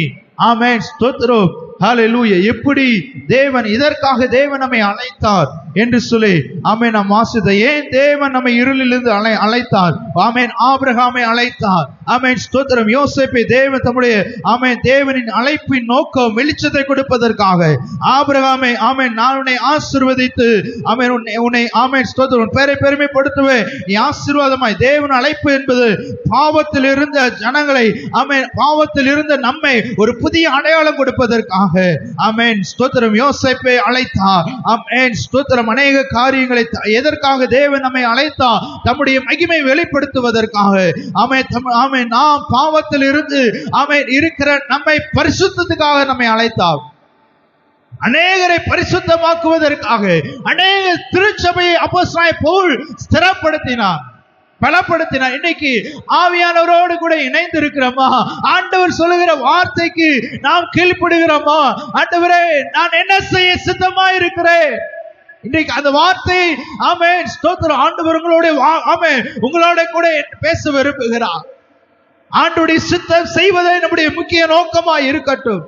ஆமென், ஸ்தோத்திரம், ஹல்லேலூயா. எப்படி தேவன், இதற்காக தேவன் நம்மை அழைத்தார் என்று சொல்லி ஆமென் நாம் வாசித்த. ஏன் தேவன் நம்மை இருளிலிருந்து அழைத்தார்? ஆமென், ஆபிரகாமை அழைத்தார். ஆமென், ஸ்தோத்திரம். யோசேப்பை தேவன் தம்முடைய ஆமென் தேவனின் அழைப்பின் நோக்கம் வெளிச்சத்தை கொடுப்பதற்காக. ஆபிரகாமை, ஆமென், நான் உன்னை ஆசீர்வதித்து ஆமென் உன்னை ஆமென் ஸ்தோத்திரம் பேரை பெருமைப்படுத்துவேன், நீ ஆசீர்வாதமாய். தேவன் அழைப்பு என்பது பாவத்தில் இருந்த ஜனங்களை, ஆமென், பாவத்தில் இருந்த நம்மை ஒரு புதிய அடையாளம் கொடுப்பதற்காக. ஆமென், ஸ்தோத்திரம். யோசேப்பை அழைத்தார். ஆமென், ஸ்தோத்திரம். அநேக காரியங்களை எதற்காக தேவன் நம்மை அழைத்தார்? தம்முடைய மகிமை வெளிப்படுத்துவதற்காக. ஆமென், நாம் பாவத்தில் இருந்து ஆமென் இருக்கிற நம்மை பரிசுத்தத்துக்காக நம்மை அழைத்தார். அநேகரை பரிசுத்தமாக்குவதற்காக. அநேக திருச்சபையை அப்போஸ்தலனாகிய பவுல் ஸ்திரப்படுத்தினார், பலப்படுத்தினார். இன்னைக்கு ஆவியானவரோடு கூட இணைந்து இருக்கிறோமா? ஆண்டவர் சொல்லுகிற வார்த்தைக்கு நாம் கீழ்ப்படுகிறோமா? ஆண்டவரே, நான் என்ன செய்ய சித்தமா இருக்கிறேன்? இன்றைக்கு அந்த வார்த்தை, ஆமென், ஸ்தோத்திரம், ஆண்டவர் உங்களோட ஆமென் உங்களோட கூட பேச விரும்புகிறார். ஆண்டவருடைய சித்தம் செய்வதே நம்முடைய முக்கிய நோக்கமாய் இருக்கட்டும்.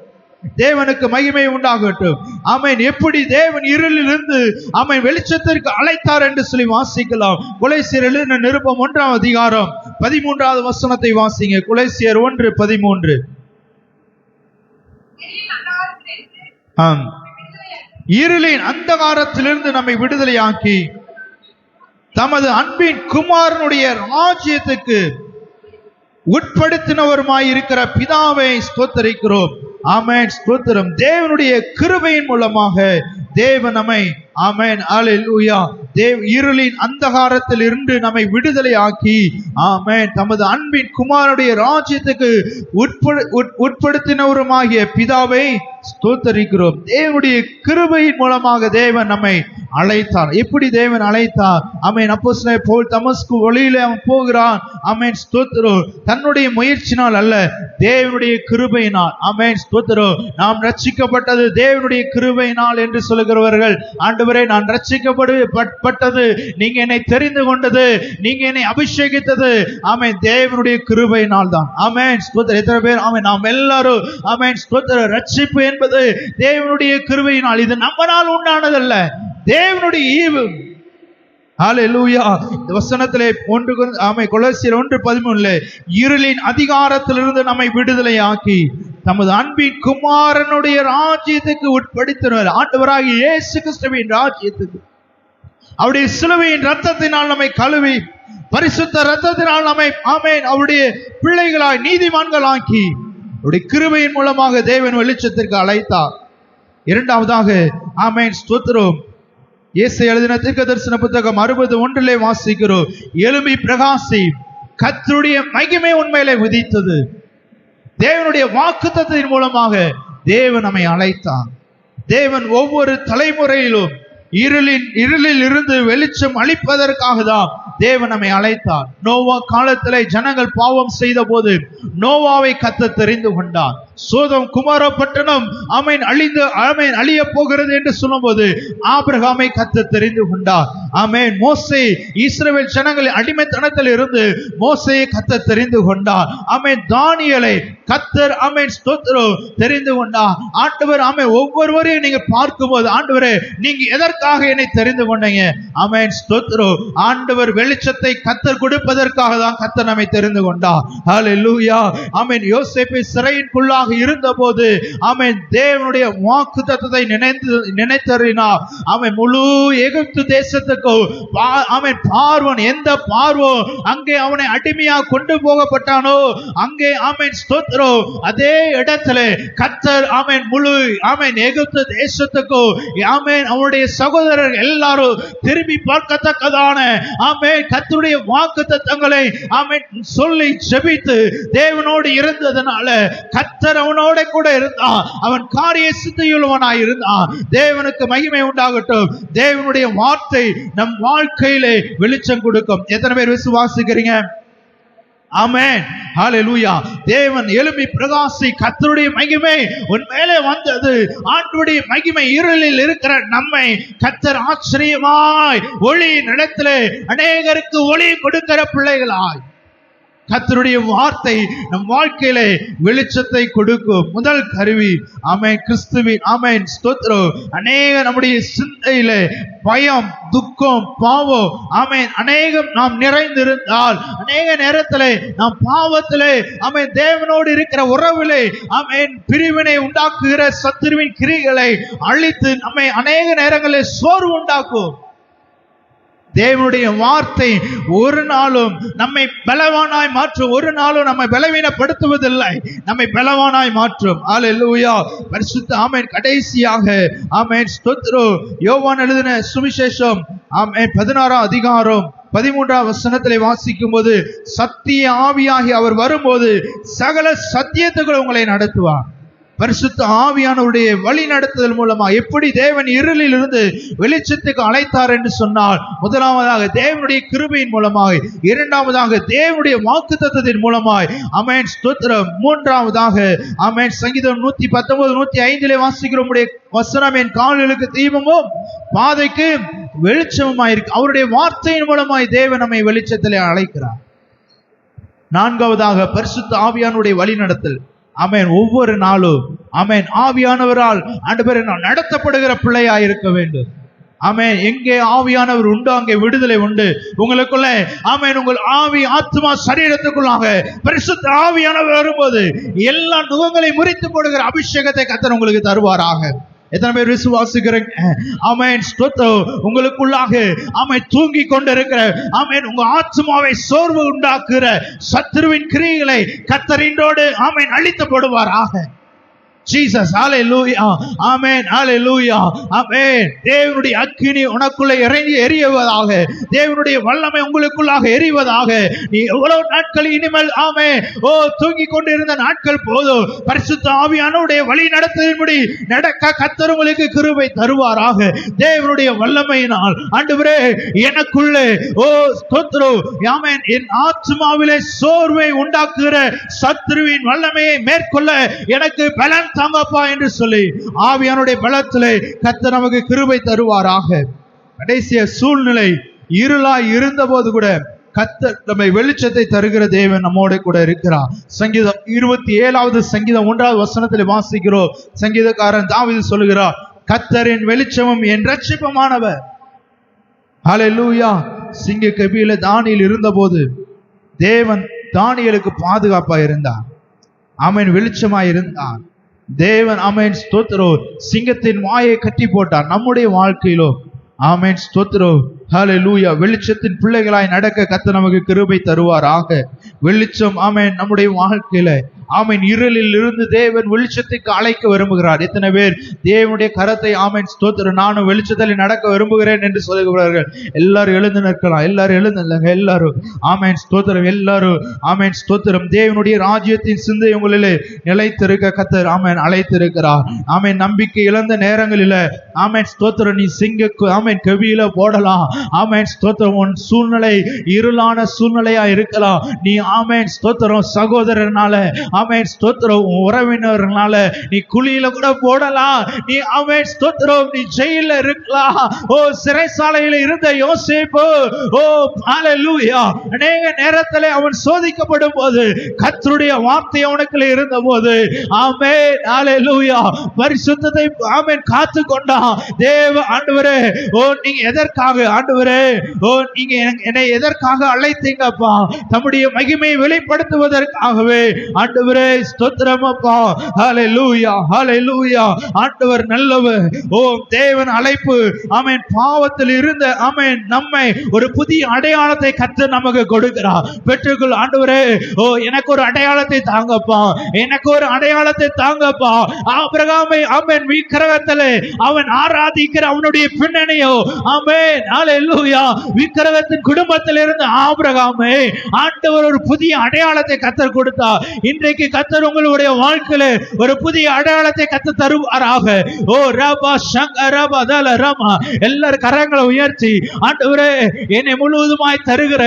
தேவனுக்கு மகிமை உண்டாகட்டும். ஆமென். எப்படி தேவன் இருளில் இருந்து ஆமென் வெளிச்சத்திற்கு அழைத்தார் என்று சொல்லி வாசிக்கலாம். கொலோசியர் எழுதின நிருபம் 1ஆம் அதிகாரம் 13வது வசனத்தை வாசிங்க. கொலோசியர் 1:13. இருளின் அந்தகாரத்திலிருந்து நம்மை விடுதலையாக்கி தமது அன்பின் குமாரனுடைய ராஜ்யத்துக்கு உட்படுத்தினவருமாய் இருக்கிற பிதாவை ஸ்தோத்தரிக்கிறோம். ஆமென், ஸ்தோத்திரம். தேவனுடைய கிருபையின் மூலமாக தேவன் நம்மை, ஆமென், அல்லேலூயா, இருளின் அந்தகாரத்தில் இருந்து நம்மை விடுதலை ஆக்கி ஆமென் தமது அன்பின் குமாரனுடைய ராஜ்யத்துக்கு உட்படுத்தினவருமாகிய பிதாவை ஸ்தோத்தரிக்கிறோம். தேவனுடைய கிருபையின் மூலமாக தேவன் நம்மை அழைத்தார். எப்படி தேவன் அழைத்தார்? ஆமென். அப்போஸ்தலனாகிய பவுல் தமஸ்கு வழியிலே அவன் போகிறான். ஆமென், ஸ்தோத்திரம். தன்னுடைய முயற்சினால் அல்ல, தேவனுடைய கிருபையினால். ஆமென், ஸ்தோத்திரம். நாம் ரட்சிக்கப்பட்டது தேவனுடைய கிருபையினால் என்று சொல்லுகிறவர்கள், ஆண்டவரே, நான் ரட்சிக்கப்பட்டது, நீங்க என்னை தெரிந்து கொண்டது, நீங்க என்னை அபிஷேகித்தது, ஆமென், தேவனுடைய கிருபையினால் தான். ஆமென், ஸ்தோத்திரம். எத்தனை பேர் ஆமென் நாம் எல்லாரும் ஆமென் ஸ்தோத்திரம். ரட்சிப்பு என்பது தேவனுடைய கிருபையினால். இது நம்மால் உண்டானதல்ல, தேவனுடைய ஈவு. ஹல்லேலூயா. இந்த வசனத்திலே கொலோசியர் 1:13 இருளின் அதிகாரத்திலிருந்து நம்மை விடுதலை ஆக்கி தமது அன்பின் குமாரனுடைய ராஜ்யத்துக்கு உட்படுத்தினார். ஆண்டவராகிய இயேசு கிறிஸ்துவின் ராஜ்யத்துக்கு, அவருடைய சிலுவையின் ரத்தத்தினால் நம்மை கழுவி, பரிசுத்த ரத்தத்தினால் நம்மை ஆமென் அவருடைய பிள்ளைகளாய் நீதிமான்களாக்கி அவருடைய கிருபையின் மூலமாக தேவன் வெளிச்சத்திற்கு அழைத்தார். இரண்டாவதாக ஆமென் ஸ்தோத்திரம், இயேசு எழுதின தீர்க்கதரிசன புத்தகம் 60:1 வாசிக்கிறோம். எழும்பி பிரகாசி, கர்த்தருடைய மகிமை உண்மையிலே உதித்தது. தேவனுடைய வாக்குத்தத்தத்தின் மூலமாக தேவன் நம்மை அழைத்தார். தேவன் ஒவ்வொரு தலைமுறையிலும் இருளில் இருந்து வெளிச்சம் அளிப்பதற்காக தான் தேவன் நம்மை அழைத்தார். நோவா காலத்திலே ஜனங்கள் பாவம் செய்த போது நோவாவை கர்த்தர் தெரிந்து கொண்டார். சோதம் குமார பட்டணம் ஆமென் அழிய போகிறது என்று சொல்லும்போது ஆபிரகாமை கர்த்தர் தெரிந்து கொண்டார். ஆமென். மோசே, இஸ்ரவேல் ஜனங்கள் அடிமைத்தனத்தில் இருந்து மோசேயை கர்த்தர் தெரிந்து கொண்டார். ஆமென். தானியேலை கர்த்தர் ஆமென் ஸ்தோத்திரம் தெரிந்து கொண்டார். ஆண்டவர் ஆமென் ஒவ்வொருவரையும் நீங்க பார்க்கும்போது, ஆண்டவரே, நீங்க எதற்காக என்னை தெரிந்து கொண்டீங்க? ஆமென் ஸ்தோத்திரம். ஆண்டவர் வெளிச்சத்தை கர்த்தர் கொடுப்பதற்காக தான் கர்த்தர் நம்மை தெரிந்து கொண்டார். ஹல்லேலூயா. ஆமென். யோசேப்பை சிறையின்குள்ளாக இருந்தபோது ஆமென் தேவனுடைய வாக்குத்தத்தத்தை நினைத்தறினார். ஆமென் முழு எகிப்து தேசத்துக்கு ஆமென் பார்வோன், எந்த பார்வோன் அங்கே அவனை அடிமையா கொண்டு போகப்பட்டானோ அங்கே ஆமென் ஸ்தோத்திரம் அதே இடத்துல கர்த்தர் ஆமென் முழு ஆமென் எகிப்து தேசத்துக்கு ஆமென் அவருடைய சகோதரர்கள் எல்லாரும் திரும்பி பார்க்கத்தக்கதான ஆமென் கர்த்தருடைய வாக்குத்தத்தங்களை ஆமென் சொல்லி ஜெபித்து தேவனோடு இருந்ததனால கர்த்தர் கர்த்தர் அவனோட கூட இருந்தான். அவன் காரிய சித்தியுள்ளவனாய் இருந்தான். தேவனுக்கு மகிமை உண்டாகட்டும். தேவனுடைய வார்த்தை நம் வாழ்க்கையிலே வெளிச்சம் கொடுக்கும். எத்தனை பேர் விசுவாசிக்கிறீங்க? ஆமென், ஹalleluya. தேவன் எழும்பி பிரகாசி, கர்த்தருடைய மகிமை உன் மேலே வந்தது. ஆண்டவருடைய மகிமை இருளில் இருக்கிற நம்மை கர்த்தர் ஆச்சரியமாய் ஒளி நடத்திலே அநேகருக்கு ஒளி கொடுக்கிற பிள்ளைகளாய் கர்த்தருடைய வார்த்தை நம் வாழ்க்கையிலே வெளிச்சத்தை கொடுக்கும் முதல் கருவி. ஆமென், கிறிஸ்துவின் ஆமென் ஸ்தோத்திரம். அநேக நம்முடைய சிந்தையிலே பயம், துக்கம், பாவம் ஆமென் அநேகம் நாம் நிறைந்திருந்தால், அநேக நேரத்திலே நாம் பாவத்திலே ஆமென் தேவனோடு இருக்கிற உறவிலே ஆமென் பிரிவினை உண்டாக்குகிற சத்துருவின் கிரிகளை அழித்து நம்மை அநேக நேரங்களில் சோர்வு உண்டாக்கும். தேவனுடைய வார்த்தை ஒரு நாளும் நம்மை பலவானாய் மாற்றும். ஒரு நாளும் நம்மை பலவீனப்படுத்துவதில்லை, நம்மை பலவானாய் மாற்றும். ஹalleluya. பரிசுத்த ஆமென். கடைசியாக ஆமென் ஸ்தோத்திரம். யோவான் எழுதின சுவிசேஷம் ஆமென் 16ஆம் அதிகாரம் 13ஆம் வசனத்திலே வாசிக்கும் போது, சத்திய ஆவியாகி அவர் வரும்போது சகல சத்தியத்துக்குள் உங்களை நடத்துவார். பரிசுத்த ஆவியானவருடைய வழி நடத்துதல் மூலமா எப்படி தேவன் இருளில் இருந்து வெளிச்சத்துக்கு அழைத்தார் என்று சொன்னால், முதலாவதாக தேவனுடைய கிருபையின் மூலமாய், இரண்டாவதாக தேவனுடைய வாக்குத்தத்தத்தின் மூலமாய் ஆமென் ஸ்தோத்திரம். மூன்றாவதாக ஆமென் சங்கீதம் 119 105 வாசிக்கிறோம், வசனம் என் கால்களுக்கு தீபமும் பாதைக்கு வெளிச்சமுமாயிருக்கு. அவருடைய வார்த்தையின் மூலமாய் தேவன் நம்மை வெளிச்சத்திலே அழைக்கிறார். நான்காவதாக பரிசுத்த ஆவியானுடைய வழி நடத்தல். ஆமென். ஒவ்வொரு நாளும் ஆமென் ஆவியானவரால் ஆண்டவரே நான் நடத்தப்படுகிற பிள்ளையாய் இருக்க வேண்டும். ஆமென். எங்கே ஆவியானவர் உண்டோ அங்கே விடுதலை உண்டு. உங்களுக்குள்ள ஆமென் உங்கள் ஆவி ஆத்மா சரீரத்துக்குள்ளாக பரிசுத்த ஆவியானவர் வரும்போது எல்லா நுகங்களை முறித்து போடுகிற அபிஷேகத்தை கர்த்தர் உங்களுக்கு தருவாராக. எத்தனை பேர் விசுவாசிக்கிறீங்க? ஆமென் ஸ்தோத்திரம். உங்களுக்குள்ளாக ஆமென் தூங்கி கொண்டிருக்கிற ஆமென் உங்க ஆத்மாவை சோர்வு உண்டாக்குகிற சத்துருவின் கிரியைகளை கர்த்தர் இன்றோடு ஆமென் அழித்தப்படுவாராக. ஜீசஸ், ஹalleluya. ஆமென், ஹalleluya. ஆமென். தேவனுடைய அக்கினி உனக்குள்ள இறங்கி எரியுவதாக. தேவனுடைய வல்லமை உங்களுக்குள்ளாக எரிவதாக. நீ எவ்வளவு நாட்கள் இனிமேல் ஆமென் தூங்கி கொண்டிருந்த நாட்கள் போதும். பரிசுத்த ஆவியானவருடைய வழி நடத்தும்படி நடக்க கர்த்தர் உங்களுக்கு கிருபை தருவாராக. தேவனுடைய வல்லமையினால் ஆண்டவரே எனக்குள்ளே ஸ்தோத்திரம் ஆமென் என் ஆத்மாவிலே சோர்வை உண்டாக்குகிற சத்துருவின் வல்லமையை மேற்கொள்ள எனக்கு பலன் தாங்கப்பா என்று சொல்லி ஆவியானுடைய பலத்திலே கர்த்தர் நமக்கு கிருபை தருவாராக. கடைசிய சூழ்நிலை இருளாய் இருந்த போது கூட கர்த்தர் நம்மை வெளிச்சத்தை தருகிற தேவன் நம்மோட கூட இருக்கிறார். சங்கீதம் 27வது சங்கீதம் 1வது வசனத்தில் வாசிக்கிறோம். சங்கீதக்காரன் தாவீது சொல்லுகிறார், கர்த்தரின் வெளிச்சமும் என் இரட்சிப்புமானவர். ஹalleluya. சிங்க கபியில தானியேல் இருந்தபோது தேவன் தானியேலுக்கு பாதுகாப்பா இருந்தார். ஆமென். வெளிச்சமாய் இருந்தார் தேவன். ஆமென் ஸ்தோத்திரம். சிங்கத்தின் வாயை கட்டி போட்டார். நம்முடைய வாழ்க்கையிலோ ஆமென் ஸ்தோத்திரம் ஹalleluya வெளிச்சத்தின் பிள்ளைகளாய் நடக்க கர்த்தர் நமக்கு கிருபை தருவாராக. வெளிச்சம் ஆமென் நம்முடைய வாழ்க்கையில ஆமென் இருளில் இருந்து தேவன் வெளிச்சத்துக்கு அழைக்க விரும்புகிறார். எத்தனை பேர் தேவனுடைய கரத்தை ஆமென் ஸ்தோத்திரம் நானும் வெளிச்சத்தில் நடக்க விரும்புகிறேன் என்று சொல்லுகிறார்கள்? எல்லாரும் எழுந்து நிற்கலாம். எல்லாரும் எழுந்துங்க. எல்லாரும் ஆமென் ஸ்தோத்திரம். எல்லாரும் ஆமென் ஸ்தோத்திரம். தேவனுடைய ராஜ்யத்தின் சிந்தை உங்களிலே நிலைத்திருக்க கர்த்தர் ஆமென் அழைத்திருக்கிறார். ஆமென். நம்பிக்கை இழந்த நேரங்களில ஆமென் ஸ்தோத்திரம் நீ சிங்கக்கு ஆமென் கவியில போடலாம். ஆமென் ஸ்தோத்திரம். உன் சூழ்நிலை இருளான சூழ்நிலையா இருக்கலாம். நீ ஆமென் ஸ்தோத்திரம் சகோதரனால ஆமென் ஸ்தோத்திரம் உறவினர்னால நீ குழியில கூட போடலாம். நீ ஆமென் ஸ்தோத்திரம் நீ ஜெயில இருக்கலாம். சிறைசாலையில இருந்த யோசேப்பு ஹalleluya அநேக நேரத்திலே அவன் சோதிக்கப்படும் போது கர்த்தருடைய வார்த்தை அவனுக்குள்ள இருந்த போது ஆமென் ஹalleluya பரிசுத்தத்தை ஆமென் காத்து கொண்டான். தேவ ஆண்டவரே நீங்க எதற்காக ஆண்டவரே நீங்க என்னை எதற்காக அழைத்தீங்கப்பா? தம்முடைய மகிமையை வெளிப்படுத்துவதற்காகவே ஆண்டவரே ஸ்தோத்திரம் அப்பா. ஹalleluya ஹalleluya ஆண்டவர் நல்லவர். தேவன் அழைப்பு ஆமென் பாவத்தில் இருந்த ஆமென் நம்மை ஒரு புதிய அடையாளத்தை கர்த்தர் நமக்கு கொடுக்கிறார். பெற்றுக்கொள் ஆண்டவரே. எனக்கு ஒரு அடையாளத்தை தாங்கப்பா. எனக்கு ஒரு அடையாளத்தை தாங்கப்பா. ஆபிரகாமை ஆமென் விக்கிரகத்திலே அவன் ஆராதிக்கிற அவனுடைய பின்னணியோ ஆமென் ஹalleluya விக்கிரகத்தின் குடும்பத்தில் இருந்த ஆபிரகாமை ஆண்டவர் ஒரு புதிய அடையாளத்தை கர்த்தர் கொடுத்தார். இன்றைக்கு இன்றைக்கு கர்த்தர் உங்களுடைய வாழ்க்கையில ஒரு புதிய அடையாளத்தை கர்த்தர் தருவாராக. ஓ ரபா சங்கரபா தல ரமா. எல்லாரும் கரங்களை உயர்த்தி, ஆண்டவரே என்னை முழுவதுமாய் தருகிற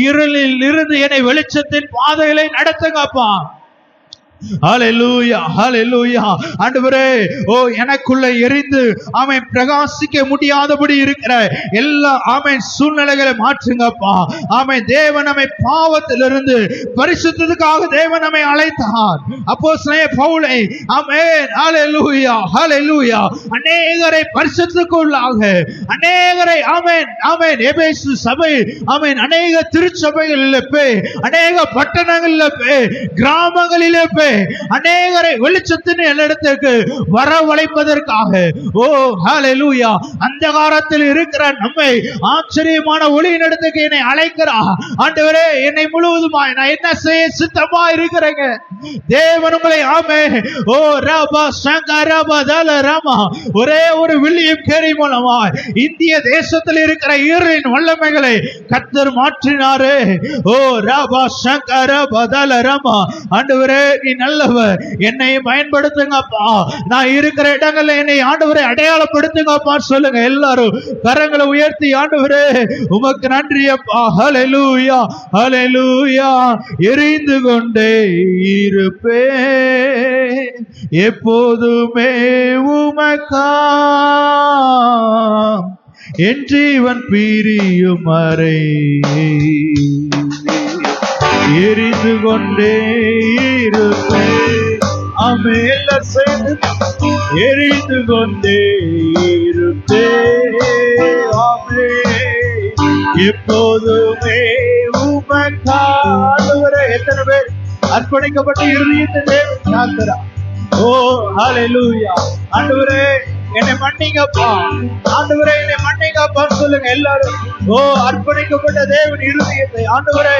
இருளில் இருந்து என்னை வெளிச்சத்தின் பாதைகளை நடத்துங்கப்பா. ஹல்லேலூயா, ஹல்லேலூயா. ஆண்டவரே, ஓ எனக்குள்ள எரிந்து ஆமென் பிரகாசிக்க முடியாதபடி இருக்கிற எல்லா ஆமென் சூழ்நிலைகளை மாற்றுங்கப்பா. ஆமென். தேவன் நம்மை பாவத்திலிருந்து பரிசுத்தத்துக்காக தேவன் நம்மை அழைத்தார். அப்போஸ்தலனாகிய பவுலை ஆமென் ஹல்லேலூயா, ஹல்லேலூயா அநேகரை பரிசுத்தத்துக்குள்ளாக, அநேகரை ஆமென் ஆமென் எபேசு சபை ஆமென் அநேக திருச்சபைகளிலே போய், அநேக பட்டணங்களிலே போய், கிராமங்களிலே போய் அநேகரை வெளிச்சத்தின் இடத்துக்கு வரவழைப்பதற்காக, ஓ ஹல்லேலூயா, அந்தகாரத்தில் இருக்கிற நம்மை ஆச்சரியமான ஒளியின் இடத்துக்கு என்னை அழைக்கிறார். ஆண்டவரே, என்னை முழுவதுமாய் நான் என்ன செய்ய சித்தமா இருக்கிறேங்க. தேவன் உங்களை ஆமென் ஓ ரபா சங்கரபா தல ரமா ஒரே ஒரு வில்லியம் கேரி மூலமாய் இந்திய தேசத்தில் இருக்கிற இருளின் வல்லமைகளை கர்த்தர் மாற்றினாரே. ஓ ரபா சங்கரபா தல ரமா. ஆண்டவரே, நீ நல்லவர், என்னை பயன்படுத்துங்கப்பா. நான் இருக்கிற இடங்கள்ல என்னை ஆண்டவரை அடையாளப்படுத்துங்கப்பா சொல்லுங்க. எல்லாரும் கரங்களை உயர்த்தி, ஆண்டவரே உமக்கு நன்றி அப்பா. ஹல்லேலூயா, ஹல்லேலூயா. எரிந்து கொண்டே இருப்பே எப்போதுமே உமக்கா, என் ஜீவன் பிரியும் வரை எரிந்து கொண்டே இருப்பேன். அமேல செய்து எரிந்து கொண்டே இருப்பேன். ஆமே எப்போதுமே உமக்காக. எத்தனை பேர் அர்ப்பணிக்கப்பட்ட இருதயத்தை தேவன் காக்கிறார். ஓ ஹல்லேலூயா. ஆண்டவரே என்னை மன்னிங்கப்பா, ஆண்டவரே என்னை மன்னிங்கப்பா சொல்லுங்க எல்லாரும். ஓ அர்ப்பணிக்கப்பட்ட தேவன் இருதயத்தை, ஆண்டவரே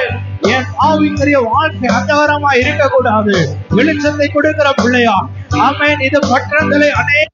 என் ஆவிக்குரிய வாழ்க்கை அந்தகாரமா இருக்கக்கூடாது, வெளிச்சத்தை கொடுக்கிற பிள்ளையா ஆமென். இது பட்டணங்களை அநேக